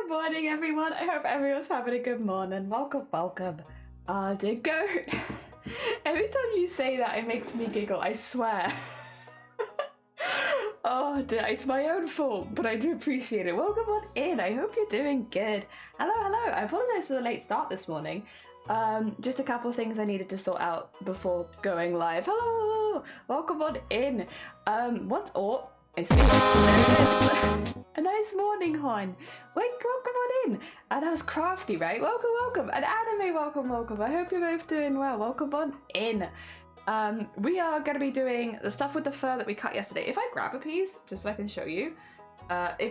Good morning, everyone. I hope everyone's having a good morning. Welcome, welcome. Dear goat. Every time you say that, it makes me giggle, I swear. Oh dear, it's my own fault, but I do appreciate it. Welcome on in. I hope you're doing good. Hello, hello. I apologize for the late start this morning. Just a couple of things I needed to sort out before going live. Hello, welcome on in. I see. There it is. A nice morning, Hon. Welcome on in. And that was Crafty, right? Welcome, welcome. And Anime, welcome, welcome. I hope you're both doing well. Welcome on in. We are going to be doing the stuff with the fur that we cut yesterday. If I grab a piece, just so I can show you,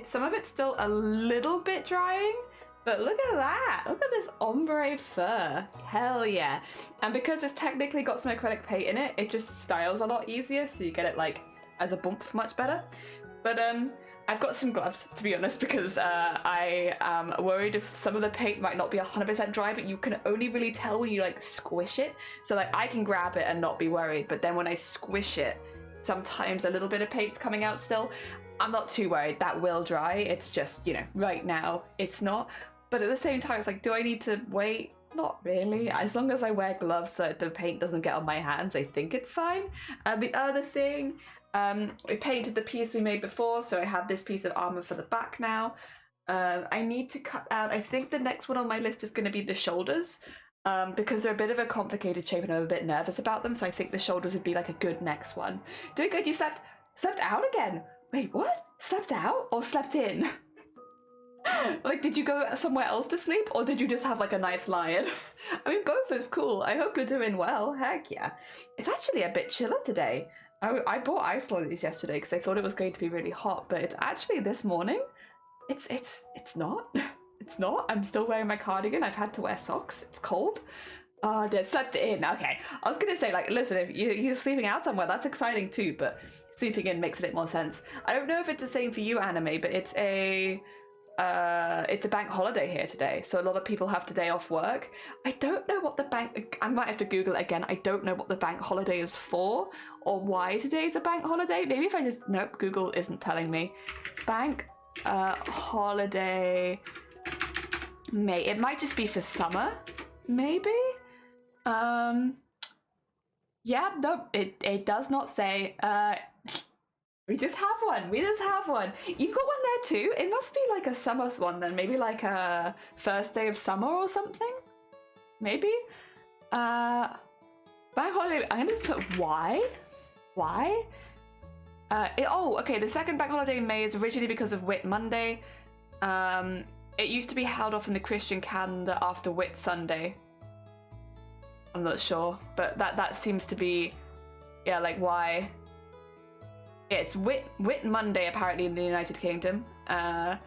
some of it's still a little bit drying, but look at that. Look at this ombre fur. Hell yeah. And because it's technically got some acrylic paint in it, it just styles a lot easier, so you get it like as a bump much better. But I've got some gloves, to be honest, because I am worried if some of the paint might not be 100% dry, but you can only really tell when you like squish it. So like I can grab it and not be worried, but then when I squish it, sometimes a little bit of paint's coming out still. I'm not too worried, that will dry. It's just, you know, right now it's not. But at the same time, it's like, do I need to wait? Not really. As long as I wear gloves so that the paint doesn't get on my hands, I think it's fine. And the other thing, we painted the piece we made before, so I have this piece of armor for the back now. I need to cut out, I think the next one on my list is going to be the shoulders, because they're a bit of a complicated shape and I'm a bit nervous about them, so I think the shoulders would be like a good next one. Doing good, you slept out again? Wait, what? Slept out or slept in? Like, did you go somewhere else to sleep, or did you just have like a nice lie-in? I mean, both is cool. I hope you're doing well. Heck yeah. It's actually a bit chiller today. I bought ice lollies yesterday because I thought it was going to be really hot, but it's actually this morning. It's not. It's not. I'm still wearing my cardigan. I've had to wear socks. It's cold. They slept in. Okay. I was gonna say, like, listen, if you're sleeping out somewhere, that's exciting too, but sleeping in makes a bit more sense. I don't know if it's the same for you, Anime, but it's a bank holiday here today, so a lot of people have today off work. I don't know what I might have to Google it again. I don't know what the bank holiday is for or why today is a bank holiday. Maybe if I just, nope, Google isn't telling me. Bank holiday, it might just be for summer, maybe? Yeah, no, it does not say. We just have one. We just have one. You've got one there too? It must be like a summer one then. Maybe like a first day of summer or something? Maybe? Bank holiday. I'm gonna just put why? Why? Okay, the second bank holiday in May is originally because of Whit Monday. It used to be held off in the Christian calendar after Whit Sunday. I'm not sure, but that seems to be, yeah, like why. Yeah, it's Whit Monday apparently in the United Kingdom. I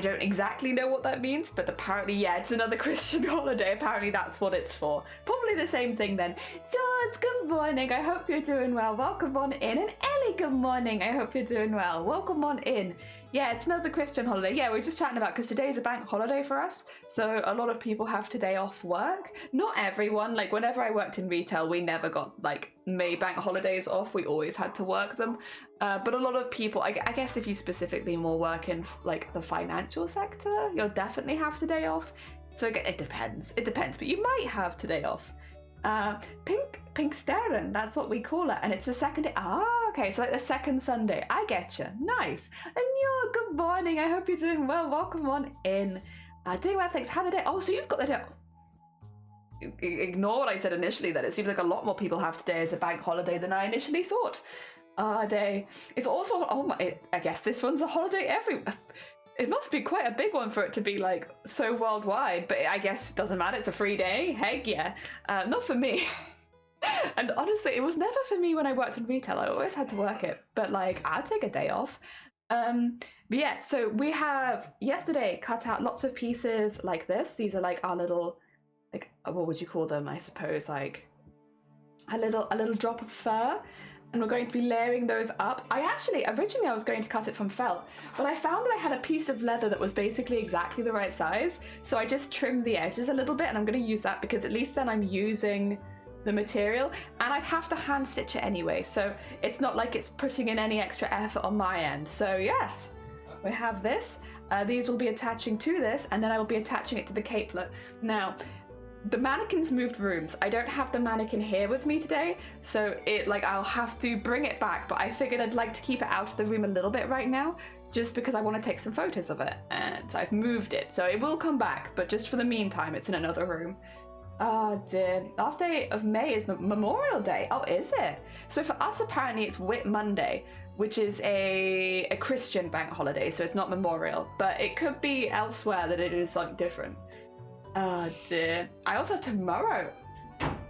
don't exactly know what that means, but apparently, yeah, it's another Christian holiday. Apparently that's what it's for. Probably the same thing then. George, good morning. I hope you're doing well. Welcome on in. And Ellie, good morning. I hope you're doing well. Welcome on in. Yeah, it's another Christian holiday. Yeah, we're just chatting about, because today's a bank holiday for us. So a lot of people have today off work. Not everyone. Like whenever I worked in retail, we never got like May bank holidays off. We always had to work them. But a lot of people, I guess if you specifically more work in like the financial sector, you'll definitely have today off. So it depends. It depends, but you might have today off. Pink Staren, that's what we call it, and it's the second day. Ah, okay, so like the second Sunday. I get you. Nice. And you're good morning. I hope you're doing well. Welcome on in. Doing well, thanks. How the day? Oh, so you've got the day. Ignore what I said initially. Then it seems like a lot more people have today as a bank holiday than I initially thought. Day. It's also, oh my, I guess this one's a holiday everywhere. It must be quite a big one for it to be like so worldwide, but I guess it doesn't matter. It's a free day. Heck yeah. Not for me. And honestly, it was never for me when I worked in retail. I always had to work it, but like I'd take a day off. But yeah, so we have yesterday cut out lots of pieces like this. These are like our little, like, what would you call them? I suppose like a little drop of fur. And we're going to be layering those up. Originally I was going to cut it from felt, but I found that I had a piece of leather that was basically exactly the right size. So I just trimmed the edges a little bit, and I'm going to use that because at least then I'm using the material, and I'd have to hand stitch it anyway. So it's not like it's putting in any extra effort on my end. So yes, We have this. These will be attaching to this, and then I will be attaching it to the capelet. Now, the mannequins moved rooms. I don't have the mannequin here with me today, so I'll have to bring it back, but I figured I'd like to keep it out of the room a little bit right now, just because I want to take some photos of it, and so I've moved it. So it will come back, but just for the meantime, it's in another room. Oh dear. Last day of May is Memorial Day. Oh, is it? So for us, apparently it's Whit Monday, which is a Christian bank holiday, so it's not Memorial, but it could be elsewhere that it is something different. Oh dear. I also have tomorrow.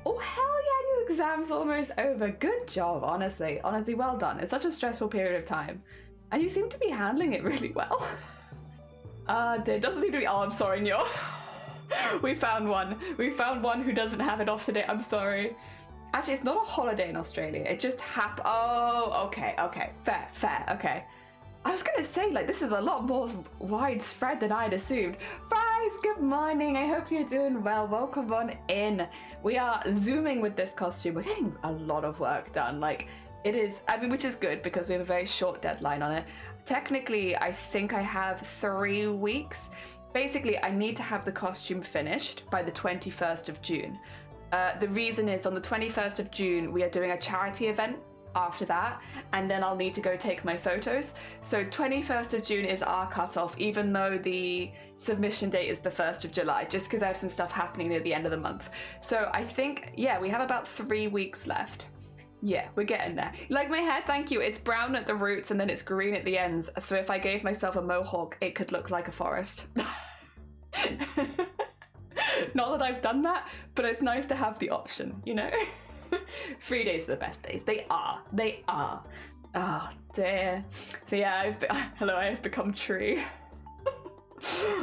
Oh hell yeah, your exam's almost over. Good job, honestly. Honestly, well done. It's such a stressful period of time. And you seem to be handling it really well. Dear, doesn't seem to be. Oh, I'm sorry, Nyor. We found one. We found one who doesn't have it off today. I'm sorry. Actually, it's not a holiday in Australia. It just happened. Oh, okay. Fair, okay. I was gonna say, this is a lot more widespread than I'd assumed. Fries, good morning. I hope you're doing well. Welcome on in. We are zooming with this costume. We're getting a lot of work done. It is, which is good because we have a very short deadline on it. Technically, I think I have 3 weeks. Basically, I need to have the costume finished by the 21st of June. The reason is on the 21st of June, we are doing a charity event after that, and then I'll need to go take my photos. So 21st of June is our cutoff, even though the submission date is the 1st of July, just because I have some stuff happening near the end of the month. So I think, yeah, we have about 3 weeks left. Yeah, we're getting there. Like my hair, thank you. It's brown at the roots and then it's green at the ends. So if I gave myself a mohawk, it could look like a forest. Not that I've done that, but it's nice to have the option, 3 days are the best days. They are. Oh, dear. So yeah, I have become tree.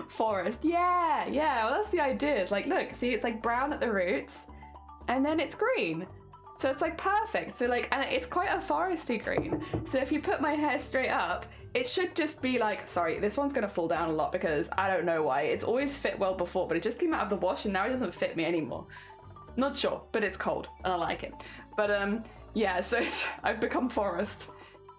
Forest. Yeah, well that's the idea. It's look, see, it's brown at the roots and then it's green. So it's perfect. So and it's quite a foresty green. So if you put my hair straight up, it should just be sorry, this one's gonna fall down a lot because I don't know why. It's always fit well before, but it just came out of the wash and now it doesn't fit me anymore. Not sure, but it's cold and I like it. But yeah, so I've become forest.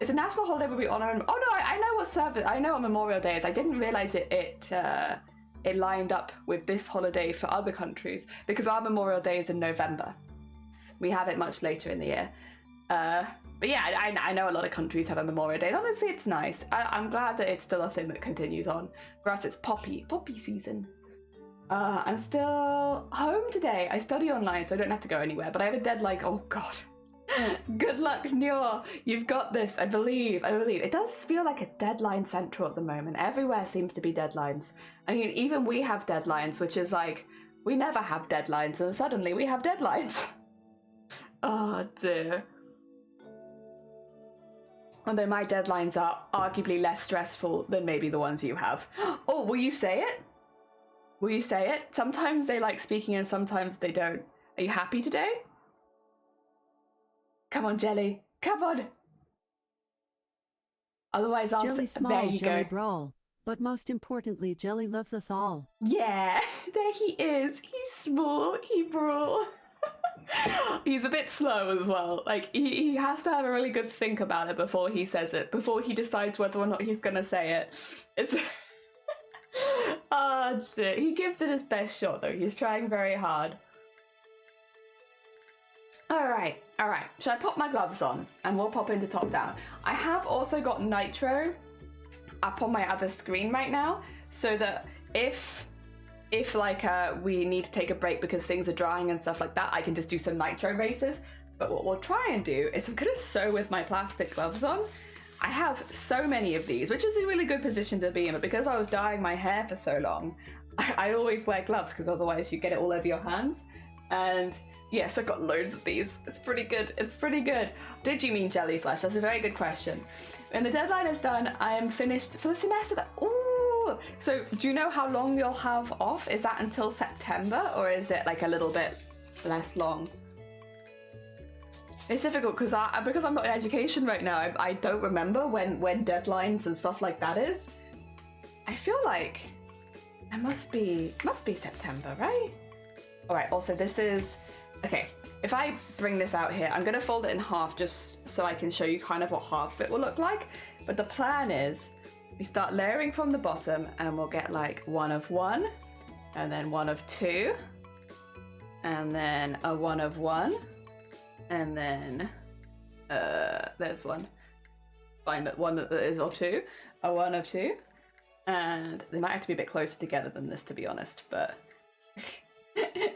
It's a national holiday where we honor. Oh no, I know what service. I know what Memorial Day is. I didn't realize it lined up with this holiday for other countries because our Memorial Day is in November. We have it much later in the year. But yeah, I know a lot of countries have a Memorial Day. And honestly, it's nice. I'm glad that it's still a thing that continues on. For us, it's poppy season. I'm still home today. I study online, so I don't have to go anywhere. But I have a deadline. Oh God. Good luck, Nyor. You've got this. I believe. It does feel like it's deadline central at the moment. Everywhere seems to be deadlines. I mean, even we have deadlines, which is we never have deadlines, and suddenly we have deadlines. Oh dear. Although my deadlines are arguably less stressful than maybe the ones you have. Oh, will you say it? Will you say it? Sometimes they like speaking and sometimes they don't. Are you happy today? Come on, Jelly. Come on. Otherwise, I'll Jelly say. small, There you Jelly go. brawl. But most importantly, Jelly loves us all. Yeah, there he is. He's small. He brawl. He's a bit slow as well. He has to have a really good think about it before he says it, before he decides whether or not he's gonna say it. It's oh dear. He gives it his best shot though. He's trying very hard. Alright. Should I pop my gloves on and we'll pop into top down? I have also got nitro up on my other screen right now, so that if we need to take a break because things are drying and stuff like that, I can just do some nitro races. But what we'll try and do is I'm gonna sew with my plastic gloves on. I have so many of these, which is a really good position to be in, but because I was dyeing my hair for so long, I always wear gloves because otherwise you get it all over your hands. And yes, I've got loads of these. It's pretty good. Did you mean jellyfish? That's a very good question. When the deadline is done, I am finished for the semester. Ooh! So do you know how long you'll have off? Is that until September or is it a little bit less long? It's difficult because I'm not in education right now. I don't remember when deadlines and stuff like that is. I feel like it must be September, right? All right. Also, this is okay. If I bring this out here, I'm gonna fold it in half just so I can show you kind of what half of it will look like. But the plan is we start layering from the bottom and we'll get like 1 of 1 and then 1 of 2 and then a 1 of 1 and then there's one. Find that one that is of 2, a 1 of 2, and they might have to be a bit closer together than this, to be honest, but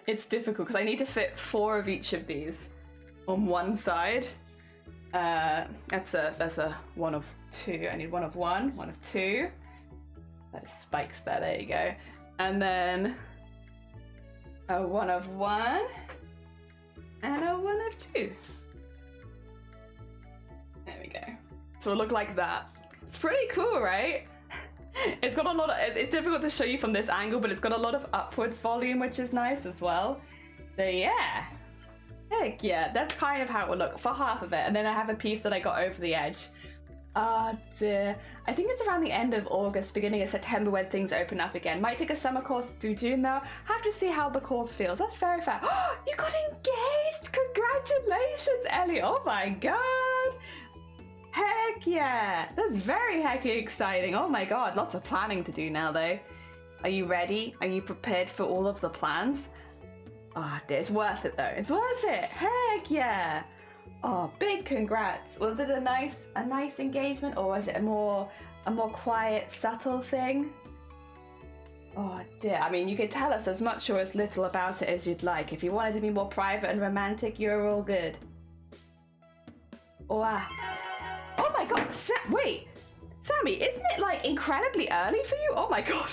it's difficult because I need to fit 4 of each of these on one side. That's a 1 of 2. I need 1 of 1, 1 of 2. There's spikes there. There you go. And then a 1 of 1 and a 1 of 2. There we go. So it'll look like that. It's pretty cool, right? It's got a lot of, it's difficult to show you from this angle, but it's got a lot of upwards volume, which is nice as well. So yeah. Heck yeah, that's kind of how it will look for half of it. And then I have a piece that I got over the edge. I think it's around the end of August, beginning of September when things open up again. Might take a summer course through June though. Have to see how the course feels. That's very fair. Oh, you got engaged! Congratulations, Ellie! Oh my god! Heck yeah! That's very hecky exciting. Oh my god, lots of planning to do now though. Are you ready? Are you prepared for all of the plans? Oh dear, it's worth it though. It's worth it. Heck yeah! Oh, big congrats. Was it a nice engagement, or was it a more quiet, subtle thing? Oh dear. I mean, you could tell us as much or as little about it as you'd like. If you wanted to be more private and romantic, you're all good. Wow. Oh my god, wait, Sammy, isn't it like incredibly early for you? Oh my god.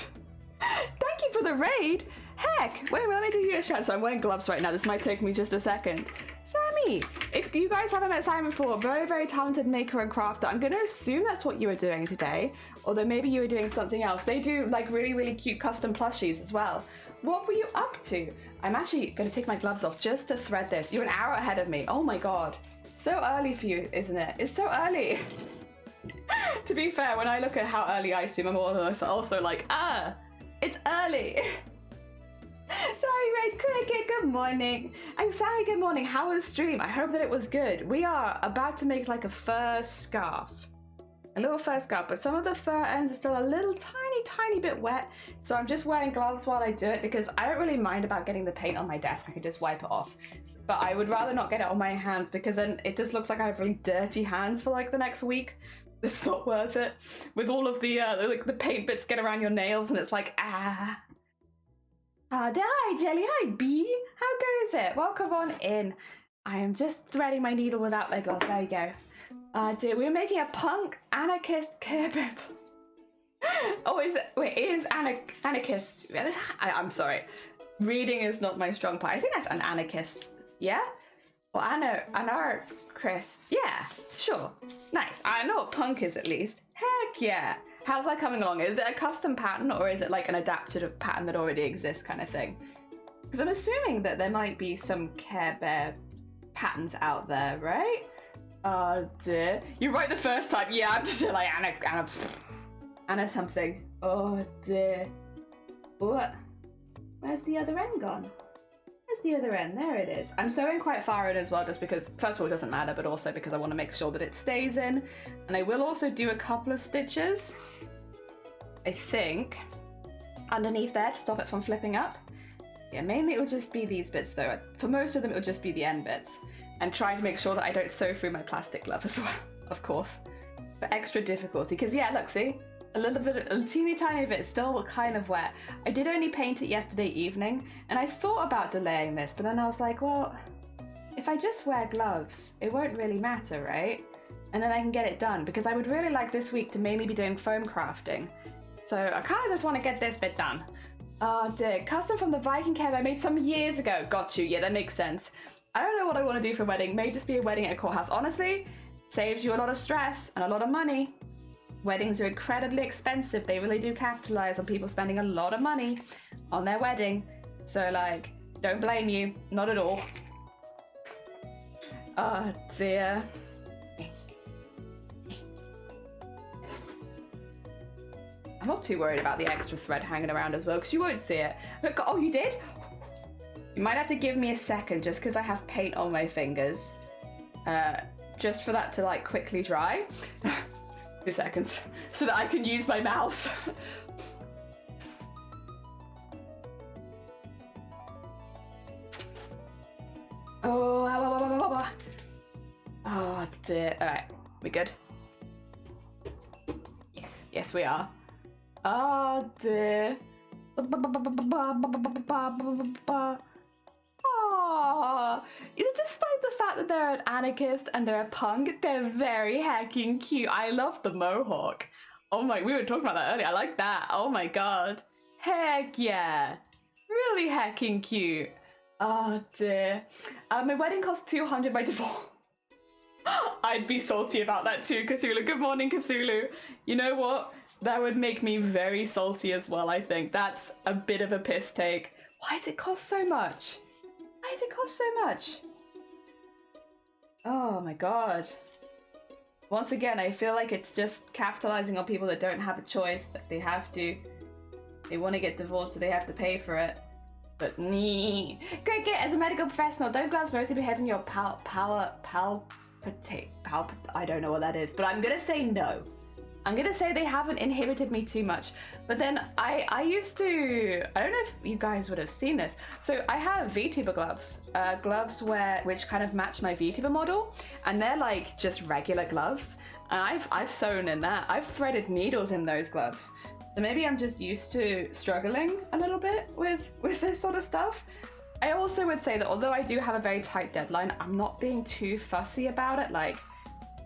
Thank you for the raid. Heck, wait, let me do you a shout. So I'm wearing gloves right now. This might take me just a second. Sammy, if you guys haven't met Simon before, very, very talented maker and crafter. I'm going to assume that's what you were doing today, although maybe you were doing something else. They do like really, really cute custom plushies as well. What were you up to? I'm actually going to take my gloves off just to thread this. You're an hour ahead of me. Oh my god. So early for you, isn't it? It's so early. To be fair, when I look at how early I stream, I'm also like, it's early. Sorry, Red Cricket, good morning. I'm sorry, good morning. How was stream? I hope that it was good. We are about to make like a fur scarf. A little fur scarf, but some of the fur ends are still a little tiny bit wet. So I'm just wearing gloves while I do it because I don't really mind about getting the paint on my desk. I could just wipe it off. But I would rather not get it on my hands because then it just looks like I have really dirty hands for like the next week. It's not worth it. With all of the paint bits get around your nails and it's like, ah. Hi Jelly, hi B. How goes it? Welcome on in. I am just threading my needle without my gloves. There we go. Dear, we're making a punk anarchist kebab. Oh, is it? Wait, it is anarchist. I'm sorry. Reading is not my strong part. I think that's an anarchist. Yeah? Or anarchist. Yeah, sure. Nice. I know what punk is at least. Heck yeah. How's that coming along? Is it a custom pattern or is it like an adapted pattern that already exists kind of thing? Because I'm assuming that there might be some Care Bear patterns out there, right? Oh dear. You're right the first time. Yeah, I'm just like Anna something. Oh dear. What? Where's the other end gone? Where's the other end? There it is. I'm sewing quite far in as well just because, first of all, it doesn't matter, but also because I want to make sure that it stays in. And I will also do a couple of stitches, I think, underneath there to stop it from flipping up. Yeah, mainly it will just be these bits though. For most of them, it will just be the end bits. And trying to make sure that I don't sew through my plastic glove as well, of course. For extra difficulty, because yeah, look, see? A little bit, a teeny tiny bit, still kind of wet. I did only paint it yesterday evening, and I thought about delaying this, but then I was like, well, if I just wear gloves, it won't really matter, right? And then I can get it done, because I would really like this week to mainly be doing foam crafting. So I kind of just want to get this bit done. Oh dear, custom from the Viking cave I made some years ago. Got you, yeah, that makes sense. I don't know what I want to do for a wedding. May just be a wedding at a courthouse. Honestly, saves you a lot of stress and a lot of money. Weddings are incredibly expensive. They really do capitalize on people spending a lot of money on their wedding. So like, don't blame you, not at all. Oh dear. Yes. I'm not too worried about the extra thread hanging around as well, because you won't see it. Look, oh, you did? You might have to give me a second just because I have paint on my fingers. Just for that to like quickly dry. 2 seconds so that I can use my mouse. Oh, oh dear. All right, we good? Yes, yes we are. Oh dear. Oh, despite the fact that they're an anarchist and they're a punk, they're very heckin' cute. I love the mohawk. Oh my, we were talking about that earlier. I like that. Oh my god. Heck yeah. Really heckin' cute. Oh dear. My wedding cost 200 by default. I'd be salty about that too, Cthulhu. Good morning, Cthulhu. You know what? That would make me very salty as well, I think. That's a bit of a piss take. Why does it cost so much? Why does it cost so much? Oh my god. Once again, I feel like it's just capitalizing on people that don't have a choice, that they have to. They want to get divorced, so they have to pay for it. But nee. Cricket, as a medical professional, don't gloves mostly behave in your I don't know what that is, but I'm gonna say no. I'm gonna say they haven't inhibited me too much. But then I used to, I don't know if you guys would have seen this. So I have VTuber gloves, which kind of match my VTuber model, and they're like just regular gloves. And I've sewn in that. I've threaded needles in those gloves. So maybe I'm just used to struggling a little bit with this sort of stuff. I also would say that although I do have a very tight deadline, I'm not being too fussy about it. Like,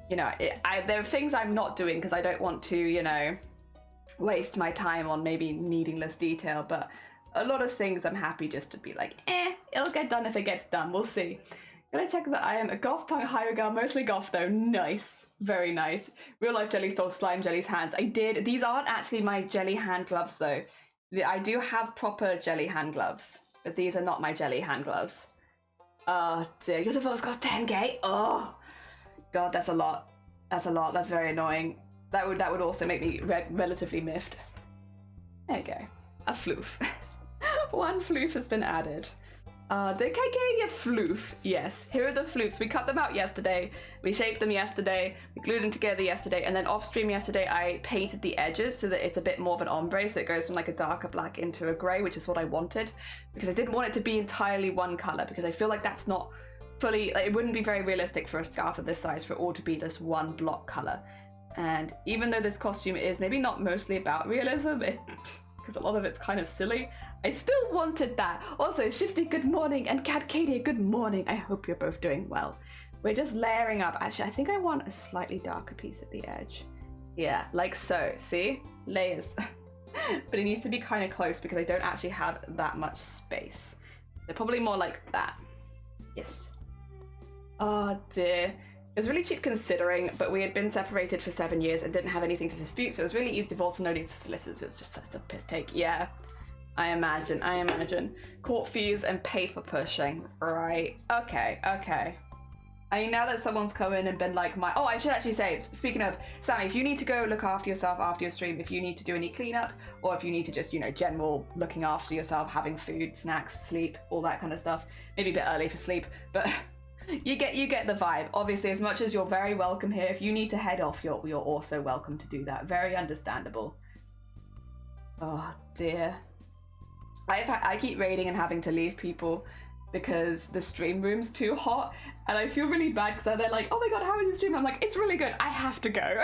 you know, there are things I'm not doing because I don't want to, you know, waste my time on maybe needing less detail. But a lot of things I'm happy just to be like, it'll get done if it gets done. We'll see. Gotta check that I am a goth punk higher girl, mostly goth though. Nice. Very nice. Real life jelly stole slime jelly's hands. I did. These aren't actually my jelly hand gloves though. I do have proper jelly hand gloves, but these are not my jelly hand gloves. Oh dear. Your divorce cost 10k? Oh. God, that's a lot. That's a lot. That's very annoying. That would also make me relatively miffed. There you go. A floof. One floof has been added. The Cacadia floof. Yes, here are the floofs. We cut them out yesterday. We shaped them yesterday. We glued them together yesterday. And then off stream yesterday, I painted the edges so that it's a bit more of an ombre. So it goes from like a darker black into a grey, which is what I wanted. Because I didn't want it to be entirely one colour. Because I feel like that's not fully, like, it wouldn't be very realistic for a scarf of this size for it all to be just one block colour. And even though this costume is maybe not mostly about realism, because a lot of it's kind of silly, I still wanted that. Also, Shifty, good morning, and Catcadia, good morning. I hope you're both doing well. We're just layering up. Actually, I think I want a slightly darker piece at the edge. Yeah, like so. See? Layers. But it needs to be kind of close because I don't actually have that much space. So probably more like that. Yes. Oh dear. It was really cheap considering, but we had been separated for 7 years and didn't have anything to dispute, so it was really easy divorce and no need for solicitors. It was just such a piss take. Yeah. I imagine. Court fees and paper pushing. Right. Okay. I mean, now that someone's come in and been like oh, I should actually say, speaking of, Sammy, if you need to go look after yourself after your stream, if you need to do any cleanup, or if you need to just, you know, general looking after yourself, having food, snacks, sleep, all that kind of stuff, maybe a bit early for sleep, but you get the vibe. Obviously, as much as you're very welcome here, if you need to head off, you're also welcome to do that. Very understandable. Oh dear. I keep raiding and having to leave people because the stream room's too hot, and I feel really bad because they're like, oh my god, how is your stream? I'm like, it's really good. I have to go.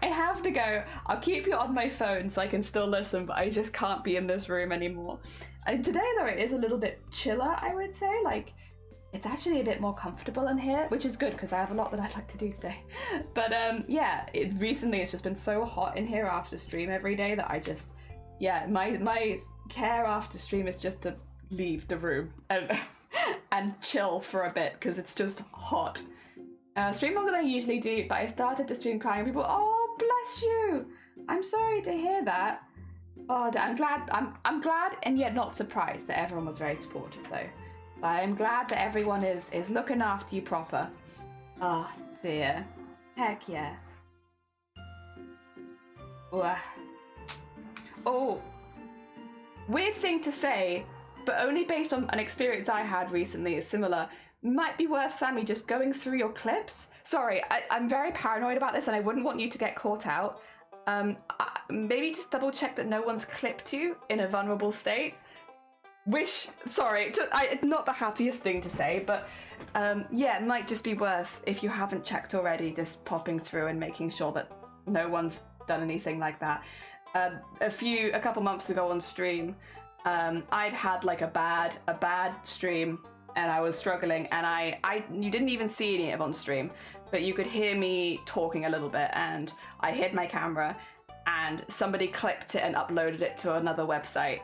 I have to go. I'll keep you on my phone so I can still listen, but I just can't be in this room anymore. And today, though, it is a little bit chiller, I would say. Like, it's actually a bit more comfortable in here, which is good because I have a lot that I'd like to do today. But yeah, recently it's just been so hot in here after stream every day that I just... Yeah, my care after stream is just to leave the room and chill for a bit because it's just hot. Stream longer than I usually do, but I started the stream crying. People, oh bless you! I'm sorry to hear that. Oh, I'm glad. I'm glad and yet not surprised that everyone was very supportive though. I'm glad that everyone is looking after you proper. Oh dear, heck yeah. Ugh. Oh, weird thing to say, but only based on an experience I had recently is similar. might be worth, Sammy, just going through your clips. Sorry, I'm very paranoid about this and I wouldn't want you to get caught out. Maybe just double check that no one's clipped you in a vulnerable state. Sorry, not the happiest thing to say, but yeah, it might just be worth, if you haven't checked already, just popping through and making sure that no one's done anything like that. A couple months ago on stream, I'd had like a bad stream and I was struggling, and you didn't even see any of it on stream, but you could hear me talking a little bit, and I hid my camera and somebody clipped it and uploaded it to another website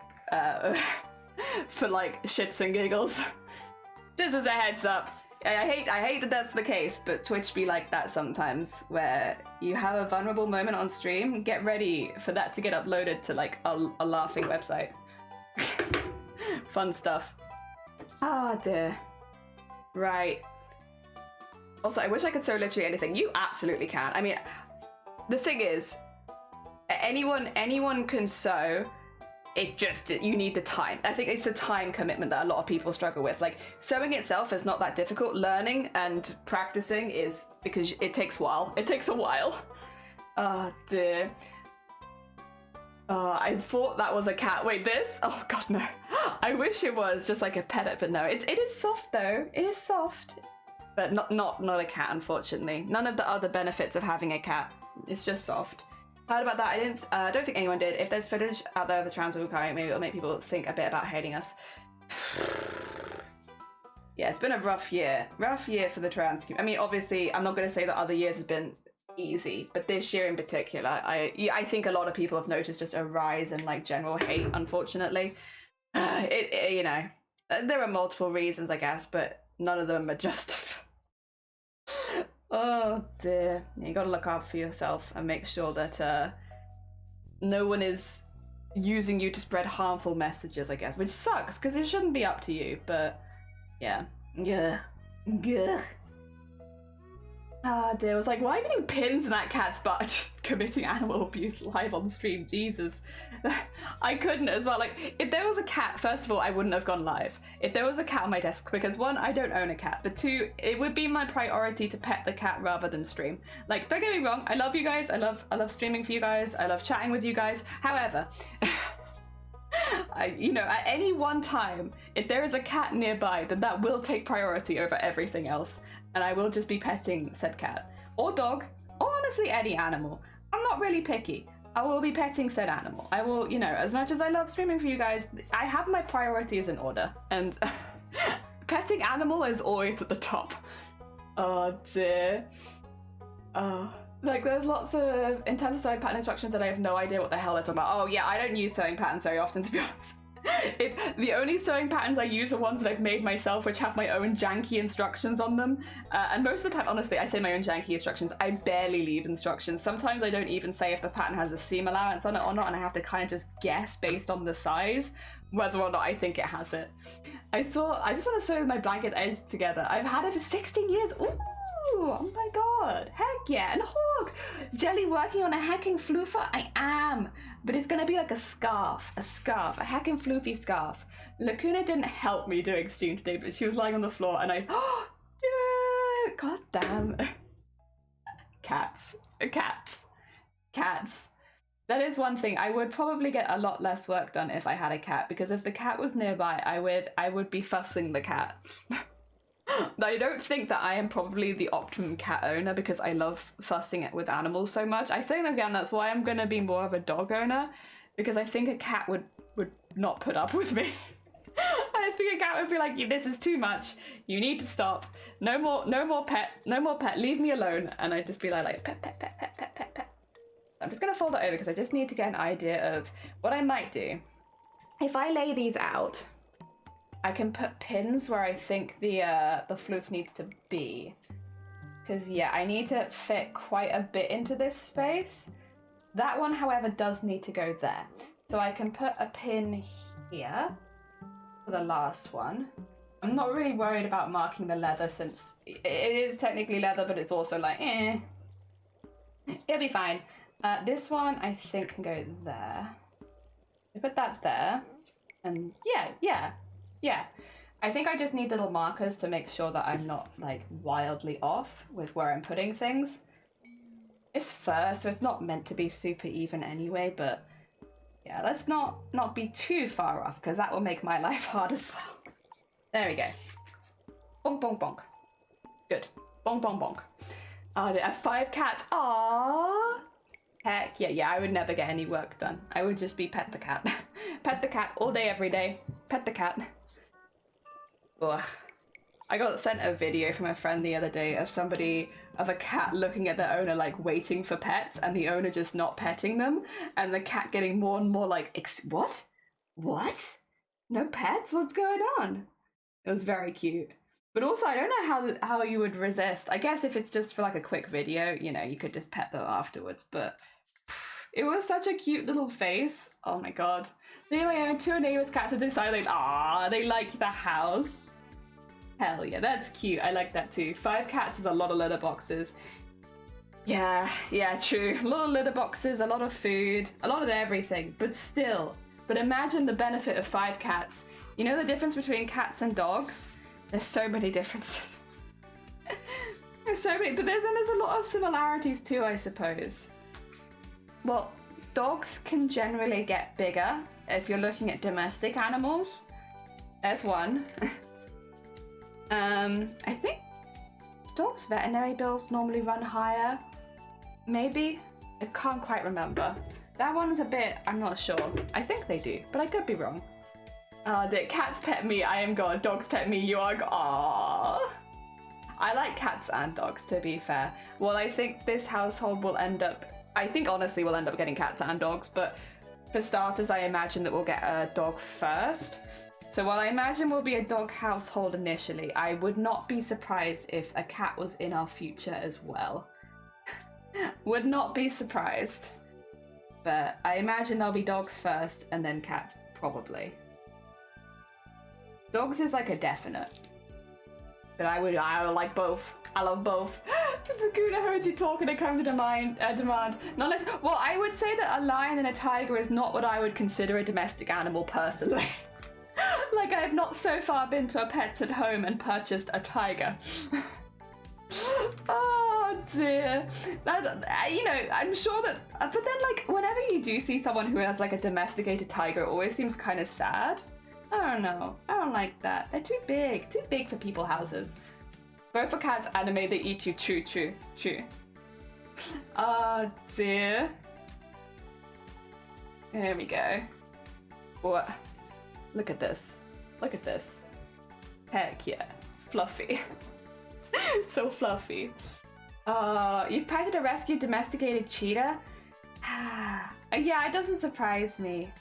for like shits and giggles. Just as a heads up. I hate that that's the case, but Twitch be like that sometimes, where you have a vulnerable moment on stream, get ready for that to get uploaded to like a laughing website. Fun stuff. Ah, dear. Right. Also, I wish I could sew literally anything. You absolutely can. I mean, the thing is, anyone can sew. You need the time. I think it's a time commitment that a lot of people struggle with. Like, sewing itself is not that difficult. Learning and practicing is, because it takes a while. It takes a while. Oh, dear. I thought that was a cat. Wait, this? Oh god, no. I wish it was just like a pet, but no. It is soft though. It is soft, but not a cat, unfortunately. None of the other benefits of having a cat. It's just soft. Heard about that? I don't think anyone did. If there's footage out there of the trans people crying, maybe it'll make people think a bit about hating us. Yeah, it's been a rough year. Rough year for the trans community. I mean, obviously, I'm not going to say that other years have been easy, but this year in particular, I think a lot of people have noticed just a rise in like general hate, unfortunately. You know, there are multiple reasons, I guess, but none of them are justified. Oh dear. You gotta look out for yourself and make sure that no one is using you to spread harmful messages, I guess, which sucks because it shouldn't be up to you, but yeah. Gah. Ah, dear. I was like, why are you putting pins in that cat's butt? Just committing animal abuse live on stream. Jesus. I couldn't as well. Like, if there was a cat, first of all, I wouldn't have gone live. If there was a cat on my desk, because one, I don't own a cat, but two, it would be my priority to pet the cat rather than stream. Like, don't get me wrong, I love you guys. I love streaming for you guys. I love chatting with you guys. However, you know, at any one time, if there is a cat nearby, then that will take priority over everything else. And I will just be petting said cat. Or dog. Or honestly, any animal. I'm not really picky. I will be petting said animal. I will, you know, as much as I love streaming for you guys, I have my priorities in order. And petting animal is always at the top. Oh dear. Oh. Like, there's lots of, in terms of sewing pattern instructions, that I have no idea what the hell they're talking about. Oh yeah, I don't use sewing patterns very often, to be honest. The only sewing patterns I use are ones that I've made myself, which have my own janky instructions on them. And most of the time, honestly, I say my own janky instructions. I barely leave instructions. Sometimes I don't even say if the pattern has a seam allowance on it or not, and I have to kind of just guess based on the size whether or not I think it has it. I thought, I just want to sew my blanket edge together. I've had it for 16 years. Ooh! Oh my god, heck yeah. And Hawk, Jelly working on a hacking floofer? I am, but it's gonna be like a scarf, a hacking floofy scarf. Lacuna didn't help me doing stream today, but she was lying on the floor and oh, yeah, god damn. Cats. That is one thing. I would probably get a lot less work done if I had a cat, because if the cat was nearby, I would be fussing the cat. I don't think that I am probably the optimum cat owner because I love fussing it with animals so much. I think, again, that's why I'm going to be more of a dog owner, because I think a cat would not put up with me. I think a cat would be like, this is too much. You need to stop. No more pet. Leave me alone. And I'd just be like pet. I'm just going to fold it over because I just need to get an idea of what I might do. If I lay these out, I can put pins where I think the floof needs to be. Because, yeah, I need to fit quite a bit into this space. That one, however, does need to go there. So I can put a pin here for the last one. I'm not really worried about marking the leather since it is technically leather, but it's also like, it'll be fine. This one, I think, can go there. I put that there. And yeah. I think I just need little markers to make sure that I'm not like wildly off with where I'm putting things. It's fur, so it's not meant to be super even anyway, but yeah, let's not be too far off because that will make my life hard as well. There we go. Bonk, bonk, bonk. Good. Bonk, bonk, bonk. Oh, I have 5 cats. Aww. Heck yeah, I would never get any work done. I would just be pet the cat. Pet the cat all day, every day. Pet the cat. Ugh. I got sent a video from a friend the other day of a cat looking at the owner like waiting for pets and the owner just not petting them and the cat getting more and more like, what? What? No pets? What's going on? It was very cute. But also, I don't know how you would resist. I guess if it's just for like a quick video, you know, you could just pet them afterwards, but it was such a cute little face. Oh my god. Anyway, 2 neighbors' cats have decided, they like the house. Hell yeah, that's cute. I like that too. 5 cats is a lot of litter boxes. Yeah, true. A lot of litter boxes, a lot of food, a lot of everything, but still. But imagine the benefit of 5 cats. You know the difference between cats and dogs? There's so many differences. There's so many, but there's a lot of similarities too, I suppose. Well, dogs can generally get bigger if you're looking at domestic animals. There's one. I think dogs' veterinary bills normally run higher. Maybe? I can't quite remember. That one's a bit, I'm not sure. I think they do, but I could be wrong. Cats pet me, I am God. Dogs pet me, you are God. Aww. I like cats and dogs, to be fair. Well, I think this household will end up, honestly we'll end up getting cats and dogs, but for starters, I imagine that we'll get a dog first. So while I imagine we'll be a dog household initially, I would not be surprised if a cat was in our future as well. Would not be surprised. But I imagine there'll be dogs first and then cats, probably. Dogs is like a definite. But I would like both. I love both. Sakuna heard you talk and it comes to demand. Not less. Well, I would say that a lion and a tiger is not what I would consider a domestic animal personally. Like, I have not so far been to a Pets at Home and purchased a tiger. Oh dear. You know, I'm sure that, but then like, whenever you do see someone who has like a domesticated tiger, it always seems kind of sad. I don't know. I don't like that. They're too big for people houses. Both for cats anime, they eat you. True. Oh dear. There we go. What? Look at this. Heck yeah. Fluffy. So fluffy. You've petted a rescued domesticated cheetah? Yeah, it doesn't surprise me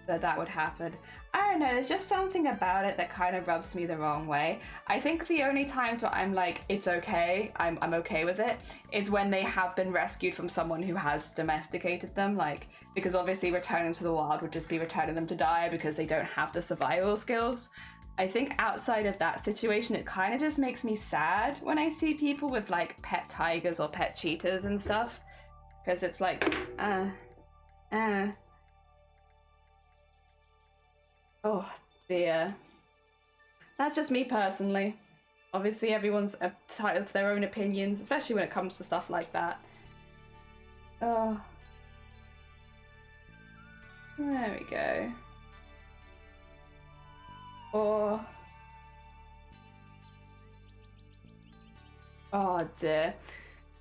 that would happen. I don't know, there's just something about it that kind of rubs me the wrong way. I think the only times where I'm like, it's okay, I'm okay with it, is when they have been rescued from someone who has domesticated them, like, because obviously returning them to the wild would just be returning them to die because they don't have the survival skills. I think outside of that situation, it kind of just makes me sad when I see people with like pet tigers or pet cheetahs and stuff, because it's like, oh dear. That's just me personally. Obviously everyone's entitled to their own opinions, especially when it comes to stuff like that. Oh. There we go. Oh dear.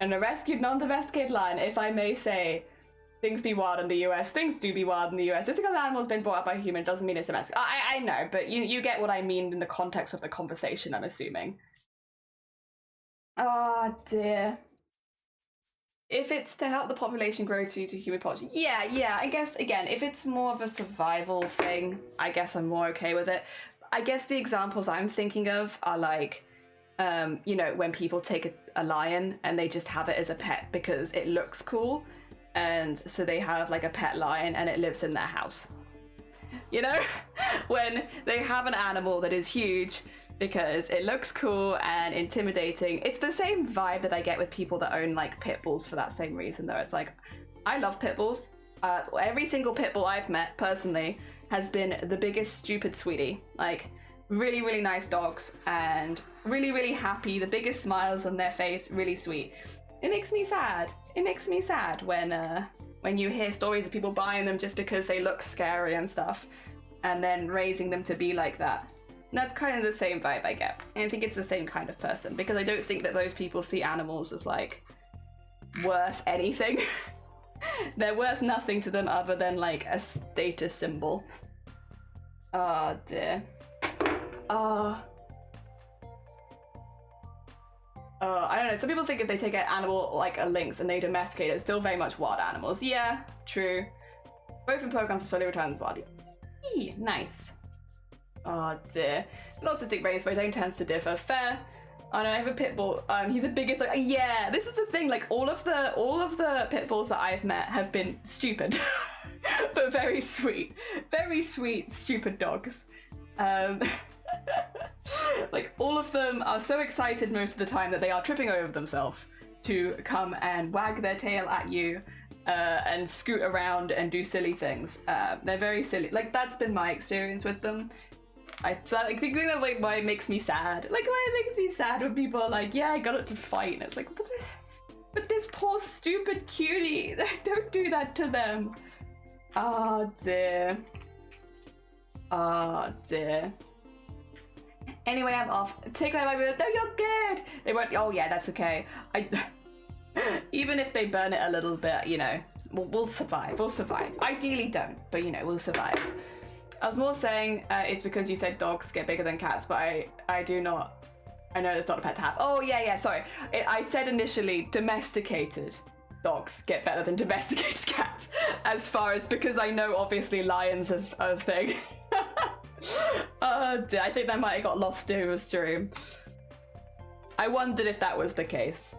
And a rescued non-domesticated lion, if I may say. Things be wild in the US. Things do be wild in the US. Just because an animal's been brought up by a human doesn't mean it's domestic. I know, but you get what I mean in the context of the conversation, I'm assuming. Oh dear. If it's to help the population grow to human population, yeah, I guess, again, if it's more of a survival thing, I guess I'm more okay with it. I guess the examples I'm thinking of are like, you know, when people take a lion and they just have it as a pet because it looks cool. And so they have like a pet lion and it lives in their house. You know? When they have an animal that is huge because it looks cool and intimidating. It's the same vibe that I get with people that own like pit bulls for that same reason though. It's like, I love pit bulls. Every single pit bull I've met personally has been the biggest stupid sweetie. Like, really, really nice dogs and really, really happy, the biggest smiles on their face, really sweet. It makes me sad. It makes me sad when you hear stories of people buying them just because they look scary and stuff, and then raising them to be like that. And that's kind of the same vibe I get. And I think it's the same kind of person, because I don't think that those people see animals as like worth anything. They're worth nothing to them other than like a status symbol. Oh dear. I don't know, some people think if they take an animal like a lynx and they domesticate it, it's still very much wild animals. Yeah, true. Both in programs for slowly returns wild. Eee, nice. Oh dear. Lots of thick brains, but it tends to differ. Fair. Oh no, I have a pit bull. He's the biggest. Like, yeah, this is the thing. Like all of the pit bulls that I've met have been stupid, but very sweet, stupid dogs. Like all of them are so excited most of the time that they are tripping over themselves to come and wag their tail at you and scoot around and do silly things. They're very silly. Like that's been my experience with them. I think that like why it makes me sad. Like why it makes me sad when people are like, yeah, I got it to fight. And it's like, but this poor stupid cutie, don't do that to them. Oh dear. Oh dear. Anyway, I'm off. Take my baby. No, you're good. They won't. Oh yeah, that's okay. Even if they burn it a little bit, you know, we'll survive. We'll survive. Ideally, don't, but you know, we'll survive. I was more saying it's because you said dogs get bigger than cats, but I do not. I know that's not a pet to have. Oh yeah, sorry. I said initially domesticated dogs get better than domesticated cats, as far as because I know obviously lions are a thing. Oh dear, I think that might have got lost in a stream. I wondered if that was the case.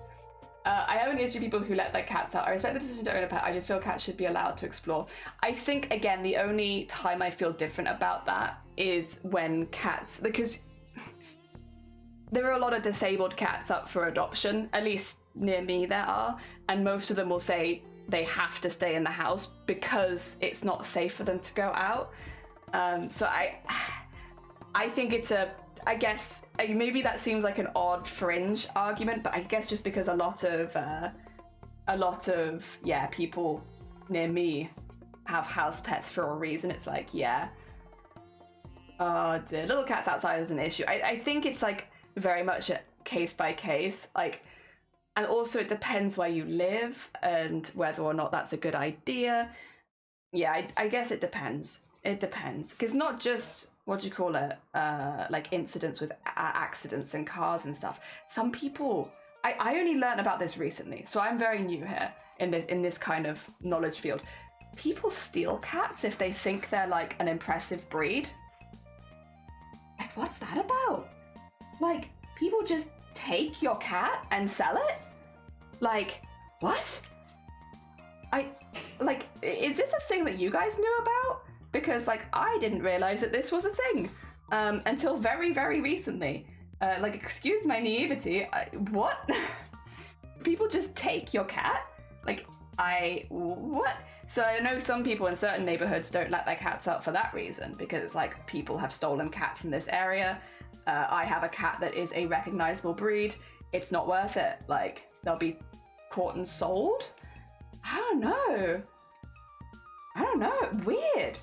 I have an issue with people who let their cats out. I respect the decision to own a pet. I just feel cats should be allowed to explore. I think, again, the only time I feel different about that is when cats... Because there are a lot of disabled cats up for adoption. At least near me there are. And most of them will say they have to stay in the house because it's not safe for them to go out. So I think it's I guess maybe that seems like an odd fringe argument, but I guess just because a lot of people near me have house pets for a reason, it's like, yeah. Oh dear, little cats outside is an issue. I think it's like very much a case by case, like, and also it depends where you live and whether or not that's a good idea. Yeah, I guess it depends. It depends, because not just like incidents with accidents and cars and stuff. Some people, I only learned about this recently, so I'm very new here in this kind of knowledge field. People steal cats if they think they're like an impressive breed. Like, what's that about? Like, people just take your cat and sell it? Like, what? Is this a thing that you guys knew about? Because, like, I didn't realize that this was a thing until very, very recently. Like, excuse my naivety. What? People just take your cat? Like, what? So I know some people in certain neighborhoods don't let their cats out for that reason, because, like, people have stolen cats in this area. I have a cat that is a recognizable breed. It's not worth it. Like, they'll be caught and sold? I don't know. Weird.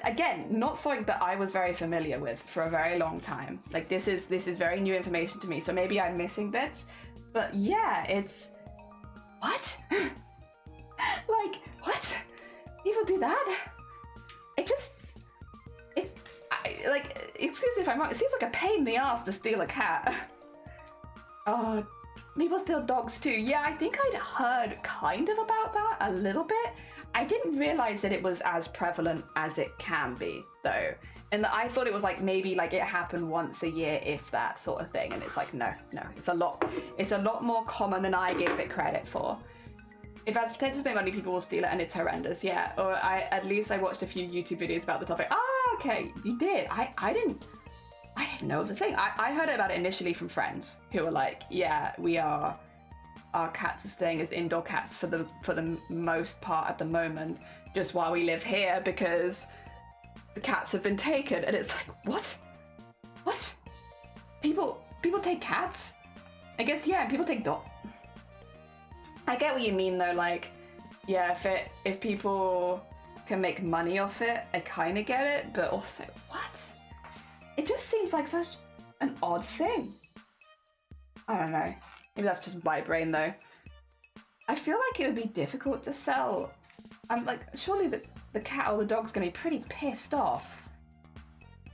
Again, not something that I was very familiar with for a very long time. Like, this is very new information to me, so maybe I'm missing bits. But yeah, it's... What? Like, what? People do that? Excuse me if I'm wrong, it seems like a pain in the ass to steal a cat. Oh, people steal dogs too. Yeah, I think I'd heard kind of about that a little bit. I didn't realize that it was as prevalent as it can be, though. And I thought it was like maybe like it happened once a year, if that sort of thing. And it's like, no, it's a lot more common than I gave it credit for. If it has potential to make money, people will steal it, and it's horrendous. Yeah, or at least I watched a few YouTube videos about the topic. Ah, okay, you did. I didn't know it was a thing. I heard about it initially from friends who were like, yeah, our cats are staying as indoor cats for the most part at the moment, just while we live here, because the cats have been taken. And it's like, what? What? People take cats? I guess, yeah, people take dogs. I get what you mean though, like, yeah, if people can make money off it, I kind of get it, but also, what? It just seems like such an odd thing. I don't know. Maybe that's just my brain though. I feel like it would be difficult to sell. I'm like, surely the cat or the dog's gonna be pretty pissed off.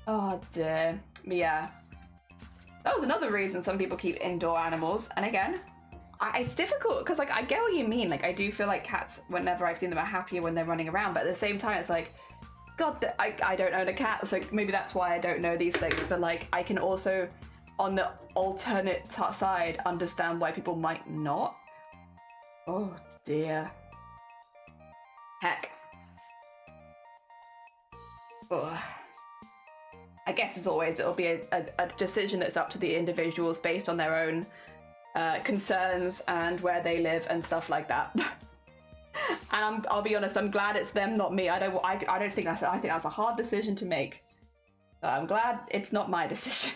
Oh dear. Yeah. That was another reason some people keep indoor animals. And again, it's difficult because like I get what you mean. Like I do feel like cats, whenever I've seen them, are happier when they're running around. But at the same time, it's like, God, I don't own a cat. So maybe that's why I don't know these things. But like I can also, on the alternate side, understand why people might not. Oh dear. Heck. Ugh. I guess as always it'll be a decision that's up to the individuals based on their own concerns and where they live and stuff like that. And I'll be honest, I'm glad it's them, not me. I don't think I think that's a hard decision to make. So I'm glad it's not my decision.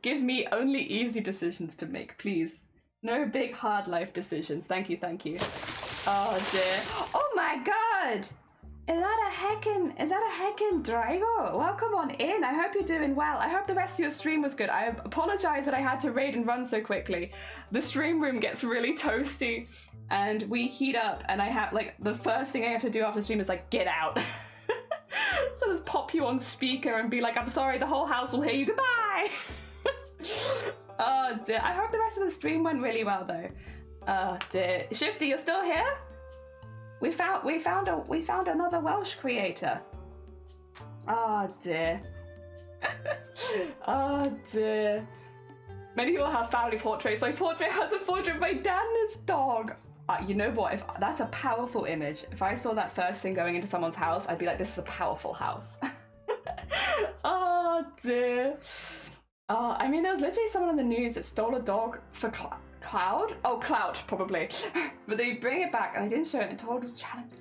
Give me only easy decisions to make, please. No big hard life decisions. Thank you, thank you. Oh dear. Oh my god! Is that a heckin' Drago? Welcome on in. I hope you're doing well. I hope the rest of your stream was good. I apologize that I had to raid and run so quickly. The stream room gets really toasty and we heat up and I have like the first thing I have to do after stream is like get out. So just pop you on speaker and be like, I'm sorry, the whole house will hear you. Goodbye. Oh dear. I hope the rest of the stream went really well though. Oh dear. Shifty, you're still here? We found another Welsh creator. Oh dear. Oh dear. Many people have family portraits. My portrait has a portrait of my dad and his dog. You know what? That's a powerful image. If I saw that first thing going into someone's house, I'd be like, this is a powerful house. Oh dear. I mean, there was literally someone on the news that stole a dog for Cloud? Oh, Cloud, probably. But they bring it back and they didn't show it and told us challenge.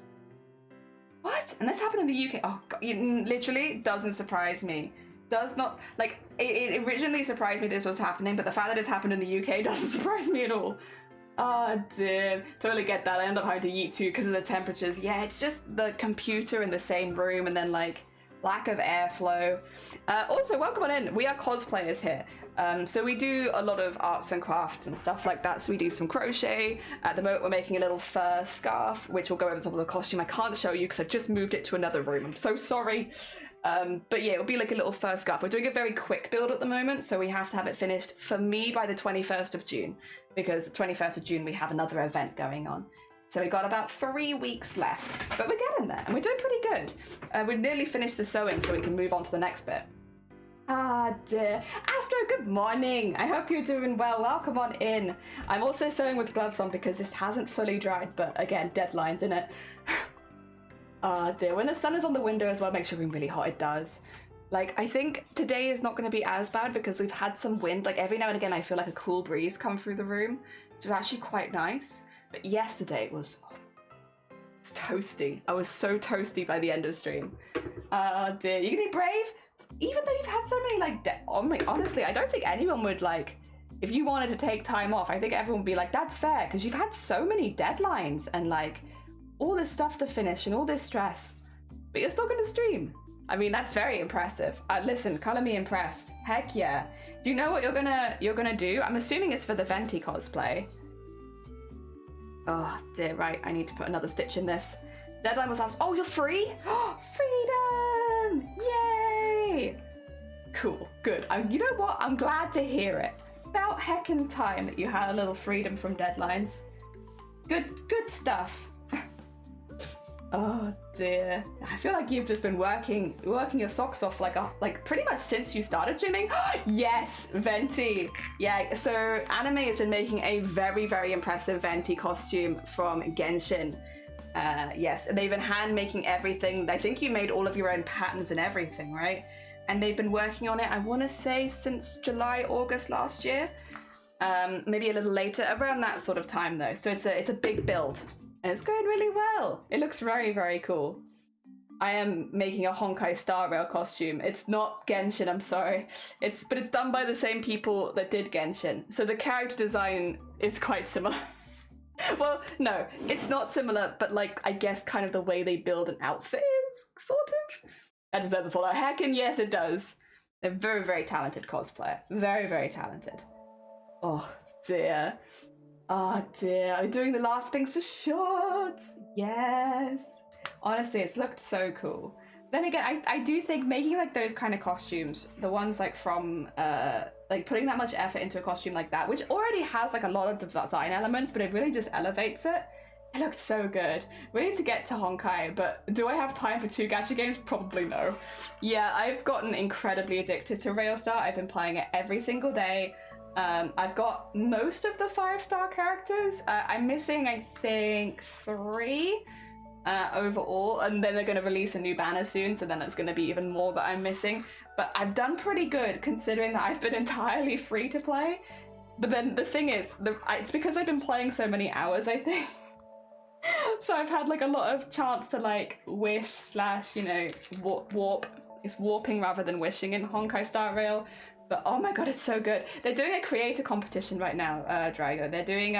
What? And this happened in the UK. Oh, God, it literally doesn't surprise me. Does not, like, it originally surprised me this was happening, but the fact that it's happened in the UK doesn't surprise me at all. Oh, dear. Totally get that. I end up having to eat too because of the temperatures. Yeah, it's just the computer in the same room and then, like, lack of airflow. Also, welcome on in. We are cosplayers here. So we do a lot of arts and crafts and stuff like that. So we do some crochet. At the moment, we're making a little fur scarf, which will go over the top of the costume. I can't show you because I've just moved it to another room. I'm so sorry. But yeah, it'll be like a little fur scarf. We're doing a very quick build at the moment, so we have to have it finished for me by the 21st of June, because the 21st of June we have another event going on. So we got about 3 weeks left, but we're getting there and we're doing pretty good. We've nearly finished the sewing so we can move on to the next bit. Ah dear. Astro, good morning. I hope you're doing well. Welcome on in. I'm also sewing with gloves on because this hasn't fully dried, but again, deadlines in it. Ah dear. When the sun is on the window as well, it makes your room really hot. It does. Like, I think today is not going to be as bad because we've had some wind. Like, every now and again I feel like a cool breeze come through the room, which is actually quite nice. But yesterday it was it's toasty. I was so toasty by the end of stream. Oh dear. You gonna be brave? Even though you've had so many like honestly, I don't think anyone would like, if you wanted to take time off, I think everyone would be like, that's fair, because you've had so many deadlines and like all this stuff to finish and all this stress. But you're still gonna stream. I mean, that's very impressive. Listen, colour me impressed. Heck yeah. Do you know what you're gonna do? I'm assuming it's for the Venti cosplay. Oh dear, right, I need to put another stitch in this. Deadline was last. Oh, you're free? Freedom! Yay! Cool, good. You know what? I'm glad to hear it. About heckin' time that you had a little freedom from deadlines. Good stuff. Oh dear. I feel like you've just been working your socks off like pretty much since you started streaming. Yes, Venti. Yeah, so Anime has been making a very, very impressive Venti costume from Genshin. Yes, and they've been hand making everything. I think you made all of your own patterns and everything, right? And they've been working on it, I want to say, since July, August last year. Maybe a little later, around that sort of time though. So it's a big build. And it's going really well. It looks very, very cool. I am making a Honkai Star Rail costume. It's not Genshin, I'm sorry. But it's done by the same people that did Genshin. So the character design is quite similar. Well, no, it's not similar, but like, I guess kind of the way they build an outfit is sort of. That deserves a follow. Heckin' yes, it does. They're very, very talented cosplayer. Very, very talented. Oh, dear. Oh, dear. I'm doing the last things for shorts. Yes. Honestly, it's looked so cool. Then again, I do think making like those kind of costumes, the ones like from like putting that much effort into a costume like that, which already has like a lot of design elements, but it really just elevates it. It looked so good. We need to get to Honkai, but do I have time for 2 gacha games? Probably no. Yeah, I've gotten incredibly addicted to Railstar. I've been playing it every single day. I've got most of the 5-star characters. I'm missing, I think, 3 overall, and then they're going to release a new banner soon, so then it's going to be even more that I'm missing. But I've done pretty good considering that I've been entirely free to play. But then the thing is, it's because I've been playing so many hours, I think. So I've had like a lot of chance to like wish / you know, warp. It's warping rather than wishing in Honkai Star Rail. But oh my god, it's so good. They're doing a creator competition right now, Drago. They're doing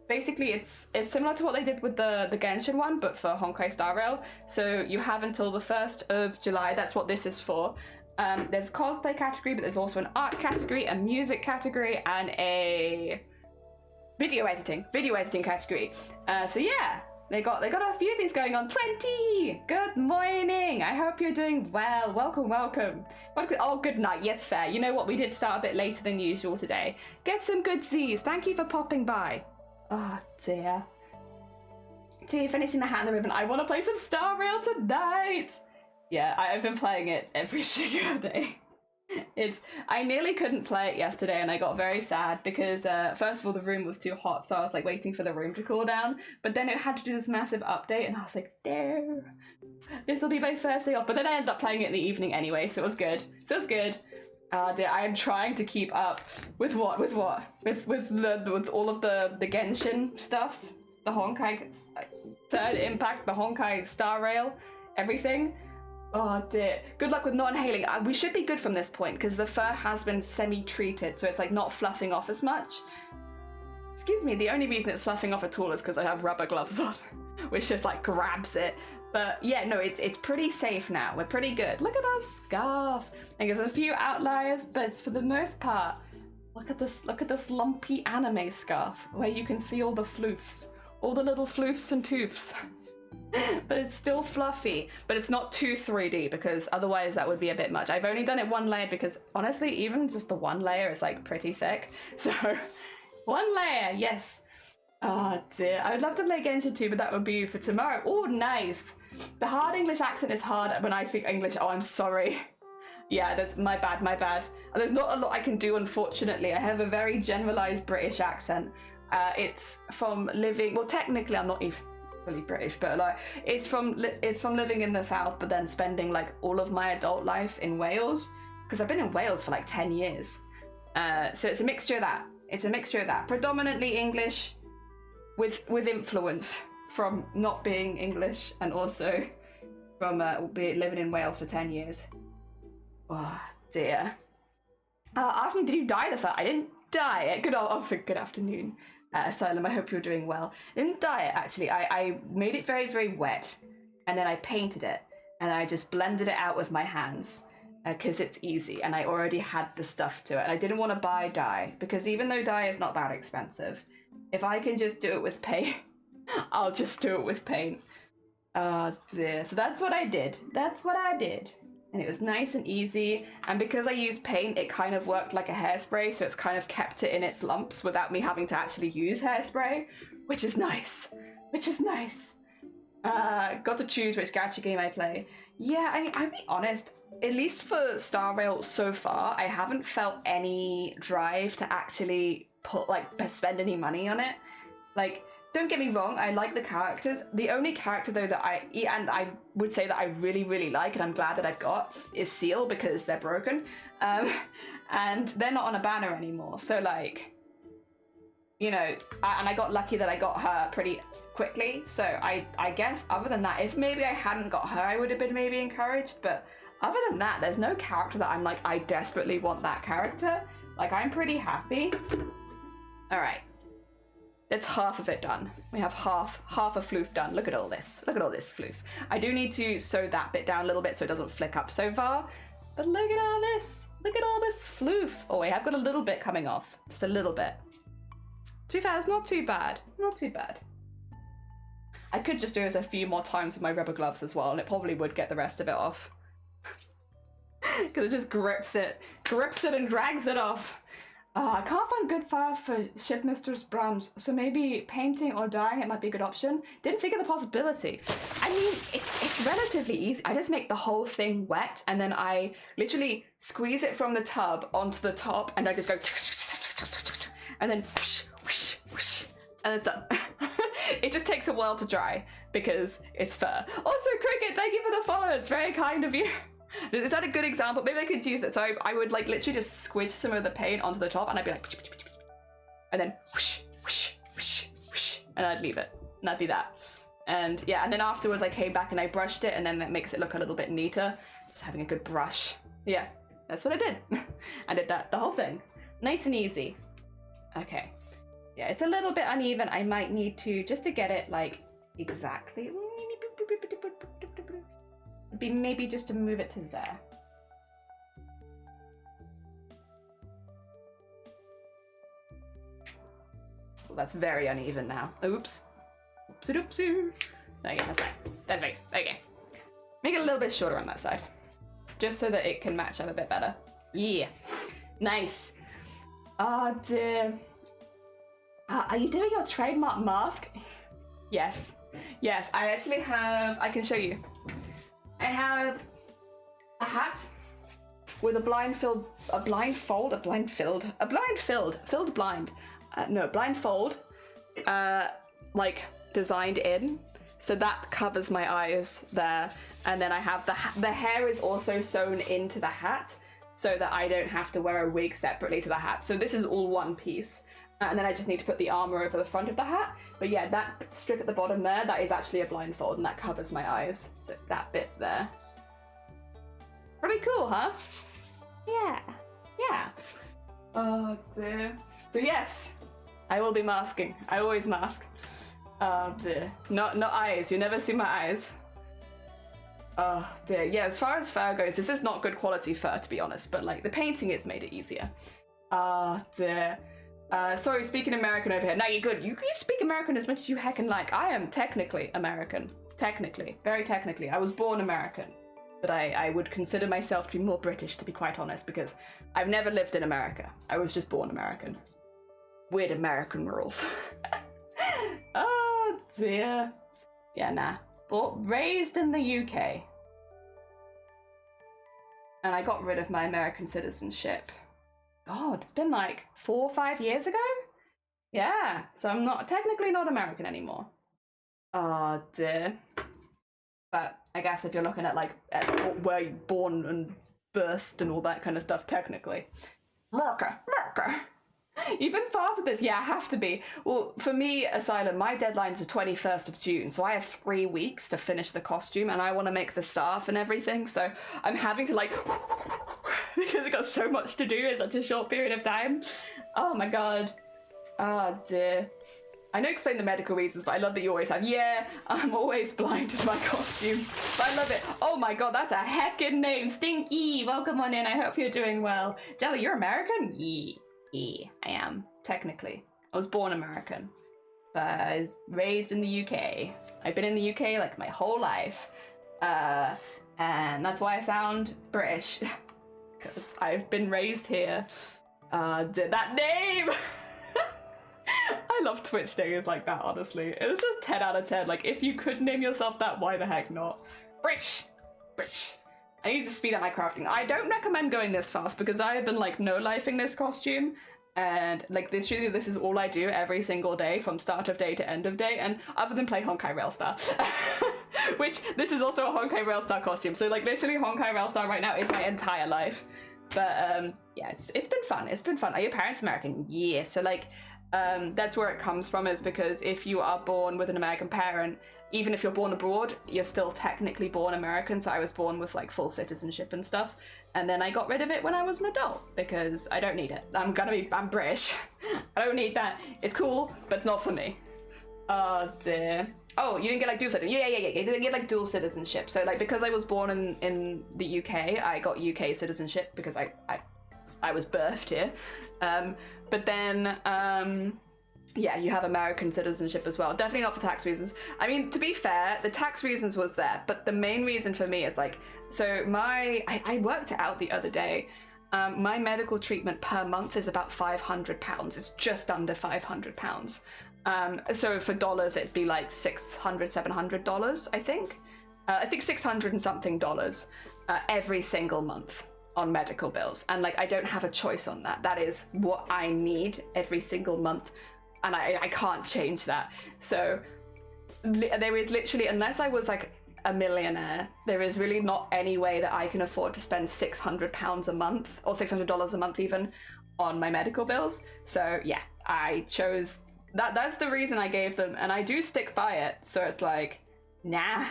basically it's similar to what they did with the Genshin one, but for Honkai Star Rail. So you have until the 1st of July, that's what this is for. There's a cosplay category, but there's also an art category, a music category, and a video editing category. So yeah, they got a few things going on. 20! Good morning! I hope you're doing well. Welcome. Oh, good night. Yes, fair. You know what? We did start a bit later than usual today. Get some good Z's. Thank you for popping by. Oh, dear. Finishing the hat and the ribbon. I want to play some Star Rail tonight! Yeah, I've been playing it every single day. I nearly couldn't play it yesterday and I got very sad because first of all the room was too hot, so I was like waiting for the room to cool down, but then it had to do this massive update and I was like, no, this will be my first day off. But then I ended up playing it in the evening anyway, so it was good. Dear, I am trying to keep up with what? With all of the Genshin stuffs, the Honkai Third Impact, the Honkai Star Rail, everything. Oh dear. Good luck with not inhaling. We should be good from this point because the fur has been semi-treated, so it's like not fluffing off as much. Excuse me, the only reason it's fluffing off at all is because I have rubber gloves on, which just like grabs it. But yeah, no, it's pretty safe now. We're pretty good. Look at that scarf. I guess a few outliers, but for the most part, look at this lumpy anime scarf where you can see all the floofs, all the little floofs and toofs. But it's still fluffy, but it's not too 3D because otherwise that would be a bit much. I've only done it 1 layer because honestly, even just the 1 layer is like pretty thick. So 1 layer, yes. Oh dear, I would love to play Genshin too, but that would be for tomorrow. Oh, nice. The hard English accent is hard when I speak English. Oh, I'm sorry. Yeah, that's my bad. There's not a lot I can do, unfortunately. I have a very generalized British accent. It's from living, well, technically I'm not even fully British, but like it's from living in the South, but then spending like all of my adult life in Wales, because I've been in Wales for like 10 years. So it's a mixture of that. Predominantly English with influence from not being English and also from living in Wales for 10 years. Oh dear. Afternoon, did you dye the fur? I didn't dye it. Good afternoon. Asylum, I hope you're doing well. I didn't dye it, actually. I made it very, very wet, and then I painted it, and I just blended it out with my hands, because it's easy, and I already had the stuff to it. And I didn't want to buy dye, because even though dye is not that expensive, if I can just do it with paint, I'll just do it with paint. Oh dear. So that's what I did. And it was nice and easy, and because I used paint, it kind of worked like a hairspray, so it's kind of kept it in its lumps without me having to actually use hairspray, which is nice. Got to choose which gacha game I play. Yeah, I'll be honest, at least for Star Rail so far, I haven't felt any drive to actually spend any money on it. Like, don't get me wrong, I like the characters. The only character though that I would say that I really, really like, and I'm glad that I've got, is Seal, because they're broken. And they're not on a banner anymore. So like, you know, and I got lucky that I got her pretty quickly. So I guess other than that, if maybe I hadn't got her, I would have been maybe encouraged. But other than that, there's no character that I'm like, I desperately want that character. Like, I'm pretty happy. All right. That's half of it done. We have half a floof done. Look at all this. Look at all this floof. I do need to sew that bit down a little bit so it doesn't flick up so far. But look at all this. Look at all this floof. Oh wait, I've got a little bit coming off. Just a little bit. To be fair, it's not too bad. Not too bad. I could just do this a few more times with my rubber gloves as well, and it probably would get the rest of it off. Because it just grips it and drags it off. I can't find good fur for Shipmistress Brahms, so maybe painting or dyeing it might be a good option. Didn't think of the possibility. I mean, it's relatively easy. I just make the whole thing wet, and then I literally squeeze it from the tub onto the top, and I just go, and then whoosh, whoosh, whoosh, and it's done. It just takes a while to dry, because it's fur. Also, Cricket, thank you for the follow. It's very kind of you. Is that a good example? Maybe I could use it. So I would like literally just squish some of the paint onto the top, and I'd be like, and then whoosh, whoosh, whoosh, whoosh, and I'd leave it, and that'd be that. And yeah, and then afterwards I came back and I brushed it, and then that makes it look a little bit neater. Just having a good brush. Yeah, that's what I did. I did that, the whole thing. Nice and easy. Okay. Yeah, it's a little bit uneven. I might need to, just to get it like exactly. Maybe just to move it to there. Well, that's very uneven now. Oops. Oopsie doopsie. There you go, that's right. That's right. Okay. Make it a little bit shorter on that side. Just so that it can match up a bit better. Yeah. Nice. Oh dear. Are you doing your trademark mask? Yes. Yes, I actually have, I can show you. I have a hat with a blindfold, like designed in, so that covers my eyes there, and then I have the hair is also sewn into the hat, so that I don't have to wear a wig separately to the hat. So this is all one piece, and then I just need to put the armor over the front of the hat. But yeah, that strip at the bottom there, that is actually a blindfold, and that covers my eyes. So that bit there. Pretty cool, huh? Yeah. Yeah. Oh dear. So yes, I will be masking. I always mask. Oh dear. Not eyes. You never see my eyes. Oh dear. Yeah, as far as fur goes, this is not good quality fur, to be honest, but like the painting has made it easier. Oh dear. Sorry, speaking American over here. No, you're good. You speak American as much as you heckin' like. I am technically American. Technically. Very technically. I was born American. But I would consider myself to be more British, to be quite honest, because I've never lived in America. I was just born American. Weird American rules. Oh, dear. Yeah, nah. But raised in the UK. And I got rid of my American citizenship. God, it's been like 4 or 5 years ago? Yeah, so I'm technically not American anymore. Oh dear. But I guess if you're looking at like where you're born and birthed and all that kind of stuff, technically. America. You've been fast at this. Yeah, I have to be. Well, for me, Asylum, my deadline's the 21st of June, so I have 3 weeks to finish the costume, and I want to make the staff and everything, so I'm having to like because I've got so much to do in such a short period of time. Oh my god. Oh dear. I know explain the medical reasons, but I love that you always have. Yeah, I'm always blind to my costumes, but I love it. Oh my god, that's a heckin' name. Stinky, welcome on in. I hope you're doing well. Jelly, you're American? Yeah, I am, technically. I was born American, but I was raised in the UK. I've been in the UK like my whole life, and that's why I sound British, because I've been raised here. That name! I love Twitch names like that, honestly. It's just 10 out of 10. Like, if you could name yourself that, why the heck not? British. I need to speed up my crafting. I don't recommend going this fast because I have been like no-lifing this costume, and like this is all I do every single day from start of day to end of day, and other than play Honkai Rail Star. Which, this is also a Honkai Rail Star costume, so like literally Honkai Rail Star right now is my entire life. But yeah, it's been fun. Are your parents American? Yeah, so like That's where it comes from, is because if you are born with an American parent, even if you're born abroad, you're still technically born American. So I was born with like full citizenship and stuff. And then I got rid of it when I was an adult because I don't need it. I'm British. I don't need that. It's cool, but it's not for me. Oh dear. Oh, you didn't get like dual citizenship. Yeah. You didn't get like dual citizenship. So like because I was born in the UK, I got UK citizenship because I was birthed here. But then yeah, you have American citizenship as well. Definitely not for tax reasons. I mean, to be fair, the tax reasons was there, but the main reason for me is like, so I worked it out the other day. My medical treatment per month is about £500. It's just under £500. So for dollars, it'd be like $600, $700, I think. I think 600 and something dollars every single month on medical bills. And like, I don't have a choice on that. That is what I need every single month. And I can't change that. So there is literally, unless I was like a millionaire, there is really not any way that I can afford to spend £600 a month or $600 a month even on my medical bills. So yeah, I chose that. That's the reason I gave them, and I do stick by it. So it's like, nah.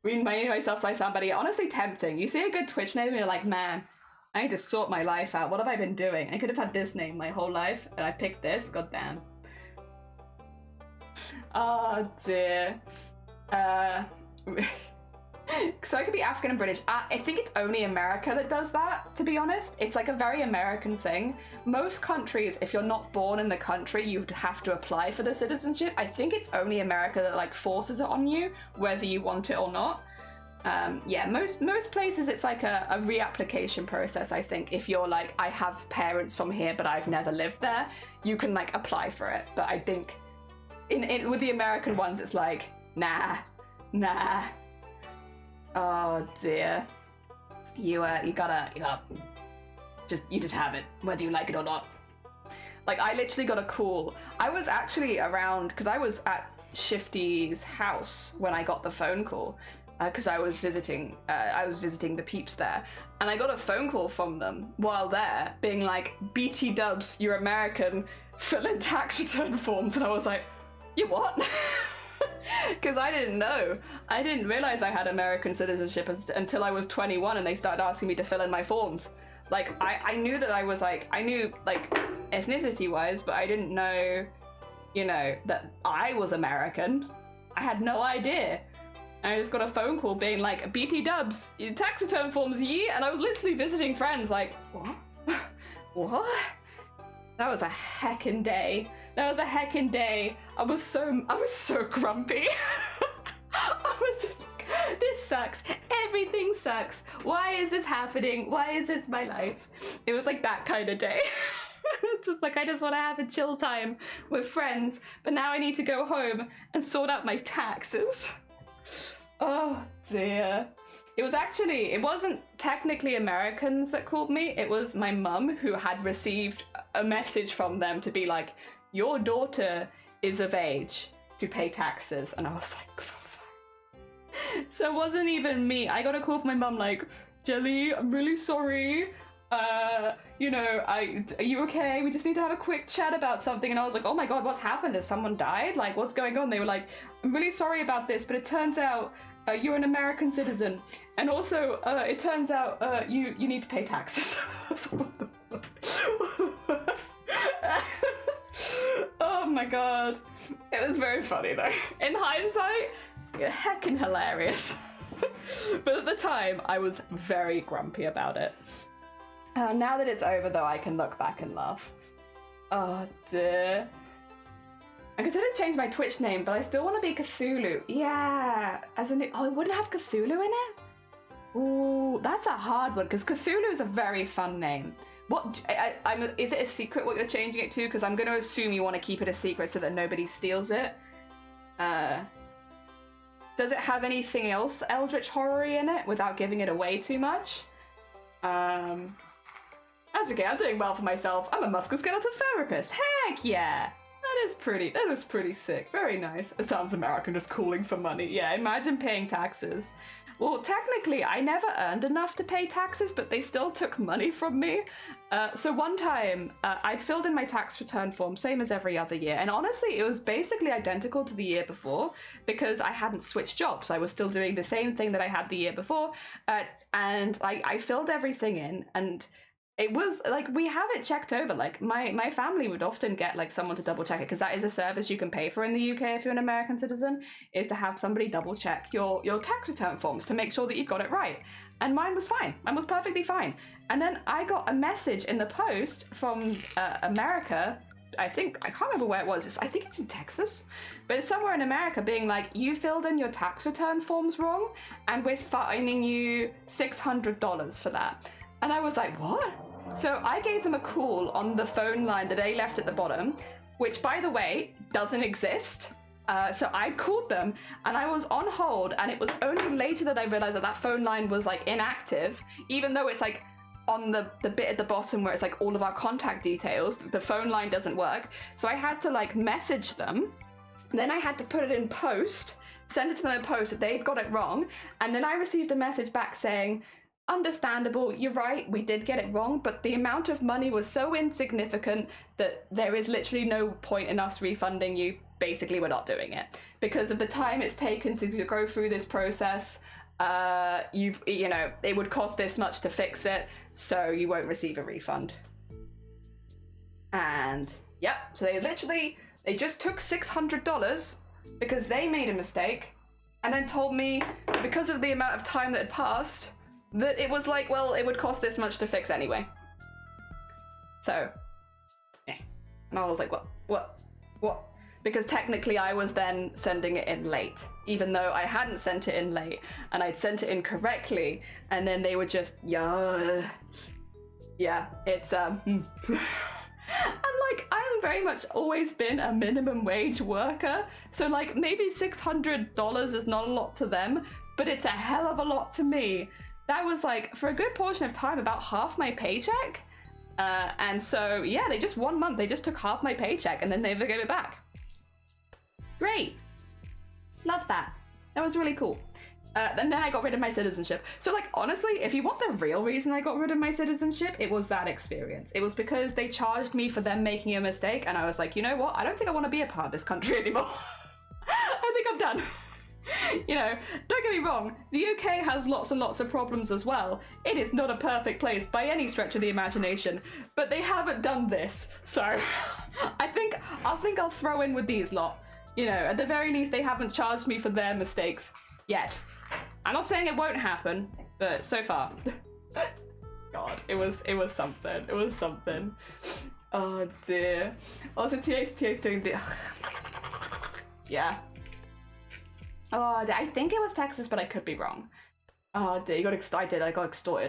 Reminding myself like somebody, honestly tempting. You see a good Twitch name and you're like, man, I need to sort my life out. What have I been doing? I could have had this name my whole life, and I picked this. God damn. Oh dear. So I could be African and British. I think it's only America that does that, to be honest. It's like a very American thing. Most countries, if you're not born in the country, you'd have to apply for the citizenship. I think it's only America that like forces it on you, whether you want it or not. Yeah, most places it's like a reapplication process. I think if you're like, I have parents from here but I've never lived there, you can like apply for it. But I think in with the American ones it's like, nah. Oh dear. You just have it, whether you like it or not. Like I literally got a call. I was actually around because I was at Shifty's house when I got the phone call. Because I was visiting the peeps there, and I got a phone call from them while there, being like, "BT Dubs, you're American, fill in tax return forms," and I was like, "You what?" Because I didn't know. I didn't realize I had American citizenship until I was 21, and they started asking me to fill in my forms. Like I knew that I was like, I knew like ethnicity-wise, but I didn't know, you know, that I was American. I had no idea. I just got a phone call being like, BT Dubs, your tax return forms, ye? And I was literally visiting friends like, what? What? That was a heckin' day. I was so grumpy. I was just like, this sucks. Everything sucks. Why is this happening? Why is this my life? It was like that kind of day. It's just like, I just want to have a chill time with friends, but now I need to go home and sort out my taxes. Oh dear. It wasn't technically Americans that called me, it was my mum who had received a message from them to be like, your daughter is of age to pay taxes. And I was like, so it wasn't even me. I got a call from my mum like, Jelly, I'm really sorry. You know, are you okay? We just need to have a quick chat about something. And I was like, oh my god, what's happened? Has someone died? Like, what's going on? They were like, I'm really sorry about this, but it turns out you're an American citizen. And also, it turns out you need to pay taxes. Oh my god. It was very funny though. In hindsight, heckin' hilarious. But at the time, I was very grumpy about it. Now that it's over though, I can look back and laugh. Oh dear. I considered changing my Twitch name, but I still want to be Cthulhu. Yeah, as a new, oh, it wouldn't have Cthulhu in it? Ooh, that's a hard one, because Cthulhu is a very fun name. What, is it a secret what you're changing it to? Because I'm going to assume you want to keep it a secret so that nobody steals it. Does it have anything else Eldritch Horror-y in it without giving it away too much? That's okay, I'm doing well for myself. I'm a musculoskeletal therapist. Heck yeah! That is pretty sick. Very nice. It sounds American, just calling for money. Yeah, imagine paying taxes. Well, technically, I never earned enough to pay taxes, but they still took money from me. So one time, I'd filled in my tax return form, same as every other year. And honestly, it was basically identical to the year before because I hadn't switched jobs. I was still doing the same thing that I had the year before. And I filled everything in, and it was like, we have it checked over. Like my family would often get like someone to double check it, because that is a service you can pay for in the UK if you're an American citizen, is to have somebody double check your tax return forms to make sure that you've got it right. And mine was fine. Mine was perfectly fine. And then I got a message in the post from America. I can't remember where it was. I think it's in Texas, but it's somewhere in America, being like, you filled in your tax return forms wrong, and we're fining you $600 for that. And I was like, what? So I gave them a call on the phone line that they left at the bottom, which, by the way, doesn't exist. So I called them, and I was on hold, and it was only later that I realized that that phone line was like inactive, even though it's like on the bit at the bottom where it's like all of our contact details, the phone line doesn't work. So I had to like message them. Then I had to put it in post, send it to them in post that they'd got it wrong. And then I received a message back saying, understandable, you're right, we did get it wrong, but the amount of money was so insignificant that there is literally no point in us refunding you. Basically, we're not doing it because of the time it's taken to go through this process. It would cost this much to fix it, so you won't receive a refund. And yep, so they just took $600 because they made a mistake, and then told me, because of the amount of time that had passed, that it was like, well, it would cost this much to fix anyway. So, yeah. And I was like, what? Because technically I was then sending it in late, even though I hadn't sent it in late, and I'd sent it in correctly, and then they were just, yeah, it's, and like, I'm very much always been a minimum wage worker, so like, maybe $600 is not a lot to them, but it's a hell of a lot to me. That was like, for a good portion of time, about half my paycheck. And so, yeah, they just 1 month, they just took half my paycheck and then they never gave it back. Great. Love that. That was really cool. And then I got rid of my citizenship. So like, honestly, if you want the real reason I got rid of my citizenship, it was that experience. It was because they charged me for them making a mistake, and I was like, you know what? I don't think I want to be a part of this country anymore. I think I'm done. You know, don't get me wrong, the UK has lots and lots of problems as well. It is not a perfect place by any stretch of the imagination, but they haven't done this, so I think I'll throw in with these lot. You know, at the very least, they haven't charged me for their mistakes yet. I'm not saying it won't happen, but so far. God, it was something. It was something. Oh dear. Also, TA's doing the... Yeah. Oh, I think it was Texas, but I could be wrong. Oh dear, I got extorted,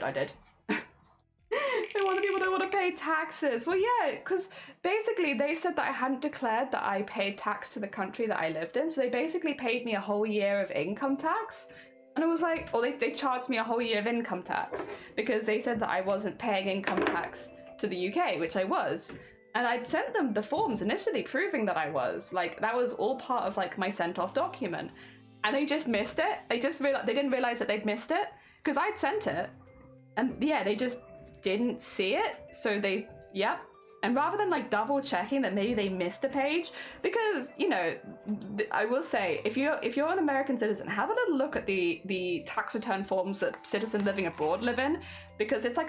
I did. They want people don't want to pay taxes. Well, yeah, because basically they said that I hadn't declared that I paid tax to the country that I lived in, so they basically paid me a whole year of income tax. And it was like, or they charged me a whole year of income tax because they said that I wasn't paying income tax to the UK, which I was. And I'd sent them the forms initially proving that I was. Like, that was all part of like my sent off document. And they just missed it. They didn't realize that they'd missed it because I'd sent it. And yeah, they just didn't see it. So yep. And rather than like double checking that maybe they missed a page, because, you know, I will say, if you're an American citizen, have a little look at the tax return forms that citizens living abroad live in, because it's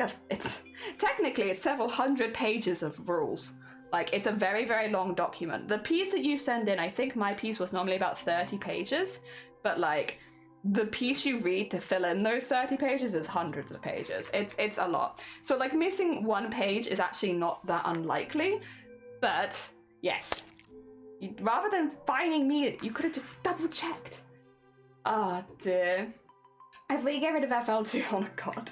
technically it's several hundred pages of rules. Like, it's a very, very long document. The piece that you send in, I think my piece was normally about 30 pages, but like, the piece you read to fill in those 30 pages is hundreds of pages. It's a lot. So like, missing one page is actually not that unlikely, but yes. Rather than fining me, you could have just double checked. Oh dear. If we get rid of FL2, oh my god.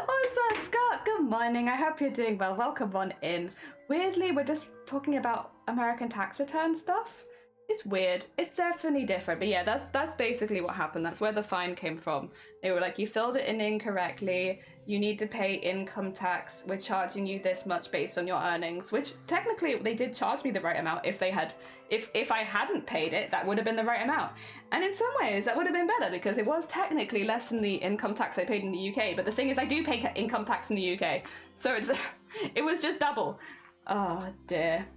What's up, Scott? Good morning. I hope you're doing well. Welcome on in. Weirdly, we're just talking about American tax return stuff. It's weird. It's definitely different. But yeah, that's basically what happened. That's where the fine came from. They were like, you filled it in incorrectly. you need to pay income tax. We're charging you this much based on your earnings, which technically they did charge me the right amount. If I hadn't paid it, that would have been the right amount. And in some ways that would have been better because it was technically less than the income tax I paid in the UK. But the thing is, I do pay income tax in the UK, so it was just double. Oh dear.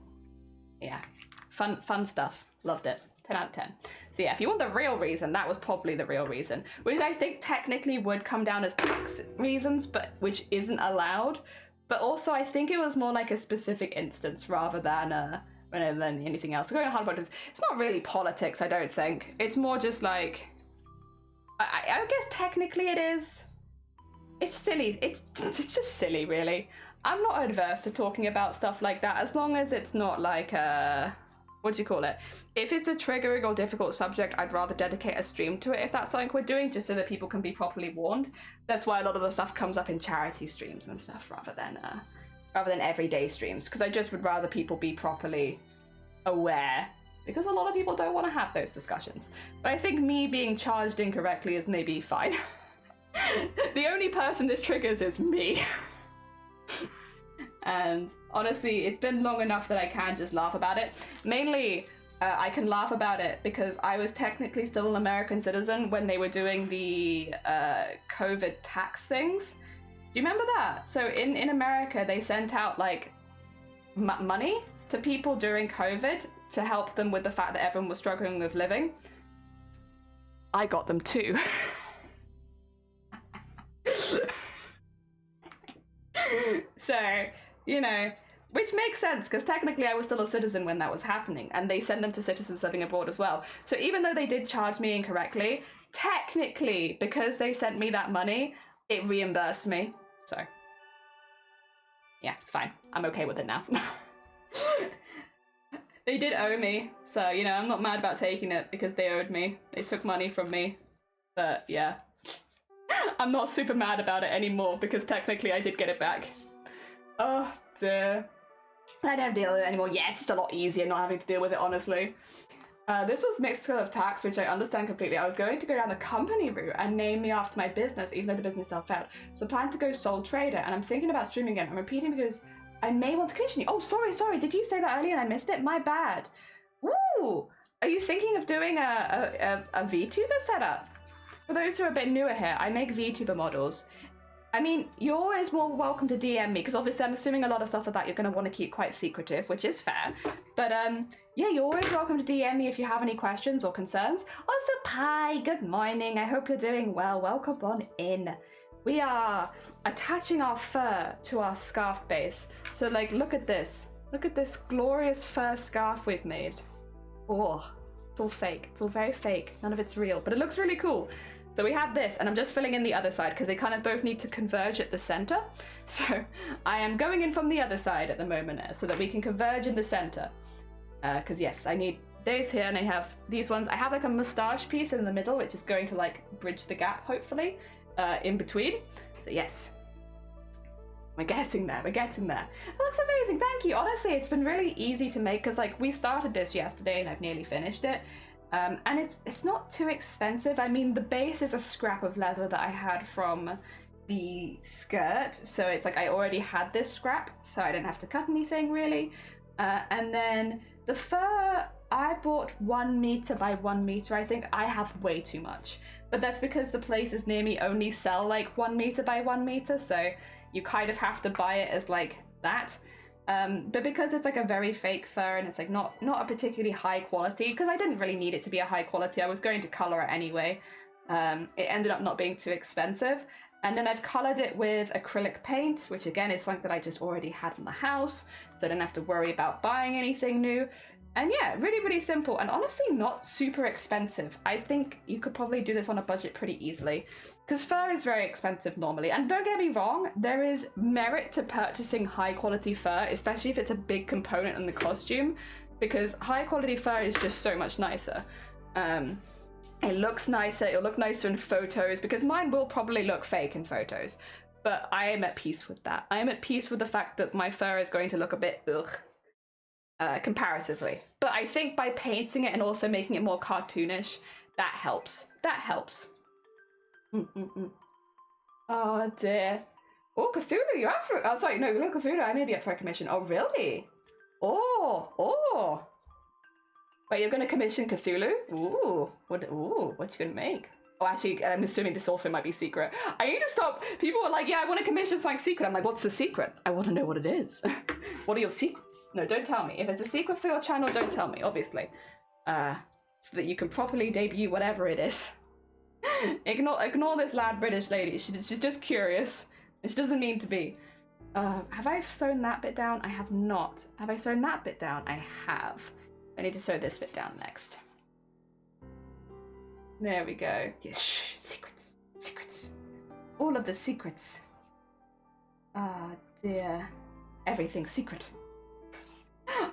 Yeah, fun stuff. Loved it. 10 out of 10. So yeah, if you want the real reason, that was probably the real reason, which I think technically would come down as tax reasons, but which isn't allowed. But also I think it was more like a specific instance rather than anything else. Going on hard politics, it's not really politics, I don't think. It's more just like, I guess technically it is. It's silly. It's just silly, really. I'm not adverse to talking about stuff like that as long as it's not like what do you call it? If it's a triggering or difficult subject, I'd rather dedicate a stream to it if that's something we're doing, just so that people can be properly warned. That's why a lot of the stuff comes up in charity streams and stuff rather than everyday streams, because I just would rather people be properly aware, because a lot of people don't want to have those discussions. But I think me being charged incorrectly is maybe fine. The only person this triggers is me. And honestly, it's been long enough that I can just laugh about it. Mainly, I can laugh about it because I was technically still an American citizen when they were doing the COVID tax things. Do you remember that? So in America, they sent out like money to people during COVID to help them with the fact that everyone was struggling with living. I got them too. So, you know, which makes sense because technically I was still a citizen when that was happening, and they send them to citizens living abroad as well. So even though they did charge me incorrectly, technically, because they sent me that money, it reimbursed me. So, yeah, it's fine. I'm okay with it now. They did owe me, so, you know, I'm not mad about taking it because they owed me. They took money from me, but yeah. I'm not super mad about it anymore because technically I did get it back. Oh dear. I don't deal with it anymore. Yeah, it's just a lot easier not having to deal with it, honestly. This was mixed skill of tax, which I understand completely. I was going to go down the company route and name me after my business, even though the business itself failed. So I plan to go sole trader, and I'm thinking about streaming again. I'm repeating because I may want to commission you. Oh, sorry. Did you say that earlier and I missed it? My bad. Ooh, are you thinking of doing a VTuber setup? For those who are a bit newer here, I make VTuber models. I mean, you're always more welcome to DM me, because obviously I'm assuming a lot of stuff about you're going to want to keep quite secretive, which is fair. But yeah, you're always welcome to DM me if you have any questions or concerns. Also, Pi, good morning. I hope you're doing well. Welcome on in. We are attaching our fur to our scarf base. So, like, look at this. Look at this glorious fur scarf we've made. Oh, it's all fake. It's all very fake. None of it's real, but it looks really cool. So we have this, and I'm just filling in the other side because they kind of both need to converge at the center. So I am going in from the other side at the moment so that we can converge in the center. Because yes, I need those here, and I have these ones. I have like a mustache piece in the middle, which is going to like bridge the gap, hopefully, in between. So yes, we're getting there. We're getting there. That looks amazing. Thank you. Honestly, it's been really easy to make because like we started this yesterday and I've nearly finished it. And it's not too expensive. I mean, the base is a scrap of leather that I had from the skirt. So it's like I already had this scrap, so I didn't have to cut anything really. And then the fur, I bought 1 meter by 1 meter. I think I have way too much. But that's because the places near me only sell like 1 meter by 1 meter. So you kind of have to buy it as like that. But because it's like a very fake fur and it's like not a particularly high quality, because I didn't really need it to be a high quality, I was going to color it anyway. It ended up not being too expensive. And then I've colored it with acrylic paint, which again is something that I just already had in the house, so I didn't have to worry about buying anything new. And yeah, really, really simple and honestly not super expensive. I think you could probably do this on a budget pretty easily. Because fur is very expensive normally, and don't get me wrong, there is merit to purchasing high quality fur, especially if it's a big component in the costume, because high quality fur is just so much nicer. It looks nicer, it'll look nicer in photos, because mine will probably look fake in photos, but I am at peace with that. I am at peace with the fact that my fur is going to look a bit comparatively. But I think by painting it and also making it more cartoonish, that helps. That helps. Oh dear. Oh, Cthulhu, you're up for... Oh, sorry, no, Cthulhu, I may be up for a commission. Oh, really? Oh. Wait, you're going to commission Cthulhu? Ooh, what you going to make? Oh, actually, I'm assuming this also might be secret. I need to stop. People are like, yeah, I want to commission something secret. I'm like, what's the secret? I want to know what it is. What are your secrets? No, don't tell me. If it's a secret for your channel, don't tell me, obviously. So that you can properly debut whatever it is. Ignore this loud British lady. She's just curious. She doesn't mean to be. Have I sewn that bit down? I have not. Have I sewn that bit down? I have. I need to sew this bit down next. There we go. Yes, shh, secrets. All of the secrets. Ah, dear. Everything's secret.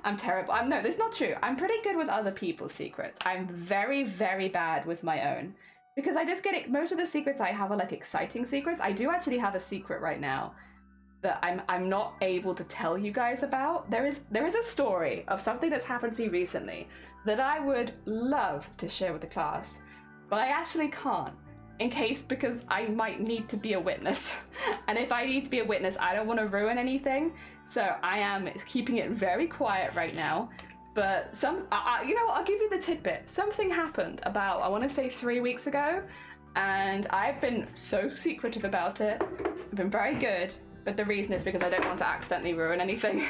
I'm terrible. No, that's not true. I'm pretty good with other people's secrets. I'm very, very bad with my own. Because I just get it. Most of the secrets I have are like exciting secrets. I do actually have a secret right now that I'm not able to tell you guys about. There is a story of something that's happened to me recently that I would love to share with the class, but I actually can't, because I might need to be a witness. And if I need to be a witness, I don't want to ruin anything, so I am keeping it very quiet right now. But you know what, I'll give you the tidbit. Something happened about, I want to say 3 weeks ago, and I've been so secretive about it. I've been very good, but the reason is because I don't want to accidentally ruin anything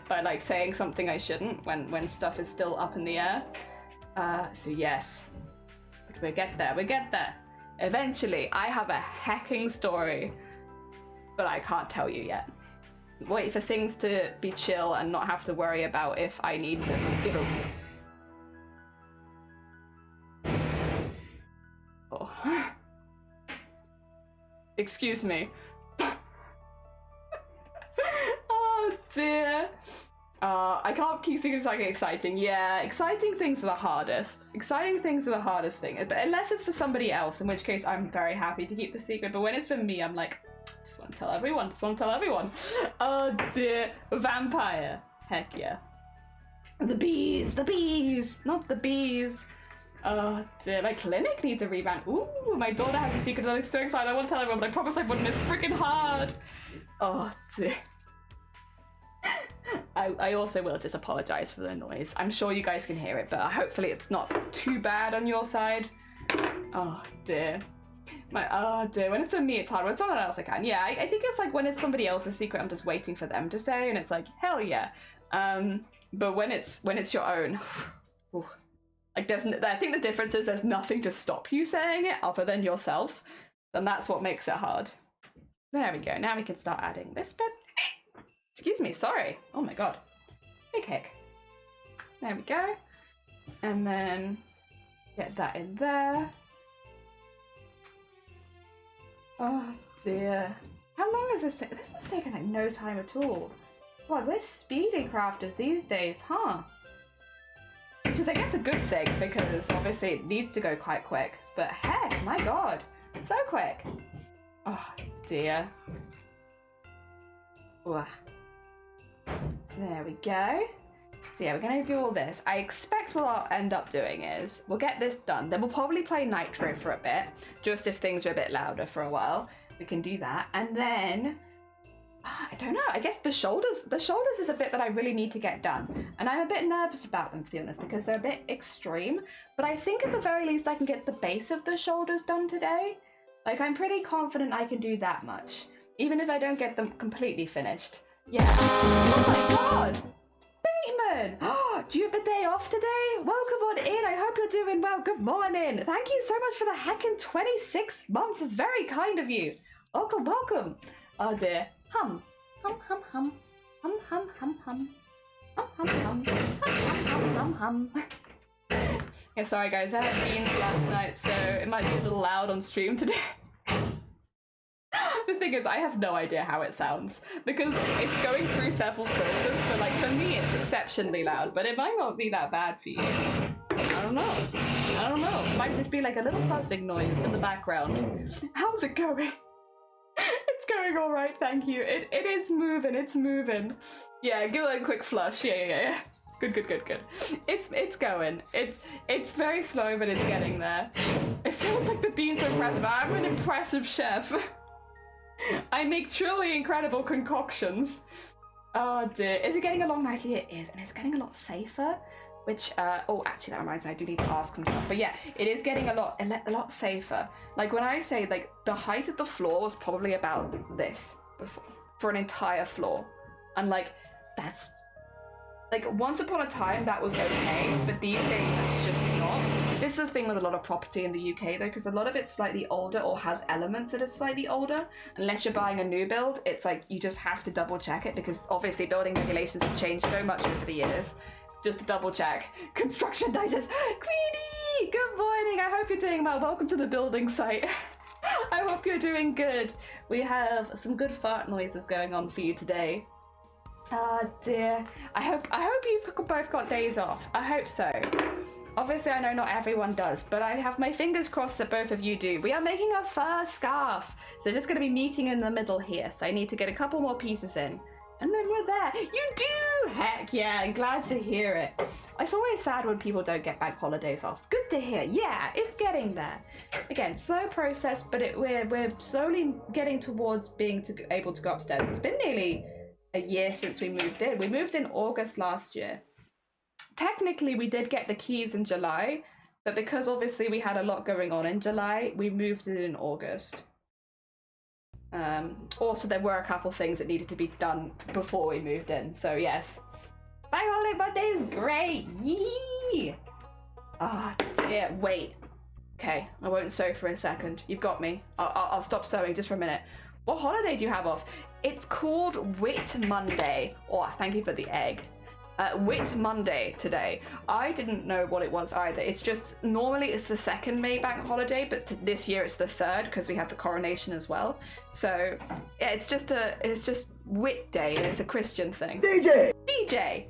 by like saying something I shouldn't when stuff is still up in the air. So yes. We get there. Eventually, I have a hacking story, but I can't tell you yet. Wait for things to be chill and not have to worry about if I need to give a... Oh. Excuse me. Oh dear. I can't keep thinking something exciting. Yeah, exciting things are the hardest. Exciting things are the hardest thing. But unless it's for somebody else, in which case I'm very happy to keep the secret. But when it's for me, I'm like, just want to tell everyone. Oh dear. Vampire. Heck yeah. The bees. Not the bees. Oh dear. My clinic needs a revamp. Ooh, my daughter has a secret. I'm so excited. I want to tell everyone, but I promise I wouldn't. It's freaking hard. Oh dear. I also will just apologize for the noise. I'm sure you guys can hear it, but hopefully it's not too bad on your side. Oh dear. Oh dear. When it's for me, it's hard. When it's someone else, I can. Yeah, I think it's like when it's somebody else's secret, I'm just waiting for them to say, and it's like, hell yeah. But when it's your own, like I think the difference is there's nothing to stop you saying it other than yourself, and that's what makes it hard. There we go. Now we can start adding this bit. Excuse me, sorry. Oh my god. Big heck. There we go. And then get that in there. Oh dear. How long is this take? This is taking like no time at all. God, we're speedy crafters these days, huh? Which is I guess a good thing because obviously it needs to go quite quick. But heck, my god. So quick. Oh dear. Ugh. There we go. So yeah, we're going to do all this. I expect what I'll end up doing is we'll get this done. Then we'll probably play Nitro for a bit, just if things are a bit louder for a while. We can do that. And then, I don't know, I guess the shoulders is a bit that I really need to get done. And I'm a bit nervous about them, to be honest, because they're a bit extreme. But I think at the very least I can get the base of the shoulders done today. Like, I'm pretty confident I can do that much, even if I don't get them completely finished. Yeah. Oh my god! Bateman! Do you have the day off today? Welcome on in. I hope you're doing well. Good morning. Thank you so much for the heckin' 26 months. It's very kind of you. Welcome. Oh dear. Hum. Hum. Hum. Yeah, sorry guys. I had beans last night, so it might be a little loud on stream today. The thing is, I have no idea how it sounds because it's going through several filters, so like for me it's exceptionally loud, but it might not be that bad for you. I don't know. It might just be like a little buzzing noise in the background. How's it going? It's going all right, thank you. It is moving. Yeah, give it a quick flush. Yeah. Good. It's going. It's very slow, but it's getting there. It sounds like the beans are impressive. I'm an impressive chef. I make truly incredible concoctions. Oh dear. Is it getting along nicely? It is, and it's getting a lot safer. Which, oh, actually, that reminds me, I do need to ask some stuff. But yeah, it is getting a lot safer. Like, when I say, like, the height of the floor was probably about this before, for an entire floor. And, like, that's, like, once upon a time, that was okay, but these days, that's just not. This is the thing with a lot of property in the UK, though, because a lot of it's slightly older or has elements that are slightly older. Unless you're buying a new build, it's like, you just have to double check it, because obviously building regulations have changed so much over the years. Just to double check. Construction noises. Queenie! Good morning. I hope you're doing well. Welcome to the building site. I hope you're doing good. We have some good fart noises going on for you today. Ah, dear. I hope you've both got days off. I hope so. Obviously, I know not everyone does, but I have my fingers crossed that both of you do. We are making a fur scarf. So just going to be meeting in the middle here. So I need to get a couple more pieces in. And then we're there. You do! Heck yeah, I'm glad to hear it. It's always sad when people don't get bank holidays off. Good to hear. Yeah, it's getting there. Again, slow process, but we're slowly getting towards being able to go upstairs. It's been nearly a year since we moved in. We moved in August last year. Technically, we did get the keys in July, but because obviously we had a lot going on in July, we moved in August. Also, there were a couple things that needed to be done before we moved in, so yes. Bank holiday Monday is great! Yee! Ah, dear, wait. Okay, I won't sew for a second. You've got me. I'll stop sewing just for a minute. What holiday do you have off? It's called Whit Monday. Oh, thank you for the egg. Whit Monday today. I didn't know what it was either. It's just, normally it's the second May bank holiday, but this year it's the third because we have the coronation as well. So yeah, it's just Whit Day, and it's a Christian thing. DJ!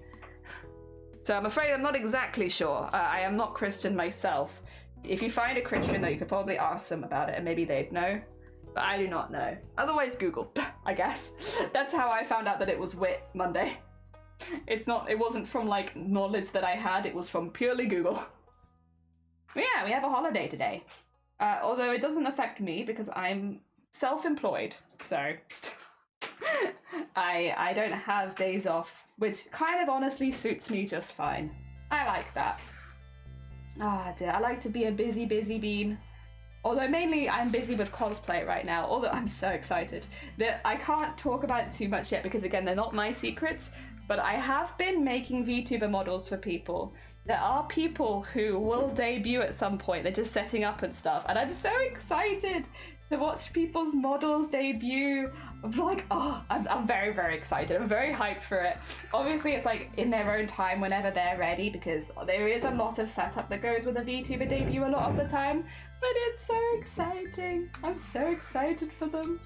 So I'm afraid I'm not exactly sure. I am not Christian myself. If you find a Christian though, you could probably ask them about it and maybe they'd know. But I do not know. Otherwise Google, I guess. That's how I found out that it was Whit Monday. It wasn't from like knowledge that I had, it was from purely Google. But yeah, we have a holiday today. Although it doesn't affect me because I'm self-employed, so I don't have days off, which kind of honestly suits me just fine. I like that. Ah dear, I like to be a busy bean. Although mainly I'm busy with cosplay right now, although I'm so excited. That I can't talk about it too much yet because again, they're not my secrets. But I have been making VTuber models for people. There are people who will debut at some point. They're just setting up and stuff. And I'm so excited to watch people's models debut. I'm like, oh, I'm very, very excited. I'm very hyped for it. Obviously, it's like in their own time whenever they're ready because there is a lot of setup that goes with a VTuber debut a lot of the time. But it's so exciting. I'm so excited for them.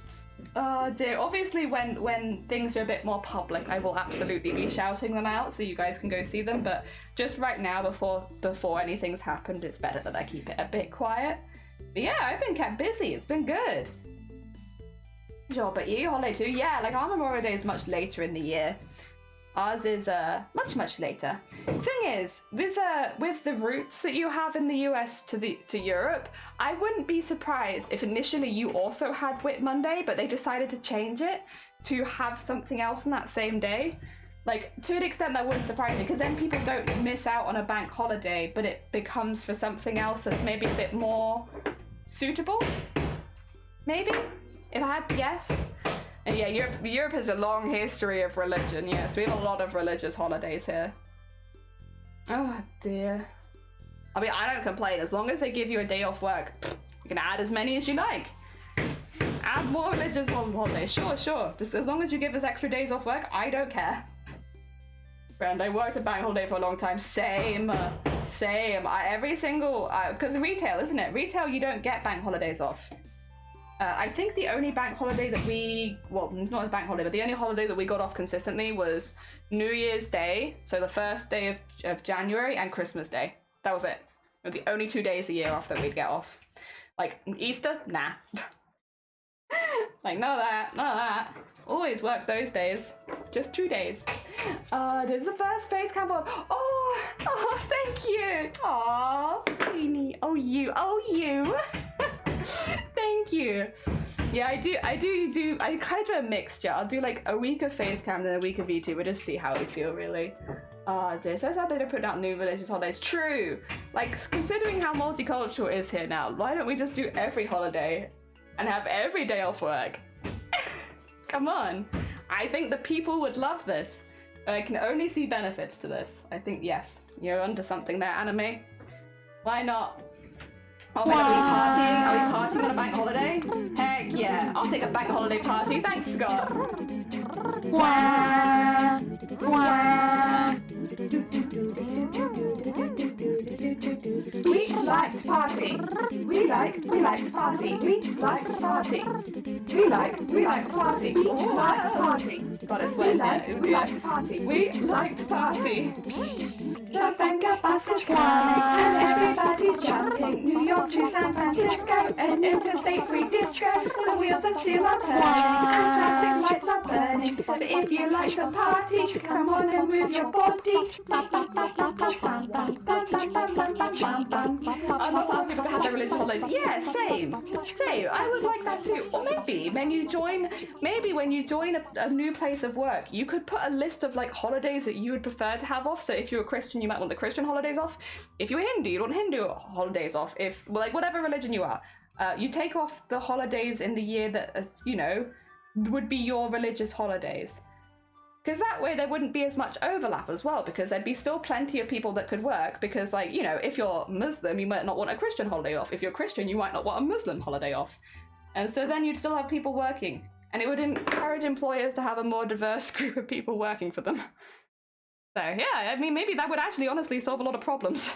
Oh dear, obviously when things are a bit more public I will absolutely be shouting them out so you guys can go see them, but just right now before anything's happened it's better that I keep it a bit quiet. But yeah, I've been kept busy, it's been good. Sure, but your holiday too? Yeah, like our Memorial Day is much later in the year. Ours is much later. Thing is, with the routes that you have in the US to Europe, I wouldn't be surprised if initially you also had Whit Monday, but they decided to change it to have something else on that same day. Like, to an extent that wouldn't surprise me, because then people don't miss out on a bank holiday, but it becomes for something else that's maybe a bit more suitable? Maybe? If I had to guess? And yeah, Europe has a long history of religion, yes. We have a lot of religious holidays here. Oh dear. I mean, I don't complain. As long as they give you a day off work, you can add as many as you like. Add more religious holidays, sure. Just as long as you give us extra days off work, I don't care. Friend, I worked a bank holiday for a long time. Same. Every single, because retail, isn't it? Retail, you don't get bank holidays off. I think the only bank holiday that not a bank holiday, but the only holiday that we got off consistently was New Year's Day, so the first day of January, and Christmas Day. That was it. They were the only 2 days a year off that we'd get off. Like, Easter? Nah. Like, none of that. Always work those days. Just 2 days. This is the first face cam on. Oh, thank you. Aw, Queenie. Oh, you. Thank you. Yeah, I kind of do a mixture. I'll do like a week of face cam and then a week of VTuber, just see how we feel really. Oh dear, so sad they don't put out new religious holidays. True! Like, considering how multicultural it is here now, why don't we just do every holiday and have every day off work? Come on. I think the people would love this. I can only see benefits to this. I think, yes, you're onto something there, Anime. Why not? Oh my god, are we partying? Are we partying on a bank holiday? Heck yeah, I'll take a bank holiday party. Thanks, Scott. We like to party. We like to party. We like to party. We like to party. We like to party. God, it's wet here. We like to party. We like to party. The Venga bus is coming and everybody's jumping. New York to San Francisco, an interstate free disco. The wheels are still are turning and traffic lights are burning. So if you like to party, come on and move your body. I love other people to have their religious holidays. Yeah, same. I would like that too. Or maybe when you join a new place of work, you could put a list of like holidays that you would prefer to have off. So if you're a Christian, you might want the Christian holidays off. If you're Hindu, you want Hindu holidays off. If, well, like, whatever religion you are, you take off the holidays in the year that, would be your religious holidays. Because that way there wouldn't be as much overlap as well, because there'd be still plenty of people that could work, because, like, if you're Muslim, you might not want a Christian holiday off. If you're Christian, you might not want a Muslim holiday off. And so then you'd still have people working. And it would encourage employers to have a more diverse group of people working for them. So, yeah, I mean, maybe that would actually honestly solve a lot of problems.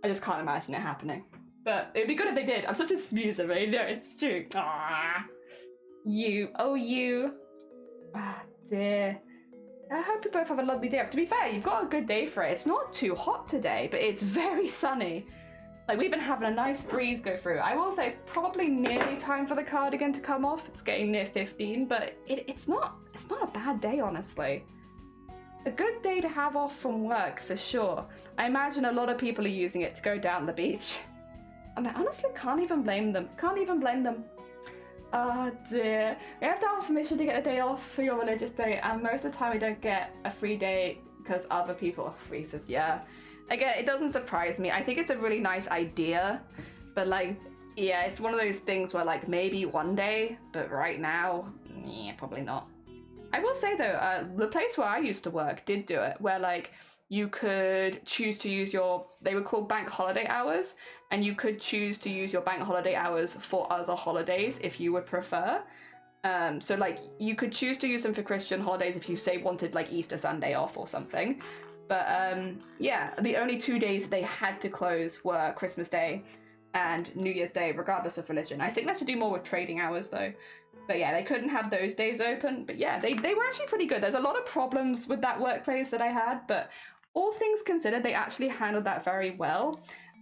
I just can't imagine it happening. But it'd be good if they did. I'm such a snoozer, right? No, it's true. Aww. You. Ah, dear. I hope you both have a lovely day. To be fair, you've got a good day for it. It's not too hot today, but it's very sunny. Like, we've been having a nice breeze go through. I will say, probably nearly time for the cardigan to come off. It's getting near 15, but it's not a bad day, honestly. A good day to have off from work, for sure. I imagine a lot of people are using it to go down the beach. And I honestly can't even blame them. Oh dear. We have to ask permission to get a day off for your religious day, and most of the time we don't get a free day because other people are free, so yeah. Again, it doesn't surprise me. I think it's a really nice idea, but like, yeah, it's one of those things where like maybe one day, but right now, yeah, probably not. I will say though, the place where I used to work did do it, where like you could choose to use they were called bank holiday hours, and you could choose to use your bank holiday hours for other holidays if you would prefer. So like you could choose to use them for Christian holidays if you say wanted like Easter Sunday off or something. But yeah, the only 2 days they had to close were Christmas Day and New Year's Day, regardless of religion. I think that's to do more with trading hours though. But yeah, they couldn't have those days open. But yeah, they were actually pretty good. There's a lot of problems with that workplace that I had, but all things considered, they actually handled that very well.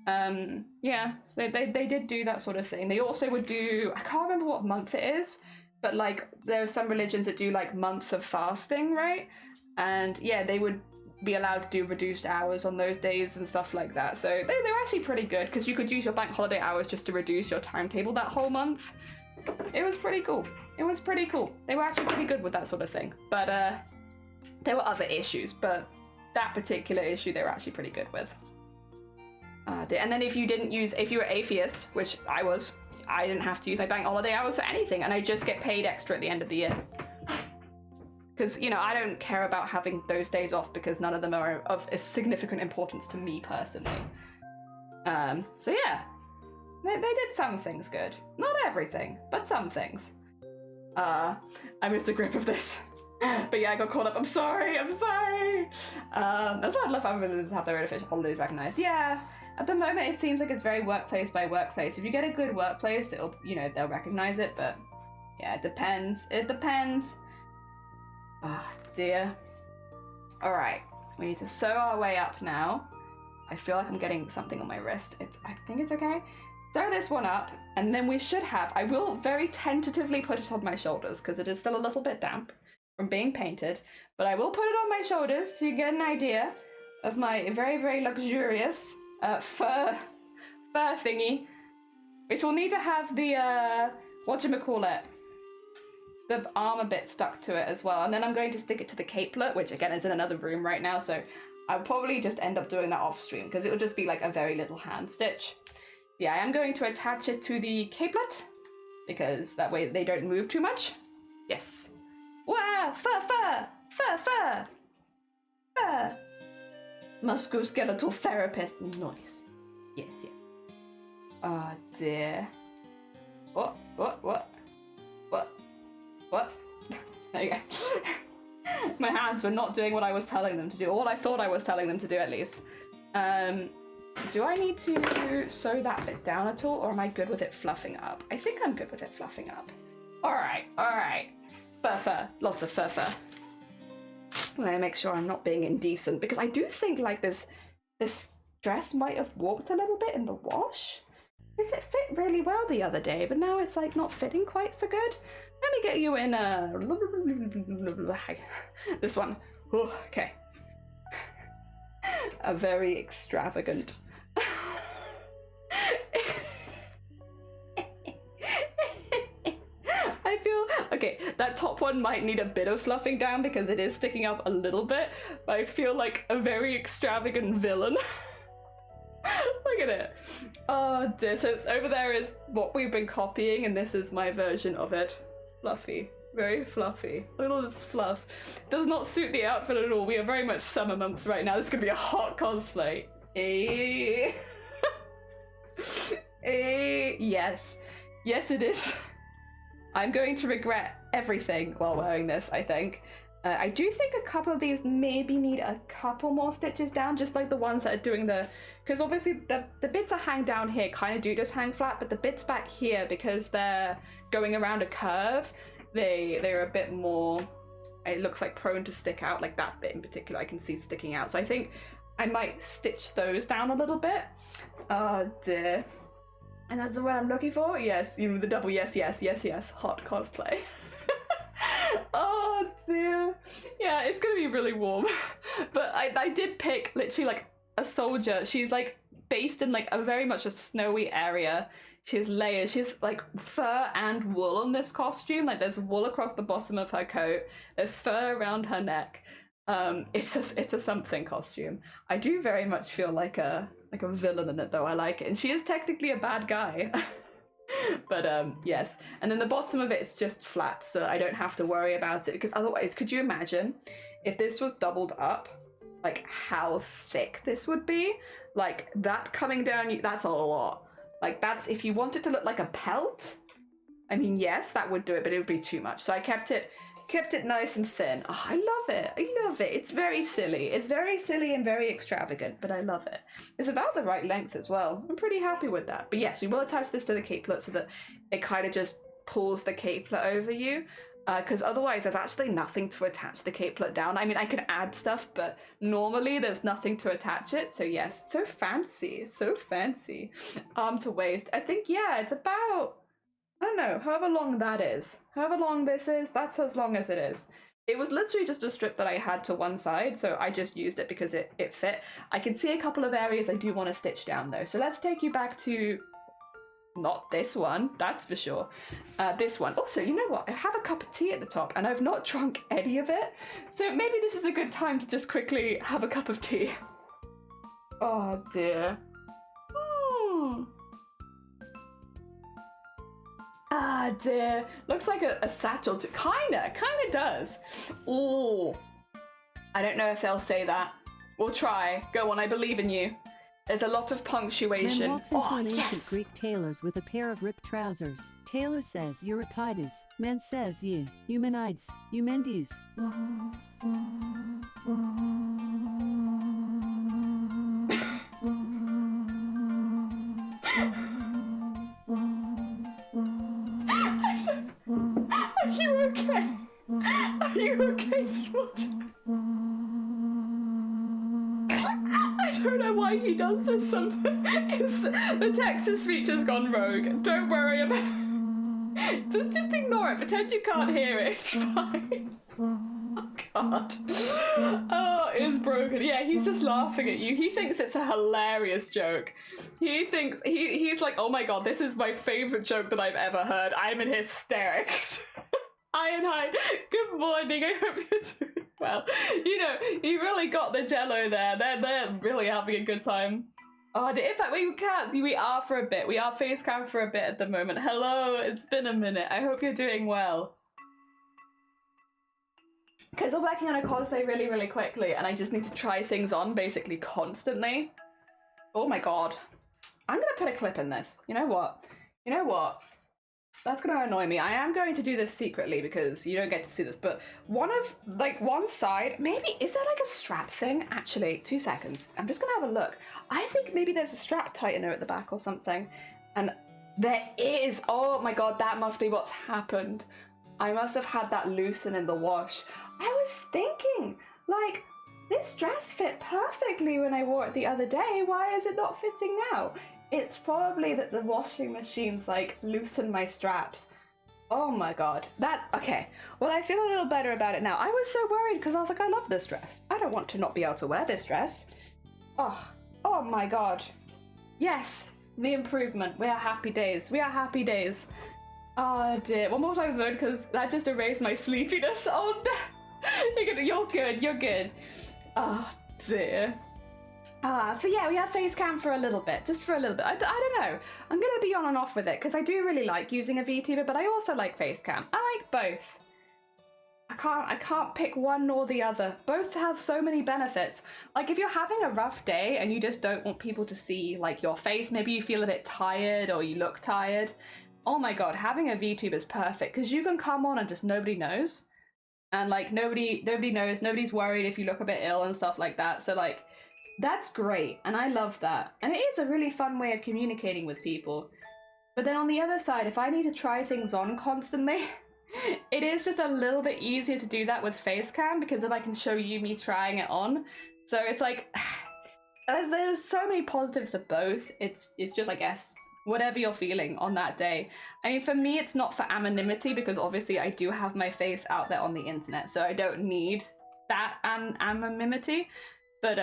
Yeah, so they did do that sort of thing. They also would do, I can't remember what month it is, but like there are some religions that do like months of fasting, right? And yeah, they would be allowed to do reduced hours on those days and stuff like that. So they were actually pretty good, because you could use your bank holiday hours just to reduce your timetable that whole month. It was pretty cool. They were actually pretty good with that sort of thing. But there were other issues, but that particular issue they were actually pretty good with. And then if you were atheist, which I was, I didn't have to use my bank holiday hours for anything, and I just get paid extra at the end of the year. Because, I don't care about having those days off, because none of them are of significant importance to me personally. So yeah, they did some things good. Not everything, but some things. I missed a grip of this. But yeah, I got caught up. I'm sorry. That's why I'd love how religions have their own official holidays recognized. Yeah, at the moment it seems like it's very workplace by workplace. If you get a good workplace, they'll recognize it, but yeah, it depends. Ah, dear. Alright, we need to sew our way up now. I feel like I'm getting something on my wrist. I think it's okay. Sew this one up, and then we should have, I will very tentatively put it on my shoulders, because it is still a little bit damp from being painted, but I will put it on my shoulders so you get an idea of my very, very luxurious fur thingy, which will need to have the whatchamacallit, the armor bit stuck to it as well. And then I'm going to stick it to the capelet, which again is in another room right now, so I'll probably just end up doing that off stream because it would just be like a very little hand stitch. Yeah, I am going to attach it to the capelet because that way they don't move too much. Yes. Wow, fur. Musculoskeletal therapist. Nice. Yes. Oh dear. What? There you go. My hands were not doing what I was telling them to do, or what I thought I was telling them to do at least. Do I need to sew that bit down at all, or am I good with it fluffing up? I think I'm good with it fluffing up. Alright. Fur. Lots of fur. I'm gonna make sure I'm not being indecent, because I do think like this dress might have warped a little bit in the wash. Because it fit really well the other day, but now it's like not fitting quite so good. Let me get you in this one. Ooh, okay. A very extravagant. I feel okay, that top one might need a bit of fluffing down because it is sticking up a little bit, but I feel like a very extravagant villain. Look at it. Oh dear. So over there is what we've been copying, and this is my version of it. Fluffy. Very fluffy. Look at all this fluff. Does not suit the outfit at all. We are very much summer months right now. This is going to be a hot cosplay. Yes. Yes, it is. I'm going to regret everything while wearing this, I think. I do think a couple of these maybe need a couple more stitches down, just like the ones that are doing the... Because obviously the bits that hang down here kind of do just hang flat, but the bits back here, because they're going around a curve, they're a bit more... It looks like prone to stick out, like that bit in particular I can see sticking out. So I think I might stitch those down a little bit. Oh dear. And that's the word I'm looking for? Yes, you know, the double yes. Hot cosplay. Oh dear. Yeah, it's gonna be really warm. But I did pick literally like a soldier. She's like based in like a very much a snowy area. She has layers. She has like fur and wool on this costume. Like there's wool across the bottom of her coat. There's fur around her neck. It's a something costume. I do very much feel like a villain in it though. I like it. And she is technically a bad guy. But yes. And then the bottom of it is just flat, so I don't have to worry about it, because otherwise, could you imagine if this was doubled up, like how thick this would be? Like that coming down, that's a lot. Like that's, if you want it to look like a pelt, I mean, yes, that would do it, but it would be too much. So I kept it nice and thin. Oh, I love it. It's very silly. It's very silly and very extravagant, but I love it. It's about the right length as well. I'm pretty happy with that. But yes, we will attach this to the capelet so that it kind of just pulls the capelet over you, because otherwise there's actually nothing to attach the capelet down. I mean, I can add stuff, but normally there's nothing to attach it. So yes, so fancy. Arm to waist. I think, yeah, it's about... I don't know, however long that is. However long this is, that's as long as it is. It was literally just a strip that I had to one side, so I just used it because it fit. I can see a couple of areas I do want to stitch down though. So let's take you back to, not this one, that's for sure. This one. Also, you know what? I have a cup of tea at the top and I've not drunk any of it. So maybe this is a good time to just quickly have a cup of tea. Oh dear. Ah dear, looks like a satchel too. Kinda does. Oh, I don't know if they'll say that. We'll try. Go on, I believe in you. There's a lot of punctuation. Man walks into an ancient Greek tailor's with a pair of ripped trousers. Tailor says Euripides. Man says Eumenides. Eumendes. Are you okay? Are you okay, Swatch? I don't know why he does this sometimes. The Texas speech has gone rogue. Don't worry about it. Just ignore it. Pretend you can't hear it. It's fine. Oh, god. Oh, it's broken. Yeah, he's just laughing at you. He thinks it's a hilarious joke. He thinks, he's like, oh my god, this is my favourite joke that I've ever heard. I'm in hysterics. Hi, good morning, I hope you're doing well. You know, you really got the jello there. They're really having a good time. Oh, in fact, we can't. We are for a bit. We are face cam for a bit at the moment. Hello, it's been a minute. I hope you're doing well. Because we're working on a cosplay really, really quickly, and I just need to try things on basically constantly. Oh my god. I'm gonna put a clip in this. You know what? You know what? That's gonna annoy me. I am going to do this secretly because you don't get to see this, but one side, maybe, is there like a strap thing? Actually, 2 seconds. I'm just gonna have a look. I think maybe there's a strap tightener at the back or something. And there is, oh my god, that must be what's happened. I must have had that loosen in the wash. I was thinking, like, this dress fit perfectly when I wore it the other day. Why is it not fitting now? It's probably that the washing machine's like loosened my straps. Oh my god. Okay. Well, I feel a little better about it now. I was so worried because I was like, I love this dress. I don't want to not be able to wear this dress. Oh my god. Yes, the improvement. We are happy days. We are happy days. Oh dear. One more time vote because that just erased my sleepiness. Oh no. You're good. You're good. Oh dear. So yeah, we have face cam for a little bit, just for a little bit. I don't know. I'm gonna be on and off with it because I do really like using a VTuber, but I also like face cam. I like both. I can't pick one nor the other. Both have so many benefits. Like if you're having a rough day and you just don't want people to see like your face, maybe you feel a bit tired or you look tired. Oh my god, having a VTuber is perfect because you can come on and just nobody knows. And like nobody knows, nobody's worried if you look a bit ill and stuff like that. So like that's great, and I love that. And it is a really fun way of communicating with people. But then on the other side, if I need to try things on constantly, it is just a little bit easier to do that with facecam because then I can show you me trying it on. So it's like, there's so many positives to both. It's just, I guess, whatever you're feeling on that day. I mean, for me, it's not for anonymity because obviously I do have my face out there on the internet, so I don't need that anonymity. But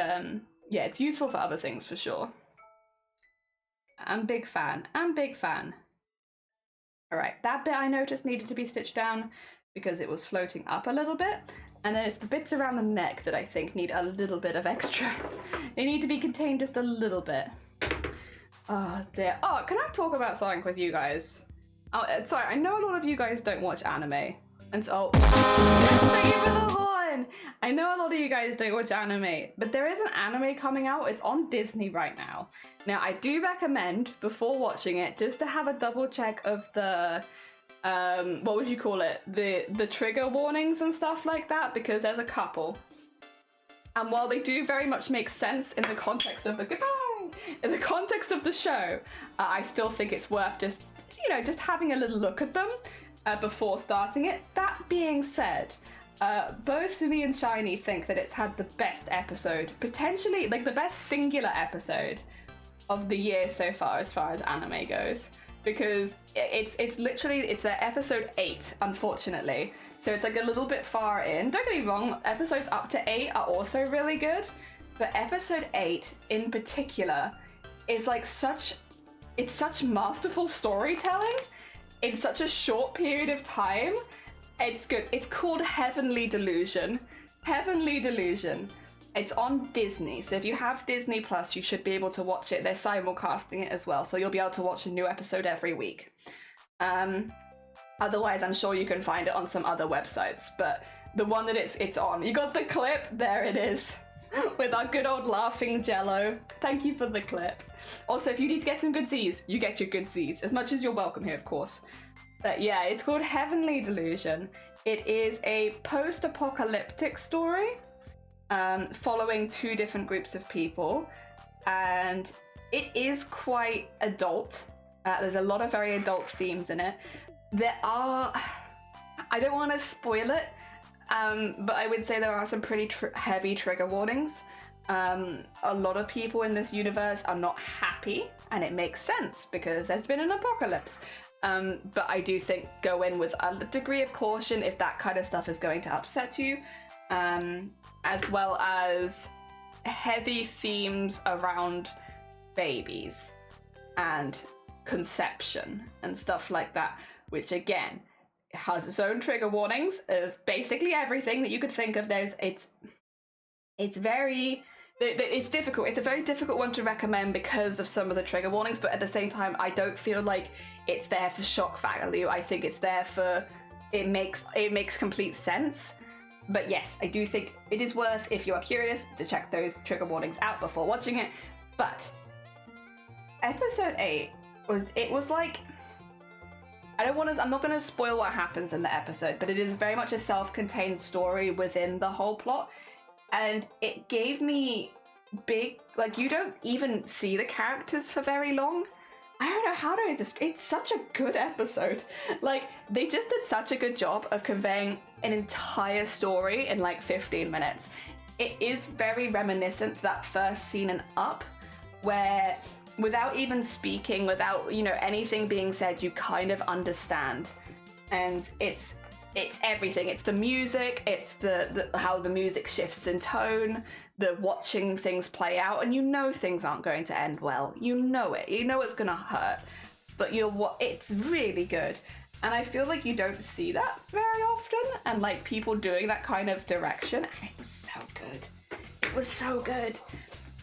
yeah, it's useful for other things for sure. I'm big fan. All right, that bit I noticed needed to be stitched down because it was floating up a little bit. And then it's the bits around the neck that I think need a little bit of extra. They need to be contained just a little bit. Oh dear. Oh, can I talk about something with you guys? Oh, sorry, I know a lot of you guys don't watch anime. And so, thank you for the horn! I know a lot of you guys don't watch anime, but there is an anime coming out. It's on Disney right now. Now, I do recommend, before watching it, just to have a double check of the, what would you call it? The trigger warnings and stuff like that, because there's a couple. And while they do very much make sense in the context of the context of the show, I still think it's worth just, just having a little look at them before starting it. That being said, both me and Shiny think that it's had the best episode, potentially like the best singular episode of the year so far as anime goes, because it's literally their episode 8, unfortunately. So it's like a little bit far in. Don't get me wrong, episodes up to 8 are also really good, but episode 8 in particular is like such masterful storytelling in such a short period of time. It's good. It's called Heavenly Delusion. Heavenly Delusion. It's on Disney, so if you have Disney Plus, you should be able to watch it. They're simulcasting it as well, so you'll be able to watch a new episode every week. Otherwise, I'm sure you can find it on some other websites, but the one that it's on, you got the clip? There it is. With our good old laughing Jello. Thank you for the clip. Also, if you need to get some good Z's, you get your good Z's, as much as you're welcome here, of course. But yeah, it's called Heavenly Delusion. It is a post-apocalyptic story following 2 different groups of people, and it is quite adult. There's a lot of very adult themes in it. I don't want to spoil it, but I would say there are some pretty heavy trigger warnings. A lot of people in this universe are not happy, and it makes sense because there's been an apocalypse. But I do think go in with a degree of caution if that kind of stuff is going to upset you. as well as heavy themes around babies and conception and stuff like that, which again has its own trigger warnings of basically everything that you could think of. It's difficult. It's a very difficult one to recommend because of some of the trigger warnings, but at the same time, I don't feel like it's there for shock value. I think it's there for it makes complete sense. But yes, I do think it is worth, if you are curious, to check those trigger warnings out before watching it. But episode 8 was like, I'm not going to spoil what happens in the episode, but it is very much a self-contained story within the whole plot. And it gave me you don't even see the characters for very long. I don't know how to describe. It's such a good episode. Like, they just did such a good job of conveying an entire story in like 15 minutes. It is very reminiscent to that first scene in Up, where without even speaking, without, anything being said, you kind of understand. And it's everything. It's the music, it's the how the music shifts in tone, the watching things play out, and things aren't going to end well. You know it. You know it's gonna hurt. But it's really good. And I feel like you don't see that very often, and like people doing that kind of direction, and it was so good. It was so good.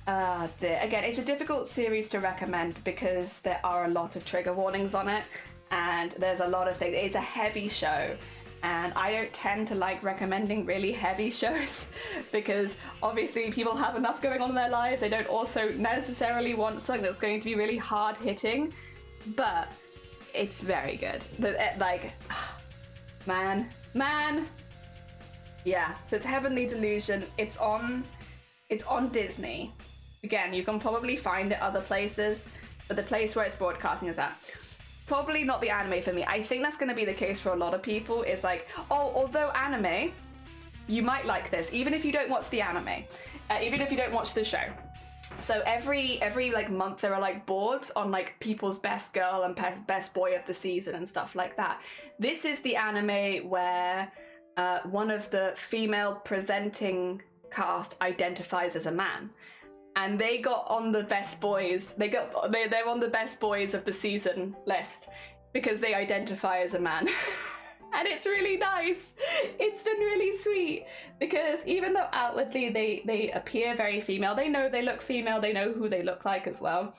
Dear. Again, it's a difficult series to recommend because there are a lot of trigger warnings on it, and there's a lot of things. It's a heavy show. And I don't tend to like recommending really heavy shows because obviously people have enough going on in their lives. They don't also necessarily want something that's going to be really hard hitting, but it's very good. Man. Yeah, so it's Heavenly Delusion. It's on Disney. Again, you can probably find it other places, but the place where it's broadcasting is at. Probably not the anime for me. I think that's going to be the case for a lot of people. It's like, although anime, you might like this, even if you don't watch the anime, even if you don't watch the show. So every like month there are like boards on like people's best girl and best boy of the season and stuff like that. This is the anime where one of the female presenting cast identifies as a man. And they got on the best boys. They're on the best boys of the season list because they identify as a man. And it's really nice. It's been really sweet because even though outwardly they appear very female, they know they look female, they know who they look like as well.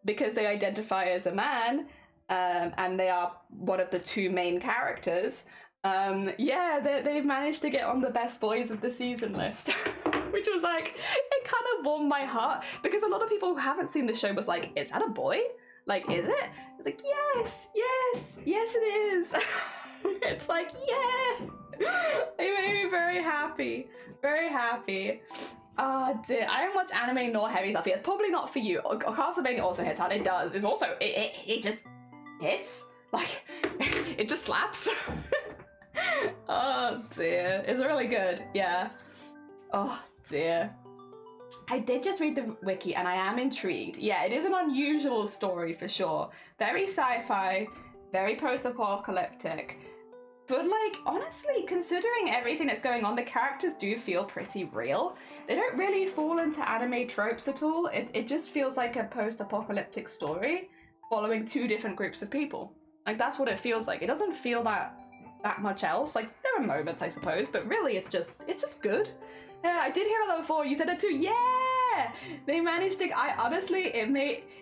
Because they identify as a man, and they are one of the two main characters. They've managed to get on the best boys of the season list. Which was like, it kind of warmed my heart because a lot of people who haven't seen the show was like, is that a boy? Like, is it? It's like, yes it is. It's like, yeah. It made me very happy. Oh dear, I don't watch anime nor heavy stuff. It's probably not for you. Castlevania also hits hard. It does. It's also, it just hits. Like, it just slaps. Oh dear, it's really good. Yeah. Oh dear. I did just read the wiki and I am intrigued. Yeah, it is an unusual story for sure. Very sci-fi, very post-apocalyptic. But like, honestly, considering everything that's going on, the characters do feel pretty real. They don't really fall into anime tropes at all. It just feels like a post-apocalyptic story following two different groups of people. Like, that's what it feels like. It doesn't feel that much else. Like, there are moments, I suppose, but really it's just good. Yeah, I did hear that before. You said it too. Yeah! They managed to...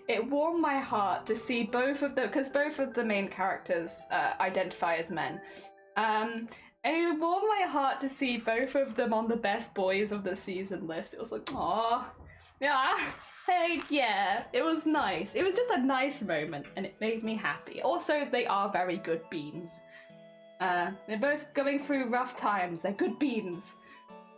It warmed my heart to see both of them, because both of the main characters identify as men. And it warmed my heart to see both of them on the best boys of the season list. It was like, aww. Yeah. Hey, yeah. It was nice. It was just a nice moment, and it made me happy. Also, they are very good beans. They're both going through rough times. They're good beans.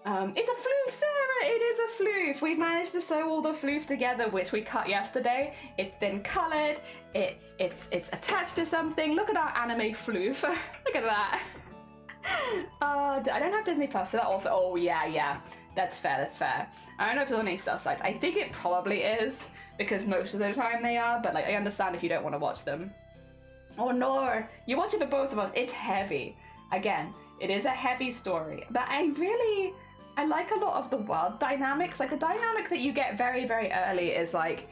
It's a floof, Sarah! It is a floof! We've managed to sew all the floof together, which we cut yesterday. It's been coloured. It's attached to something. Look at our anime floof. Look at that. I don't have Disney Plus, so that also... Oh, yeah. That's fair. I don't know if there's any sub sites. I think it probably is, because most of the time they are, but like I understand if you don't want to watch them. Oh no! You watch it for both of us. It's heavy. Again, It is a heavy story, but I like a lot of the world dynamics. Like a dynamic that you get very, very early is like,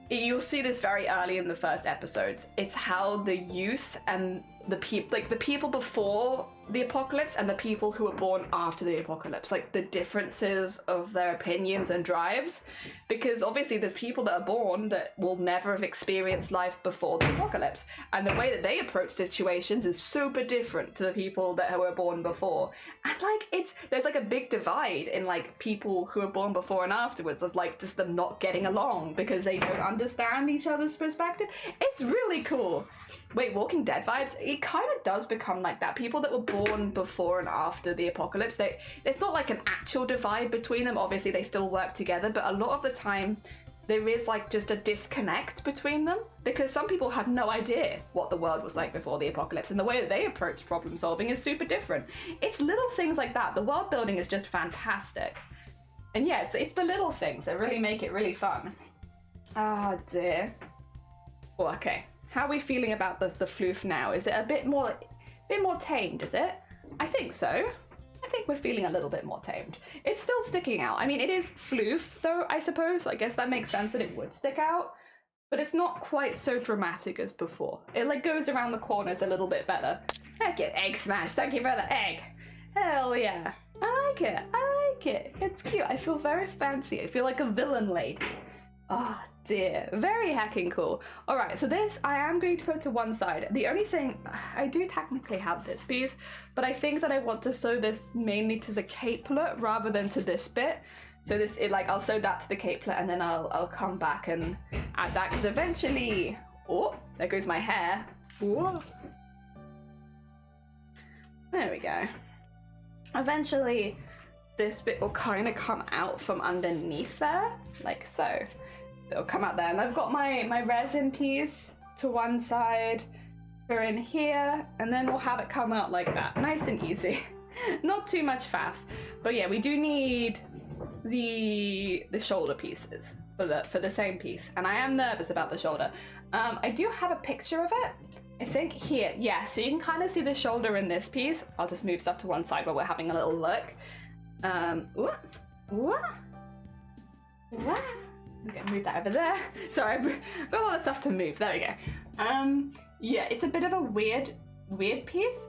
you'll see this very early in the first episodes. It's how the youth and the people before the apocalypse and the people who were born after the apocalypse, like the differences of their opinions and drives, because obviously there's people that are born that will never have experienced life before the apocalypse, and the way that they approach situations is super different to the people that were born before. And like there's like a big divide in like people who were born before and afterwards, of like just them not getting along because they don't understand each other's perspective. It's really cool. Wait, Walking Dead vibes? It kind of does become like that. People that were born before and after the apocalypse, it's not like an actual divide between them. Obviously, they still work together, but a lot of the time, there is like just a disconnect between them, because some people have no idea what the world was like before the apocalypse, and the way that they approach problem solving is super different. It's little things like that. The world building is just fantastic. And yes, it's the little things that really make it really fun. Ah, dear. Oh, okay. How are we feeling about the floof now? Is it a bit more tamed, is it? I think so. I think we're feeling a little bit more tamed. It's still sticking out. I mean, it is floof, though, I suppose. I guess that makes sense that it would stick out. But it's not quite so dramatic as before. It, like, goes around the corners a little bit better. Heck yeah, egg smash. Thank you for the egg. Hell yeah. I like it. I like it. It's cute. I feel very fancy. I feel like a villain lady. Ah, dear. Very heckin' cool. Alright, so this I am going to put to one side. The only thing, I do technically have this piece, but I think that I want to sew this mainly to the capelet rather than to this bit. So this, I'll sew that to the capelet, and then I'll come back and add that, because eventually, oh, there goes my hair. Ooh. There we go. Eventually, this bit will kind of come out from underneath there, like so. It'll come out there, and I've got my resin piece to one side for in here, and then we'll have it come out like that, nice and easy. Not too much faff, but yeah, we do need the shoulder pieces for the same piece, and I am nervous about the shoulder. I do have a picture of it, I think here, yeah, so you can kind of see the shoulder in this piece. I'll just move stuff to one side while we're having a little look. Okay, move that over there. Sorry, I've got a lot of stuff to move. There we go. Yeah, it's a bit of a weird piece.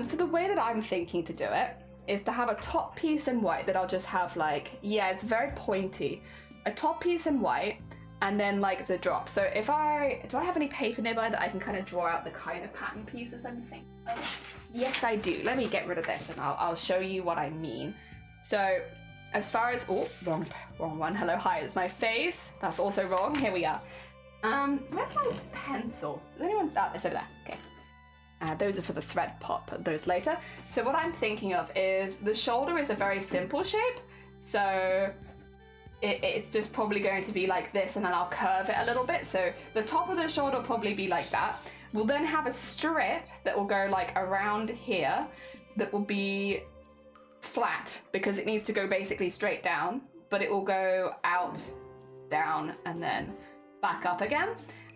So the way that I'm thinking to do it is to have a top piece in white that I'll just have like, yeah, it's very pointy. A top piece in white, and then like the drop. So do I have any paper nearby that I can kind of draw out the kind of pattern pieces I'm thinking of? Yes, I do. Let me get rid of this and I'll show you what I mean. So as far as, oh, wrong one. Hello, hi, it's my face. That's also wrong. Here we are. Where's my pencil? Does anyone start this over there? Okay. Those are for the thread pop, those later. So what I'm thinking of is the shoulder is a very simple shape. So it's just probably going to be like this, and then I'll curve it a little bit. So the top of the shoulder will probably be like that. We'll then have a strip that will go like around here that will be flat, because it needs to go basically straight down, but it will go out, down, and then back up again,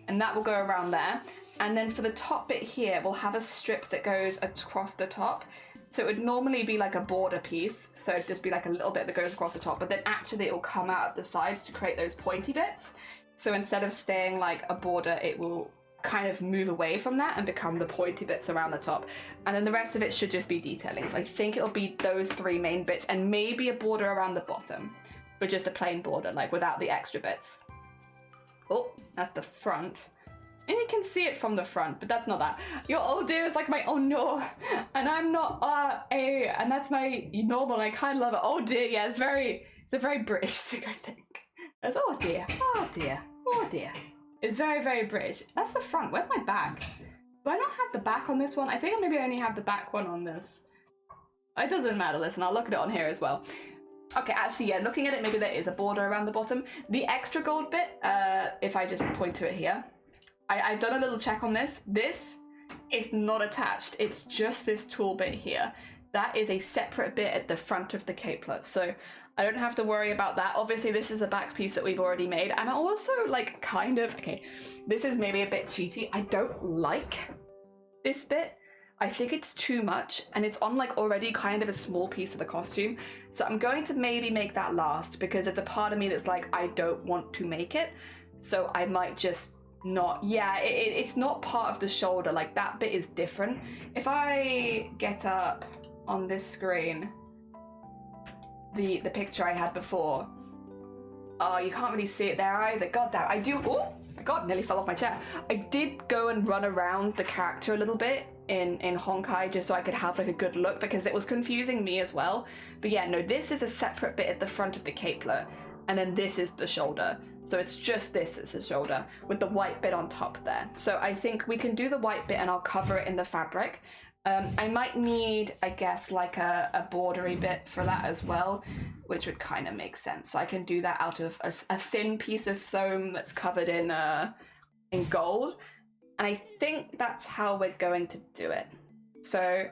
and that will go around there. And then for the top bit here, we'll have a strip that goes across the top. So it would normally be like a border piece, so it'd just be like a little bit that goes across the top, but then actually it will come out at the sides to create those pointy bits. So instead of staying like a border, it will kind of move away from that and become the pointy bits around the top. And then the rest of it should just be detailing. So I think it'll be those three main bits and maybe a border around the bottom, but just a plain border, like without the extra bits. Oh, that's the front. And you can see it from the front, but that's not that. Your oh dear is like my oh no, and I'm not and that's my normal, and I kind of love it. Oh dear, yeah, it's a very British thing, I think. It's oh dear, oh dear, oh dear. It's very, very British. That's the front. Where's my back? Do I not have the back on this one? I think I maybe only have the back one on this. It doesn't matter, listen, I'll look at it on here as well. Okay, actually, yeah, looking at it, maybe there is a border around the bottom. The extra gold bit, if I just point to it here, I've done a little check on this. This is not attached. It's just this tool bit here. That is a separate bit at the front of the capelet, so I don't have to worry about that. Obviously, this is the back piece that we've already made. And also, like, kind of, okay, this is maybe a bit cheaty. I don't like this bit. I think it's too much, and it's on like already kind of a small piece of the costume. So I'm going to maybe make that last, because it's a part of me that's like, I don't want to make it. So I might just not, yeah, it's not part of the shoulder, like that bit is different. If I get up on this screen, the picture I had before, oh, you can't really see it there either. God damn, I do, oh my god, nearly fell off my chair. I did go and run around the character a little bit in Honkai just so I could have like a good look, because it was confusing me as well. But yeah, no, this is a separate bit at the front of the capelet, and then this is the shoulder. So it's just this is the shoulder with the white bit on top there. So I think we can do the white bit and I'll cover it in the fabric. I might need, I guess, like a bordery bit for that as well, which would kind of make sense. So I can do that out of a thin piece of foam that's covered in gold. And I think that's how we're going to do it. So,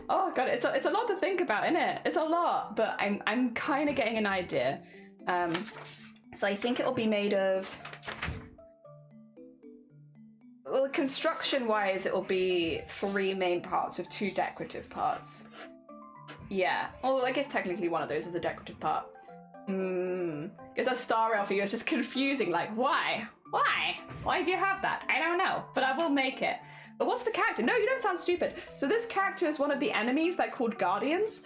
oh god, it's a lot to think about, isn't it? It's a lot, but I'm kind of getting an idea. So I think it will be made of, well, construction-wise, it will be 3 main parts with 2 decorative parts. Yeah, well, I guess technically one of those is a decorative part. Because a Star Rail for you is just confusing, like, why? Why? Why do you have that? I don't know, but I will make it. But what's the character? No, you don't sound stupid. So this character is one of the enemies that are called Guardians.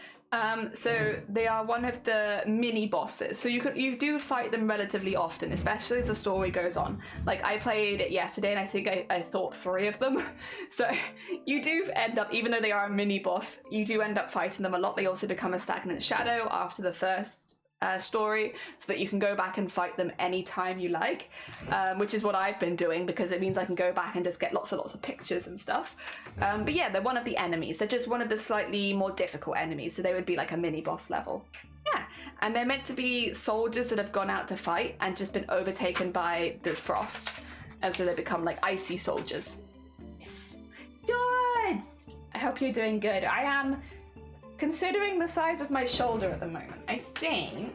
So they are one of the mini bosses. So you do fight them relatively often, especially as the story goes on. Like I played it yesterday and I think I thought 3 of them. So you do end up, even though they are a mini boss, you do end up fighting them a lot. They also become a stagnant shadow after the first story, so that you can go back and fight them anytime you like, which is what I've been doing, because it means I can go back and just get lots of pictures and stuff. But yeah, they're one of the enemies. They're just one of the slightly more difficult enemies, so they would be like a mini boss level. Yeah, and they're meant to be soldiers that have gone out to fight and just been overtaken by the frost, and so they become like icy soldiers. Yes. George! I hope you're doing good. I am, considering the size of my shoulder at the moment, I think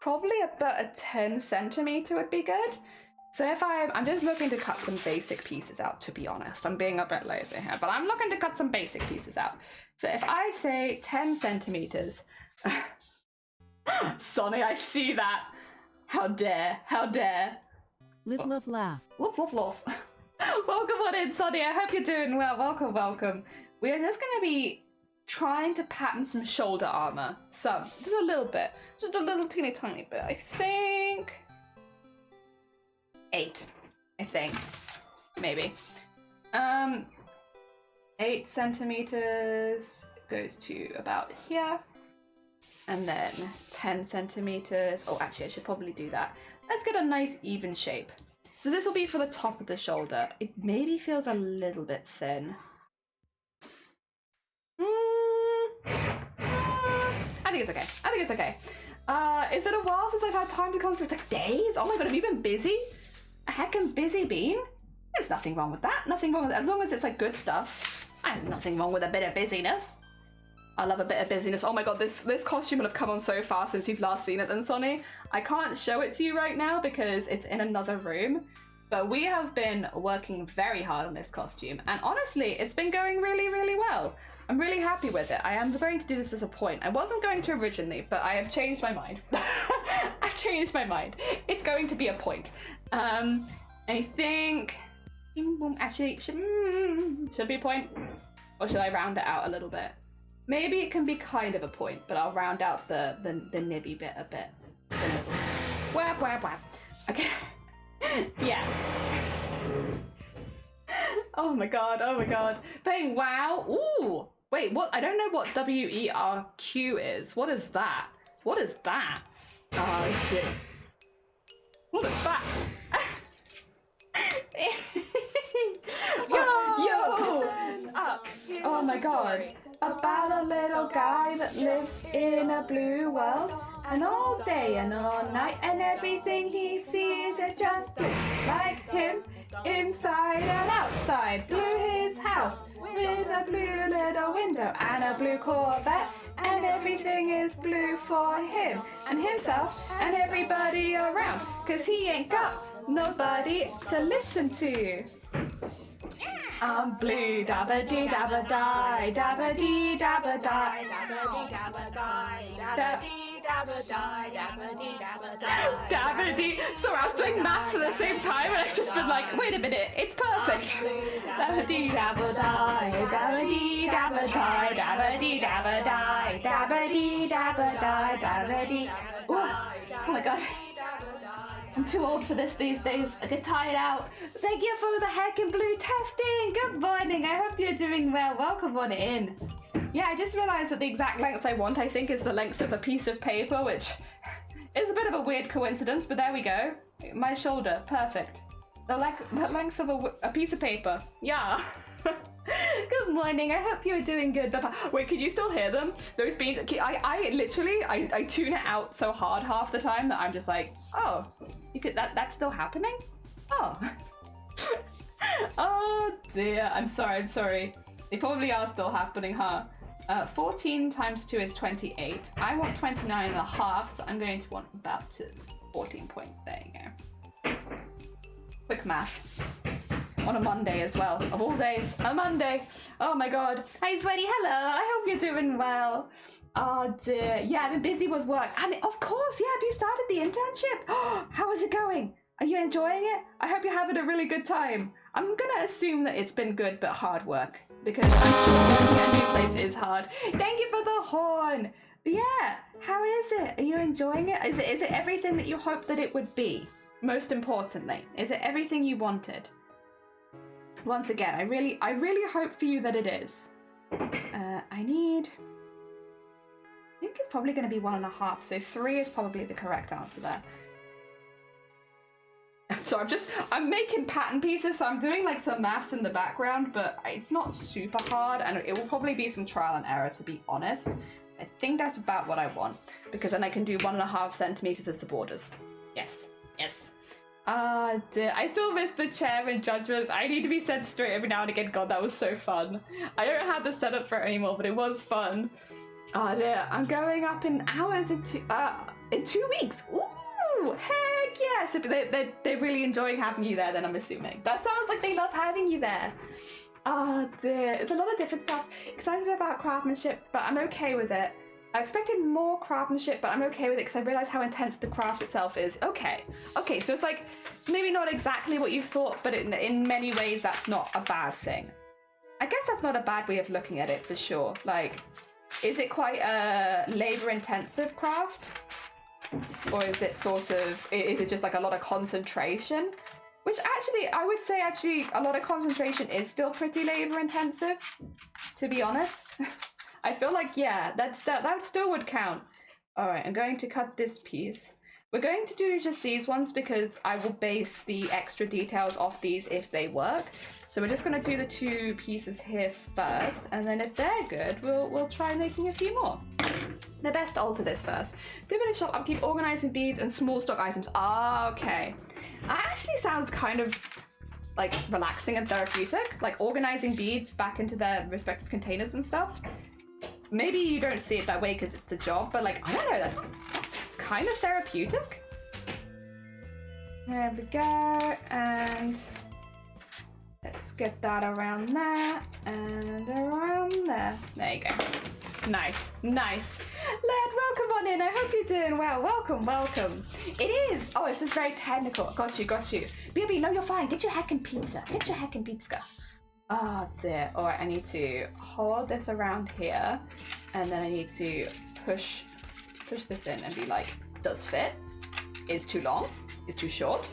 probably about a 10 centimeter would be good. So if I'm just looking to cut some basic pieces out, to be honest. I'm being a bit lazy here, but I'm looking to cut some basic pieces out. So if I say 10 centimeters, Sonny, I see that. How dare, how dare. Live, love, laugh. Woof, woof, woof. Welcome on in, Sonny. I hope you're doing well. Welcome, welcome. We are just going to be trying to pattern some shoulder armor. Some. Just a little bit. Just a little teeny tiny bit. I think 8. I think. Maybe. 8 centimeters goes to about here. And then 10 centimeters. Oh, actually, I should probably do that. Let's get a nice even shape. So this will be for the top of the shoulder. It maybe feels a little bit thin. I think it's okay. I think it's okay. It's been a while since I've had time to come through. It's like days? Oh my god, have you been busy? A heckin' busy bean? There's nothing wrong with that. Nothing wrong with that. As long as it's like good stuff. I have nothing wrong with a bit of busyness. I love a bit of busyness. Oh my god, this costume will have come on so far since you've last seen it then, Sonny. I can't show it to you right now because it's in another room. But we have been working very hard on this costume. And honestly, it's been going really, really well. I'm really happy with it. I am going to do this as a point. I wasn't going to originally, but I have changed my mind. I've changed my mind. It's going to be a point. I think... Actually, should be a point? Or should I round it out a little bit? Maybe it can be kind of a point, but I'll round out the nibby bit a bit. Whap, whap, whap. Okay. Yeah. Oh my god, oh my god. Playing WoW. Ooh. Wait, what? I don't know what WERQ is. What is that? What is that? Oh, dear. What is that? Yo! Listen up. Oh my god. About a little guy that lives in a blue world. and all day and all night, and everything he sees is just blue. Like him, inside and outside. Blue his house with a blue little window and a blue Corvette, and everything is blue for him and himself and everybody around, 'cause he ain't got nobody to listen to. I'm blue, dabba dee dabba die, dabba dee dabba die, dabba dee dabba die, dabba dee dabba die, dabba dee dabba die, dabba dee. Sorry, I was doing maths at the same time and I've just been like, wait a minute, it's perfect. Dabba dee dabba die, dabba dee dabba die, dabba dee dabba die, dabba dee dabba die, dabba dee. Oh my god. I'm too old for this these days. I get tired out. Thank you for the Heck in Blue testing. Good morning. I hope you're doing well. Welcome on in. Yeah, I just realized that the exact length I want, I think, is the length of a piece of paper, which is a bit of a weird coincidence, but there we go. My shoulder. Perfect. The length of a piece of paper. Yeah. Good morning. I hope you're doing good. Wait, can you still hear them? Those beans. I literally tune it out so hard half the time that I'm just like, oh, you could that's still happening? Oh. Oh dear. I'm sorry. They probably are still happening, huh? 14 times 2 is 28. I want 29 and a half, so I'm going to want about 14 point. There you go. Quick math. On a Monday as well, of all days, a Monday. Oh my god. Hi Sweaty, hello, I hope you're doing well. Oh dear, yeah, I've been busy with work. And of course, yeah, have you started the internship? How is it going? Are you enjoying it? I hope you're having a really good time. I'm gonna assume that it's been good but hard work, because I'm sure working at a new place is hard. Thank you for the horn. Yeah, how is it? Are you enjoying it? Is it everything that you hoped that it would be? Most importantly, is it everything you wanted? Once again, I really hope for you that it is. I think it's probably going to be 1.5, so 3 is probably the correct answer there. So I'm making pattern pieces, so I'm doing like some maths in the background, but it's not super hard, and it will probably be some trial and error, to be honest. I think that's about what I want, because then I can do 1.5 centimeters as the borders. Yes. Ah, dear. I still miss the chair and judgments. I need to be said straight every now and again. God, that was so fun. I don't have the setup for it anymore, but it was fun. Ah, dear. I'm going up in hours in 2 weeks. Ooh, heck yeah. So they're really enjoying having you there, then I'm assuming. That sounds like they love having you there. Oh dear. It's a lot of different stuff. Excited about craftsmanship, but I'm okay with it. I expected more craftsmanship, but I'm okay with it because I realized how intense the craft itself is. Okay, so it's like maybe not exactly what you thought, but in many ways that's not a bad thing. I guess that's not a bad way of looking at it for sure. Like, is it quite a labor-intensive craft? Or is it just like a lot of concentration? Which actually, I would say a lot of concentration is still pretty labor-intensive, to be honest. I feel like, yeah, that still would count. All right, I'm going to cut this piece. We're going to do just these ones because I will base the extra details off these if they work. So we're just going to do the 2 pieces here first, and then if they're good, we'll try making a few more. They're best to alter this first. Do a bit of shop upkeep, organizing beads, and small stock items. Ah, okay. That actually sounds kind of like relaxing and therapeutic, like organizing beads back into their respective containers and stuff. Maybe you don't see it that way because it's a job, but like, I don't know, that's kind of therapeutic. There we go, and let's get that around there and around there. There you go. Nice. Led, welcome on in. I hope you're doing well. Welcome. It is. Oh, this is very technical. Got you. BB, no, you're fine. Get your heckin' pizza. Oh dear. Alright, I need to hold this around here, and then I need to push this in and be like, does fit? Is too long? Is too short?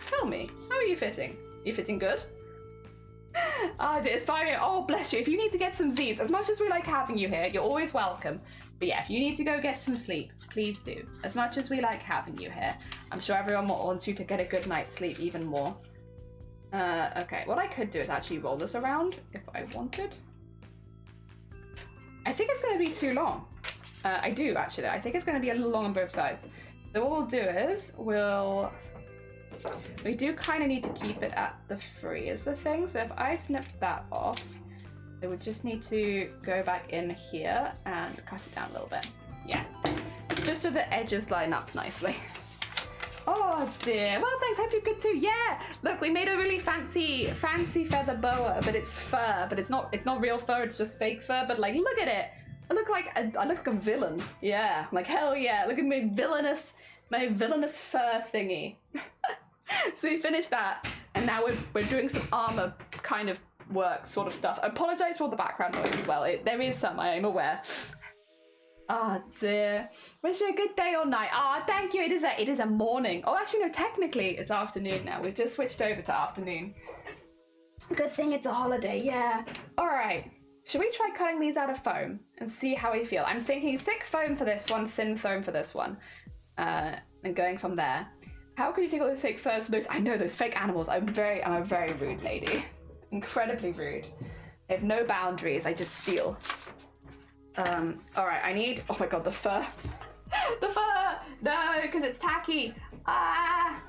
Tell me, how are you fitting? You fitting good? Oh dear, it's fine. Oh, bless you. If you need to get some Z's, as much as we like having you here, you're always welcome. But yeah, if you need to go get some sleep, please do. As much as we like having you here, I'm sure everyone wants you to get a good night's sleep even more. Okay, what I could do is actually roll this around if I wanted. I think it's going to be too long. I do, actually. I think it's going to be a little long on both sides. So what we'll do is, we do kind of need to keep it at the 3 is the thing. So if I snip that off, it would just need to go back in here and cut it down a little bit. Yeah, just so the edges line up nicely. Oh dear. Well, thanks. Hope you're good too. Yeah. Look, we made a really fancy feather boa, but it's fur. But it's not real fur. It's just fake fur. But like, look at it. I look like a villain. Yeah. Like hell yeah. Look at my villainous fur thingy. So we finished that, and now we're doing some armor kind of work sort of stuff. I apologize for all the background noise as well. There is some. I am aware. Oh dear. Wish you a good day or night. Oh, thank you. It is a morning. Oh, actually no, technically it's afternoon now. We've just switched over to afternoon. Good thing it's a holiday, yeah. All right. Should we try cutting these out of foam and see how we feel? I'm thinking thick foam for this one, thin foam for this one, and going from there. How can you take all those fake furs for those? I know those fake animals. I'm a very rude lady. Incredibly rude. I have no boundaries. I just steal. All right, I need, oh my God, the fur. The fur, no, because it's tacky. Ah,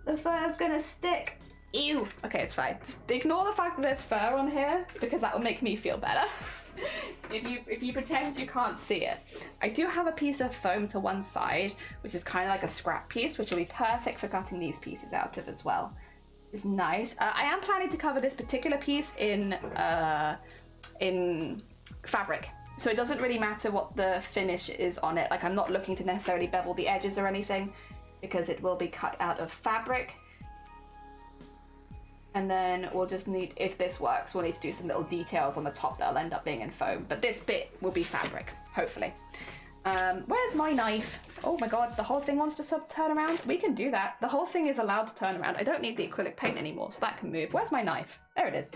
the fur's gonna stick. Ew. Okay, it's fine. Just ignore the fact that there's fur on here, because that will make me feel better. If you pretend you can't see it. I do have a piece of foam to one side, which is kind of like a scrap piece, which will be perfect for cutting these pieces out of as well. It's nice. I am planning to cover this particular piece in fabric. So it doesn't really matter what the finish is on it. Like, I'm not looking to necessarily bevel the edges or anything, because it will be cut out of fabric. And then we'll just need, if this works, we'll need to do some little details on the top that'll end up being in foam. But this bit will be fabric, hopefully. Where's my knife? Oh my God, the whole thing wants to turn around? We can do that. The whole thing is allowed to turn around. I don't need the acrylic paint anymore, so that can move. Where's my knife? There it is.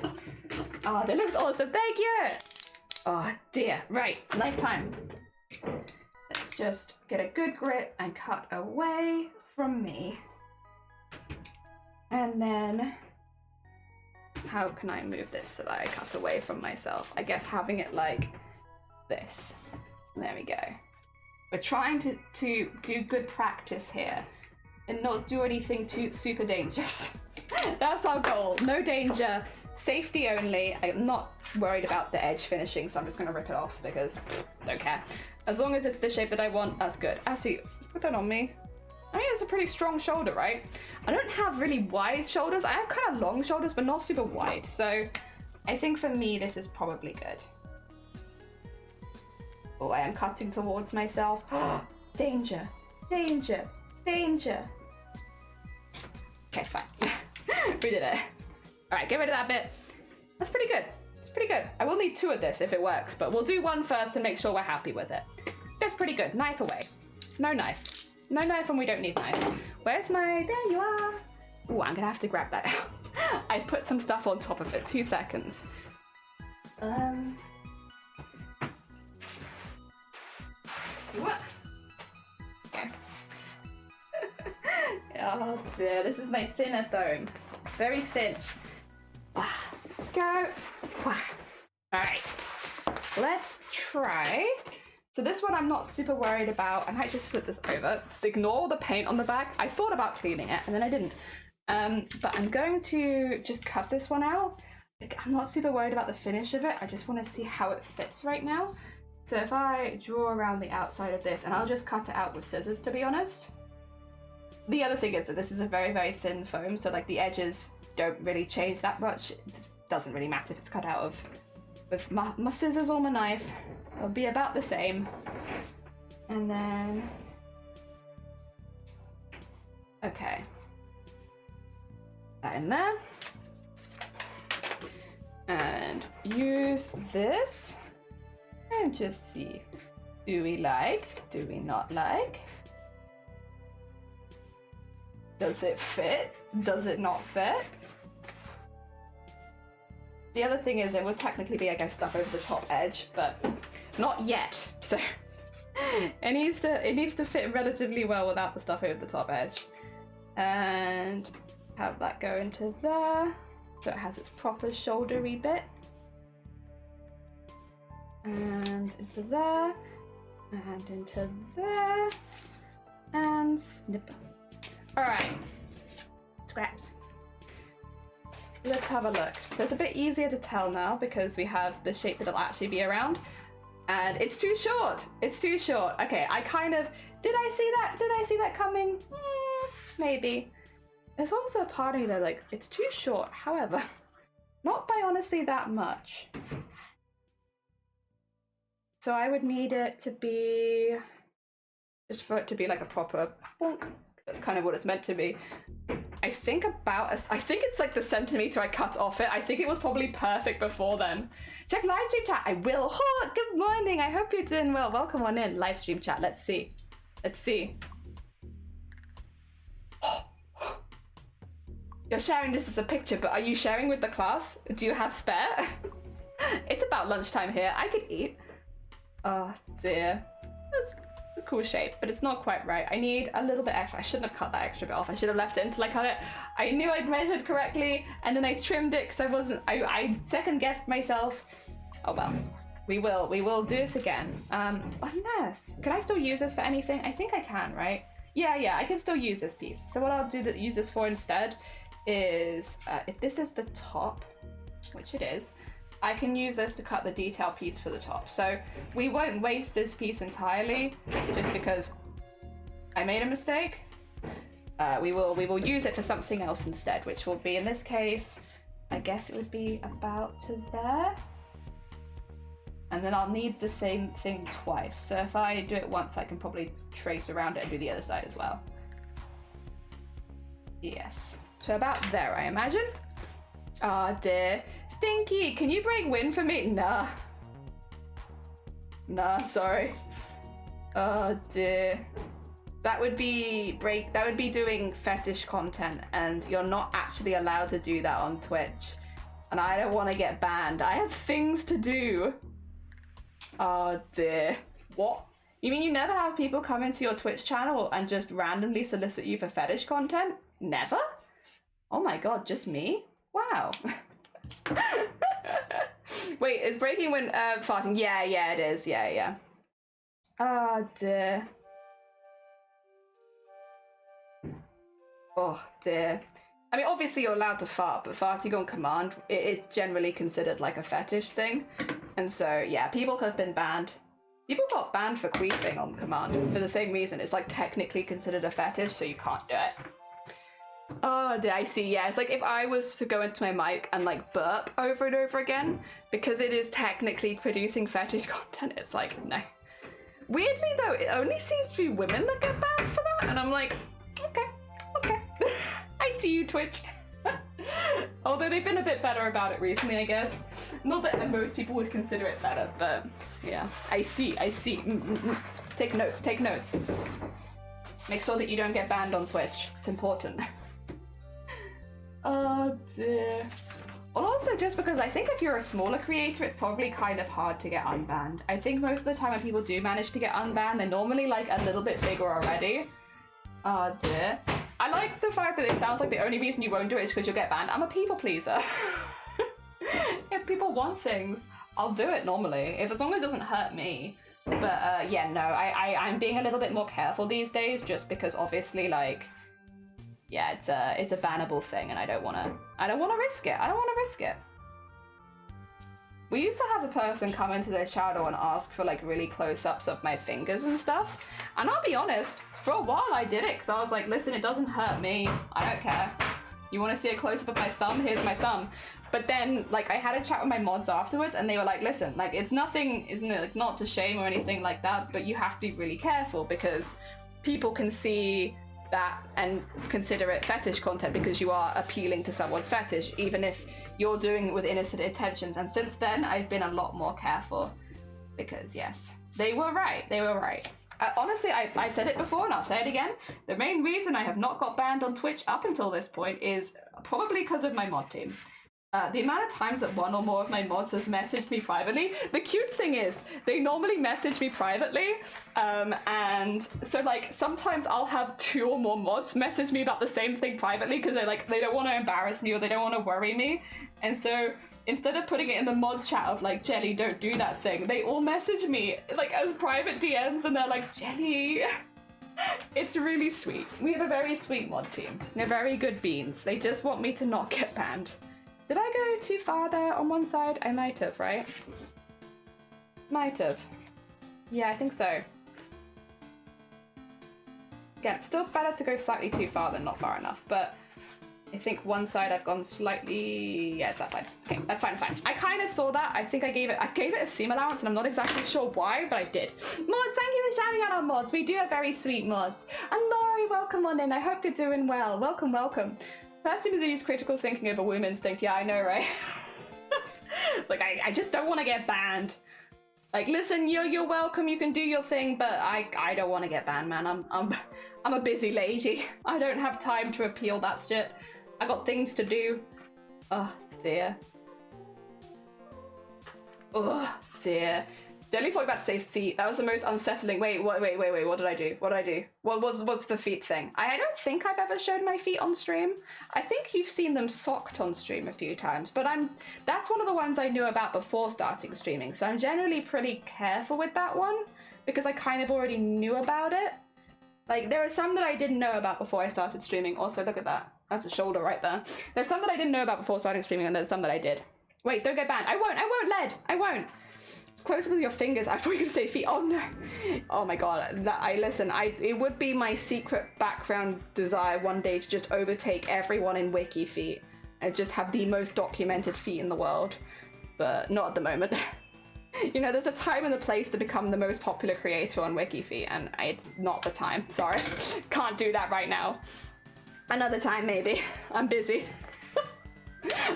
Oh, that looks awesome. Thank you. Oh dear. Right, knife time. Let's just get a good grip and cut away from me. And then, how can I move this so that I cut away from myself? I guess having it like this. There we go. We're trying to do good practice here and not do anything too super dangerous. That's our goal. No danger. Safety only. I'm not worried about the edge finishing, so I'm just going to rip it off because don't care. As long as it's the shape that I want, that's good. Actually, put that on me. I mean, it's a pretty strong shoulder, right? I don't have really wide shoulders. I have kind of long shoulders, but not super wide. So I think for me, this is probably good. Oh, I am cutting towards myself. Danger, danger, danger. Okay, fine. We did it. All right, get rid of that bit. That's pretty good. It's pretty good. I will need 2 of this if it works, but we'll do 1 first to make sure we're happy with it. That's pretty good. Knife away. No knife. No knife, and we don't need knife. Where's my... There you are. Ooh, I'm gonna have to grab that out. I put some stuff on top of it. 2 seconds. What? Okay. Oh dear, this is my thinner foam. Very thin. Go. Alright. Let's try. So this one I'm not super worried about. I might just flip this over. Just ignore the paint on the back. I thought about cleaning it and then I didn't. But I'm going to just cut this one out. I'm not super worried about the finish of it. I just want to see how it fits right now. So if I draw around the outside of this, and I'll just cut it out with scissors, to be honest. The other thing is that this is a very, very thin foam, so like the edges don't really change that much. It doesn't really matter if it's cut out of with my scissors or my knife. It'll be about the same. And then, okay, that in there. And use this and just see, do we like, do we not like? Does it fit? Does it not fit? The other thing is it would technically be, I guess, stuff over the top edge, but not yet. So it needs to fit relatively well without the stuff over the top edge. And have that go into there, so it has its proper shouldery bit. And into there. And into there. And snip. Alright. Scraps. Let's have a look. So it's a bit easier to tell now because we have the shape that'll actually be around. And it's too short. It's too short. Okay, I kind of... Did I see that? Did I see that coming? Maybe. There's also a part of me that, like, it's too short. However, not by honestly that much. So I would need it to be... Just for it to be like a proper bonk. That's kind of what it's meant to be. I think I think it's like the centimeter I cut off it. I think it was probably perfect before then. Check live stream chat. I will. Oh, good morning. I hope you're doing well. Welcome on in. Live stream chat. Let's see. Let's see. You're sharing this as a picture, but are you sharing with the class? Do you have spare? It's about lunchtime here. I could eat. Oh dear. That's a cool shape, but it's not quite right. I need a little bit extra. I shouldn't have cut that extra bit off. I should have left it until I cut it. I knew I'd measured correctly, and then I trimmed it because I wasn't. I second guessed myself. Oh well. We will do this again. Unless, can I still use this for anything? I think I can, right? Yeah, I can still use this piece. So what I'll use this for instead is, if this is the top, which it is, I can use this to cut the detail piece for the top. So we won't waste this piece entirely, just because I made a mistake. We will use it for something else instead, which will be, in this case, I guess it would be about to there. And then I'll need the same thing twice. So if I do it once, I can probably trace around it and do the other side as well. Yes. So about there, I imagine. Oh dear. Stinky, can you break wind for me? Nah. Nah, sorry. Oh dear. That would be doing fetish content, and you're not actually allowed to do that on Twitch. And I don't want to get banned. I have things to do. Oh dear. What? You mean you never have people come into your Twitch channel and just randomly solicit you for fetish content? Never? Oh my god, just me? Wow. Wait, is breaking wind farting? Yeah, it is. Yeah. Oh dear. Oh dear. I mean, obviously you're allowed to fart, but farting on command, it's generally considered like a fetish thing. And so, yeah, people have been banned. People got banned for queefing on command for the same reason. It's like technically considered a fetish, so you can't do it. Oh, I see. Yeah, it's like if I was to go into my mic and like burp over and over again, because it is technically producing fetish content, it's like, no. Weirdly though, it only seems to be women that get banned for that, and I'm like, okay. I see you, Twitch. Although they've been a bit better about it recently, I guess. Not that most people would consider it better, but yeah. I see. Take notes. Make sure that you don't get banned on Twitch. It's important. Oh dear. Well, also just because I think if you're a smaller creator, it's probably kind of hard to get unbanned. I think most of the time when people do manage to get unbanned, they're normally like a little bit bigger already. Oh dear. I like the fact that it sounds like the only reason you won't do it is because you'll get banned. I'm a people pleaser. If people want things, I'll do it normally, as long as it doesn't hurt me. But yeah, no, I'm being a little bit more careful these days, just because obviously, like, yeah, it's a bannable thing, and I don't want to risk it. We used to have a person come into their shadow and ask for like really close-ups of my fingers and stuff, and I'll be honest, for a while I did it because I was like, listen, it doesn't hurt me, I don't care. You want to see a close-up of my thumb? Here's my thumb. But then, like, I had a chat with my mods afterwards, and they were like, listen, like, it's nothing, isn't it, like, not to shame or anything like that, but you have to be really careful because people can see that and consider it fetish content because you are appealing to someone's fetish, even if you're doing it with innocent intentions. And since then, I've been a lot more careful because, yes, they were right. Honestly, I've said it before and I'll say it again. The main reason I have not got banned on Twitch up until this point is probably because of my mod team. The amount of times that one or more of my mods has messaged me privately, the cute thing is, they normally message me privately, and so like sometimes I'll have 2 or more mods message me about the same thing privately because they don't want to embarrass me or they don't want to worry me, and so instead of putting it in the mod chat of like, Jelly, don't do that thing, they all message me like as private DMs and they're like, Jelly. It's really sweet. We have a very sweet mod team. They're very good beans. They just want me to not get banned. Did I go too far there on one side? I might have, right? Might have. Yeah, I think so. Again, still better to go slightly too far than not far enough, but I think one side I've gone slightly... Yeah, it's that side. Okay, that's fine, fine. I kind of saw that. I think I gave it a seam allowance, and I'm not exactly sure why, but I did. Mods, thank you for shouting out our mods. We do have very sweet mods. And Laurie, welcome on in. I hope you're doing well. Welcome, welcome. First, we use critical thinking over womb instinct. Yeah, I know, right? Like, I just don't want to get banned. Like, listen, you're welcome. You can do your thing, but I don't want to get banned, man. I'm a busy lady. I don't have time to appeal that shit. I got things to do. Oh, dear. Oh, dear. Jelly thought you were about to say feet. That was the most unsettling. Wait, what did I do? What did I do? What's the feet thing? I don't think I've ever showed my feet on stream. I think you've seen them socked on stream a few times, but that's one of the ones I knew about before starting streaming, so I'm generally pretty careful with that one, because I kind of already knew about it. Like, there are some that I didn't know about before I started streaming. Also, look at that. That's a shoulder right there. There's some that I didn't know about before starting streaming, and there's some that I did. Wait, don't get banned. I won't, Led. I won't. Close with your fingers. I thought you were gonna say feet. Oh no. Oh my god. It would be my secret background desire one day to just overtake everyone in Wiki feet and just have the most documented feet in the world. But not at the moment. You know, there's a time and a place to become the most popular creator on Wiki feet, and it's not the time. Sorry. Can't do that right now. Another time, maybe. I'm busy.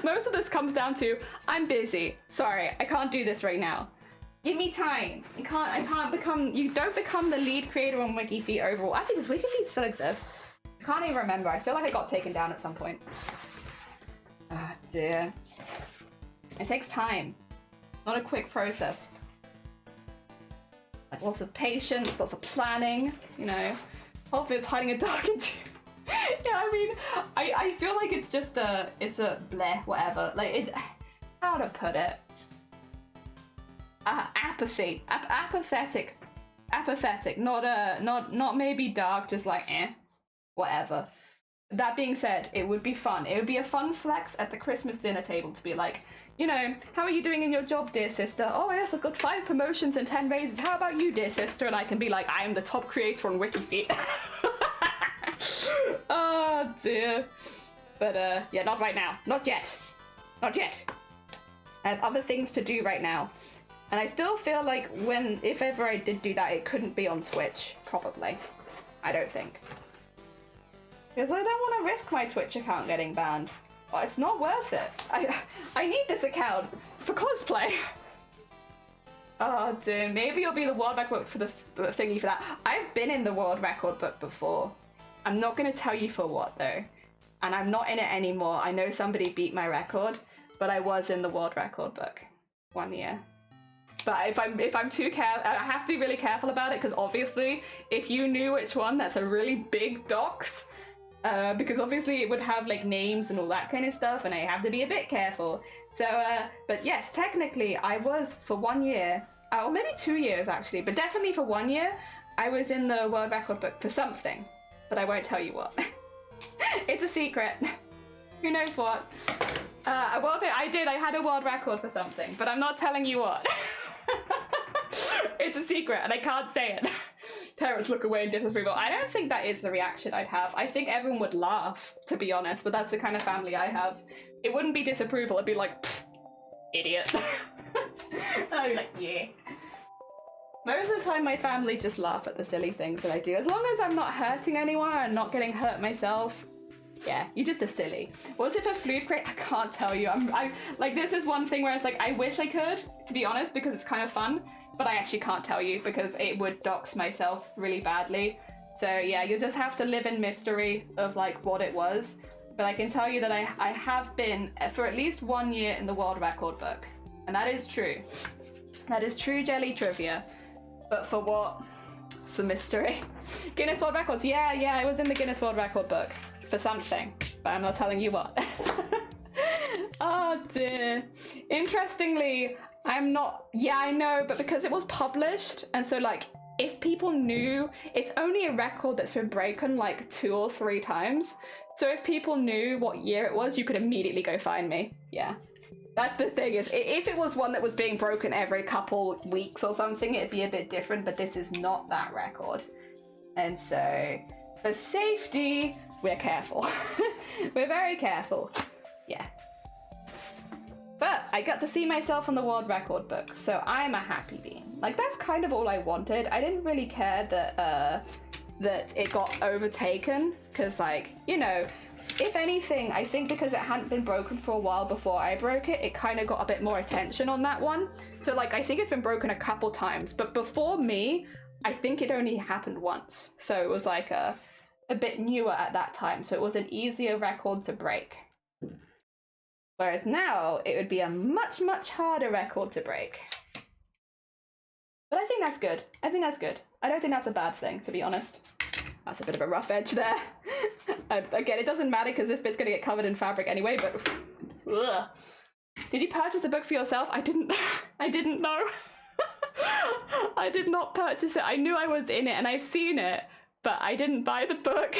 Most of this comes down to, I'm busy. Sorry, I can't do this right now. Give me time. You don't become the lead creator on WikiFeet overall. Actually, does WikiFeet still exist? I can't even remember. I feel like it got taken down at some point. Ah, dear. It takes time. Not a quick process. Like, lots of patience, lots of planning, you know. Hopefully it's hiding a dark into. Yeah, I mean, I feel like it's just it's a bleh, whatever. Like, how to put it? Apathy, apathetic, not maybe dark, just like whatever. That being said, it would be fun. It would be a fun flex at the Christmas dinner table to be like, you know, how are you doing in your job, dear sister? Oh yes, I've got 5 promotions and 10 raises. How about you, dear sister? And I can be like, I am the top creator on WikiFeet. Oh dear. But yeah, not right now. Not yet. Not yet. I have other things to do right now. And I still feel like if ever I did do that, it couldn't be on Twitch, probably. I don't think. Because I don't want to risk my Twitch account getting banned. Oh, it's not worth it. I need this account for cosplay. Oh dear, maybe you'll be the world record for the thingy for that. I've been in the world record book before. I'm not going to tell you for what though. And I'm not in it anymore. I know somebody beat my record, but I was in the world record book 1 year. But if I'm too careful, I have to be really careful about it, because obviously if you knew which one, that's a really big dox. Because obviously it would have like names and all that kind of stuff, and I have to be a bit careful. So, but yes, technically I was for 1 year, or maybe 2 years actually, but definitely for 1 year, I was in the world record book for something, but I won't tell you what. It's a secret. Who knows what? I had a world record for something, but I'm not telling you what. It's a secret and I can't say it. Parents look away in disapproval. I don't think that is the reaction I'd have. I think everyone would laugh, to be honest, but that's the kind of family I have. It wouldn't be disapproval, it'd be like, idiot. I'd be like, yeah. Most of the time my family just laugh at the silly things that I do. As long as I'm not hurting anyone and not getting hurt myself, yeah, you're just a silly. What's it for flute crate? I can't tell you. I like, this is one thing where it's like, I wish I could, to be honest, because it's kind of fun, but I actually can't tell you because it would dox myself really badly. So yeah, you'll just have to live in mystery of like what it was. But I can tell you that I have been for at least 1 year in the world record book. And that is true. That is true jelly trivia. But for what? It's a mystery. Guinness World Records. Yeah, I was in the Guinness World Record book. For something, but I'm not telling you what. Oh dear. Interestingly, I'm not, yeah, I know, but because it was published, and so like, if people knew, it's only a record that's been broken like 2 or 3 times. So if people knew what year it was, you could immediately go find me. Yeah. That's the thing, is if it was one that was being broken every couple weeks or something, it'd be a bit different, but this is not that record. And so, for safety, we're careful. We're very careful. Yeah. But I got to see myself on the world record book, so I'm a happy being. Like, that's kind of all I wanted. I didn't really care that that it got overtaken, because, like, you know, if anything, I think because it hadn't been broken for a while before I broke it, it kind of got a bit more attention on that one. So, like, I think it's been broken a couple times, but before me, I think it only happened once. So it was, like, a bit newer at that time, so it was an easier record to break. Whereas now, it would be a much, much harder record to break. But I think that's good. I think that's good. I don't think that's a bad thing, to be honest. That's a bit of a rough edge there. Again, it doesn't matter because this bit's going to get covered in fabric anyway, but... Ugh. Did you purchase the book for yourself? I didn't know. I did not purchase it. I knew I was in it and I've seen it, but I didn't buy the book.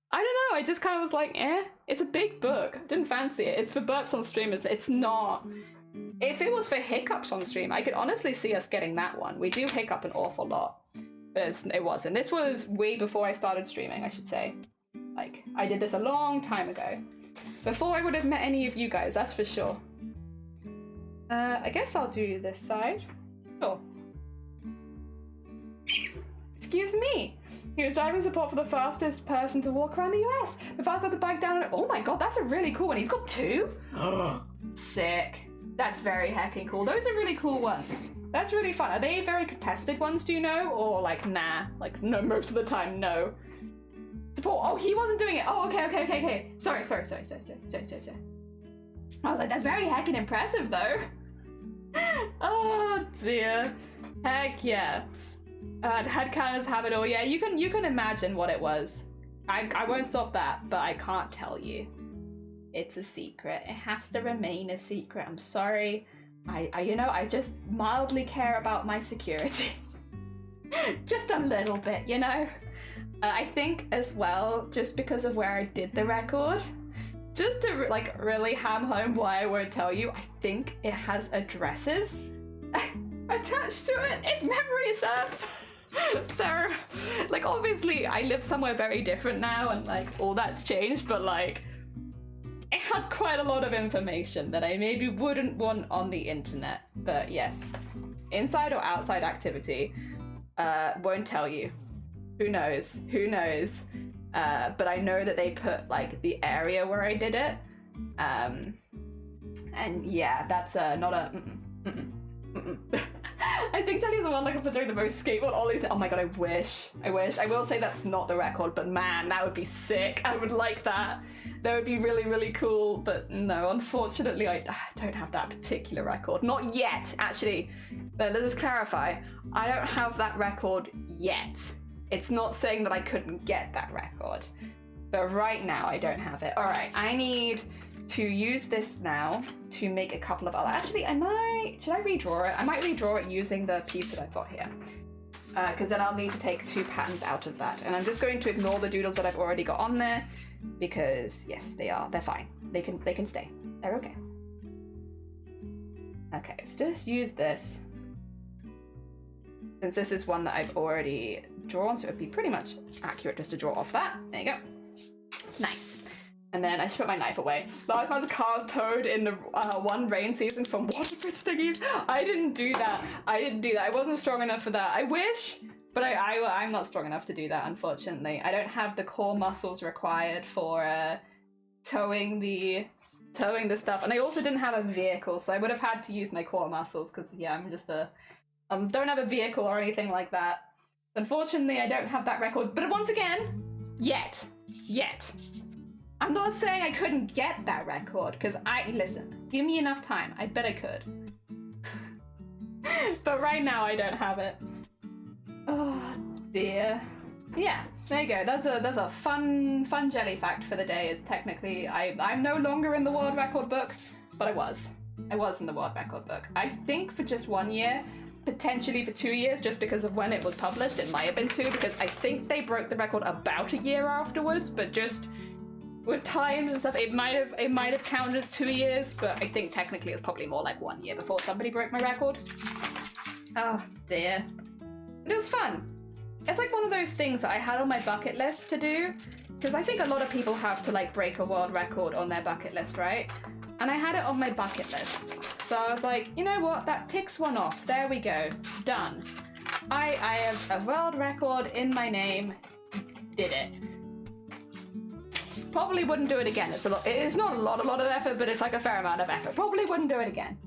I don't know, I just kind of was like, eh. It's a big book. I didn't fancy it. It's for burps on stream. It's not. If it was for hiccups on stream, I could honestly see us getting that one. We do hiccup an awful lot. But it wasn't. This was way before I started streaming, I should say. Like, I did this a long time ago. Before I would have met any of you guys, that's for sure. I guess I'll do this side. Sure. Excuse me. He was driving support for the fastest person to walk around the US. The fact that the bike down. Oh my god, that's a really cool one. He's got 2. Sick. That's very heckin' cool. Those are really cool ones. That's really fun. Are they very contested ones, do you know? Or like, nah. Like, no, most of the time, no. Support. Oh, he wasn't doing it. Oh, okay. Sorry. I was like, that's very heckin' impressive, though. Oh, dear. Heck yeah. Headcannons have it all. Yeah, you can imagine what it was. I won't stop that, but I can't tell you. It's a secret. It has to remain a secret. I'm sorry. I just mildly care about my security. Just a little bit, you know? I think as well, just because of where I did the record, just to like really ham home why I won't tell you, I think it has addresses attached to it, if memory serves. So, like, obviously I live somewhere very different now and like all that's changed, but like it had quite a lot of information that I maybe wouldn't want on the internet. But yes, inside or outside activity, won't tell you. Who knows? But I know that they put like the area where I did it. And yeah, that's not a I think Jenny's the one looking for doing the most skateboard ollies. Oh my god, I wish. I will say that's not the record, but man, that would be sick. I would like that. That would be really, really cool. But no, unfortunately, I don't have that particular record. Not yet, actually. Let's just clarify. I don't have that record yet. It's not saying that I couldn't get that record. But right now, I don't have it. All right, I need to use this now to make a couple of other. Actually, should I redraw it? I might redraw it using the piece that I've got here. Because then I'll need to take 2 patterns out of that. And I'm just going to ignore the doodles that I've already got on there because yes, they're fine. They can stay. They're okay. Okay, so just use this. Since this is one that I've already drawn, so it would be pretty much accurate just to draw off that. There you go. Nice. And then I should put my knife away. Last time the car was towed in the one rain season from waterproof thingies. I didn't do that. I wasn't strong enough for that. I wish, but I'm not strong enough to do that, unfortunately. I don't have the core muscles required for towing the stuff. And I also didn't have a vehicle, so I would have had to use my core muscles because, yeah, I'm just don't have a vehicle or anything like that. Unfortunately, I don't have that record. But once again, yet. I'm not saying I couldn't get that record, because listen, give me enough time. I bet I could. But right now, I don't have it. Oh, dear. Yeah, there you go. That's a fun jelly fact for the day. Is technically I'm no longer in the world record book, but I was in the world record book. I think for just 1 year, potentially for 2 years, just because of when it was published. It might have been 2 because I think they broke the record about a year afterwards, but just with times and stuff, it might have counted as 2 years, but I think technically it's probably more like 1 year before somebody broke my record. Oh dear, but it was fun. It's like one of those things that I had on my bucket list to do, because I think a lot of people have to like break a world record on their bucket list, right? And I had it on my bucket list. So I was like, you know what, that ticks one off. There we go, done. I have a world record in my name, did it. Probably wouldn't do it again. It's not a lot of effort, but it's like a fair amount of effort. Probably wouldn't do it again.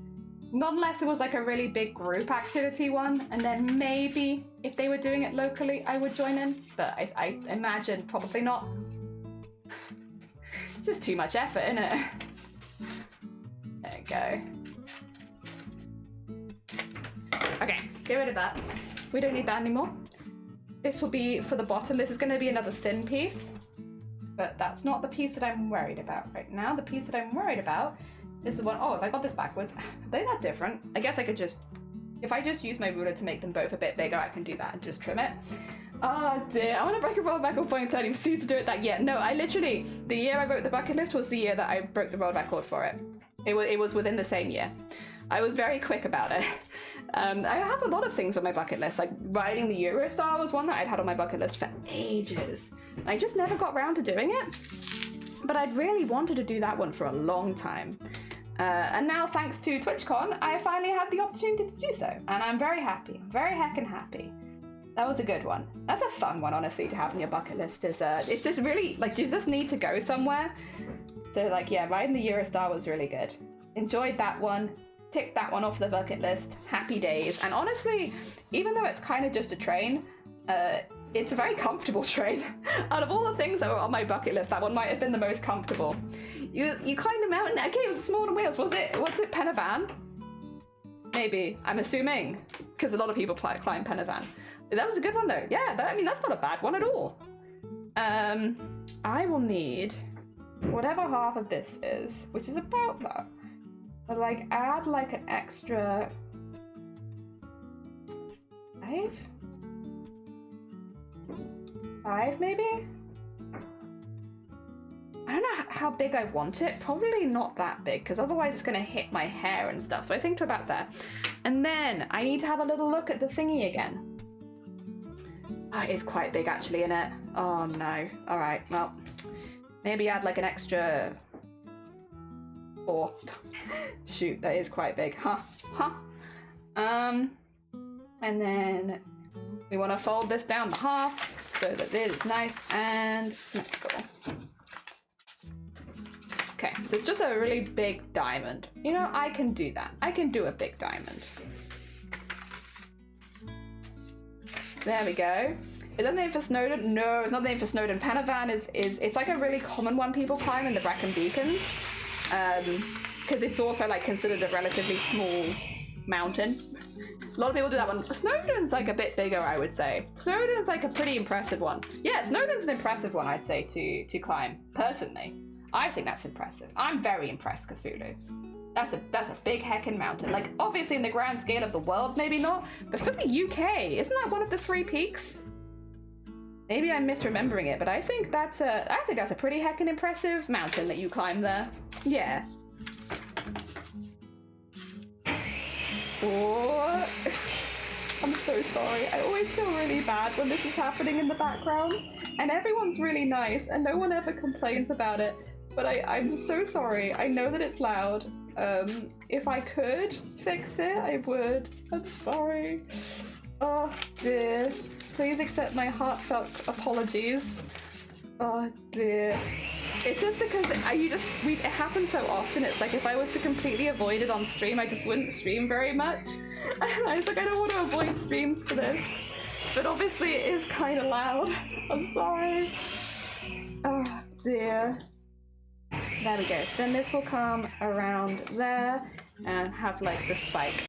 Not unless it was like a really big group activity one, and then maybe if they were doing it locally, I would join in. But I imagine probably not. It's just too much effort, isn't it? There you go. Okay, get rid of that. We don't need that anymore. This will be for the bottom. This is going to be another thin piece, but that's not the piece that I'm worried about right now. The piece that I'm worried about is the one, oh, if I got this backwards, are they that different? I guess I could just, if I just use my ruler to make them both a bit bigger, I can do that and just trim it. Oh dear, I want to break a world record point 30, proceeds to do it that year. No, I literally, the year I wrote the bucket list was the year that I broke the world record for it. It was within the same year. I was very quick about it. I have a lot of things on my bucket list, like riding the Eurostar was one that I'd had on my bucket list for ages. I just never got around to doing it, but I'd really wanted to do that one for a long time. And now, thanks to TwitchCon, I finally had the opportunity to do so, and I'm very happy. I'm very heckin' happy. That was a good one. That's a fun one, honestly, to have on your bucket list. It's just really, like, you just need to go somewhere. So, like, yeah, riding the Eurostar was really good. Enjoyed that one. Ticked that one off the bucket list. Happy days. And honestly, even though it's kind of just a train, it's a very comfortable train. Out of all the things that were on my bucket list, that one might have been the most comfortable. You climbed a mountain. Okay, it was smaller than Wales. Was it Penavan? Maybe. I'm assuming, because a lot of people climb Penavan. That was a good one though. Yeah, that's not a bad one at all. I will need whatever half of this is, which is about that. But like add like an extra 5 maybe? I don't know how big I want it. Probably not that big, because otherwise it's going to hit my hair and stuff. So I think to about there. And then I need to have a little look at the thingy again. Oh, it is quite big actually, isn't it? Oh no. Alright, well, maybe add like an extra 4. Shoot, that is quite big. Huh. And then we want to fold this down the half so that it is nice and symmetrical. Okay, so it's just a really big diamond. You know, I can do that. I can do a big diamond. There we go. Is that the name for Snowdon? No, it's not the name for Snowdon. Penavan is it's like a really common one people climb in the Brecon Beacons. Because it's also like considered a relatively small mountain. A lot of people do that one. Snowdon's like a bit bigger, I would say. Snowdon's like a pretty impressive one. Yeah, Snowdon's an impressive one, I'd say, to climb. Personally, I think that's impressive. I'm very impressed, Cthulhu. That's a big heckin' mountain. Like, obviously in the grand scale of the world, maybe not, but for the UK, isn't that one of the 3 peaks? Maybe I'm misremembering it, but I think that's a pretty heckin' impressive mountain that you climb there. Yeah. Oh, I'm so sorry. I always feel really bad when this is happening in the background, and everyone's really nice, and no one ever complains about it. But I'm so sorry. I know that it's loud. If I could fix it, I would. I'm sorry. Oh dear. Please accept my heartfelt apologies. Oh dear. It's just because it happens so often. It's like if I was to completely avoid it on stream, I just wouldn't stream very much. And I was like, I don't want to avoid streams for this. But obviously it is kind of loud. I'm sorry. Oh dear. There we go. So then this will come around there and have like the spike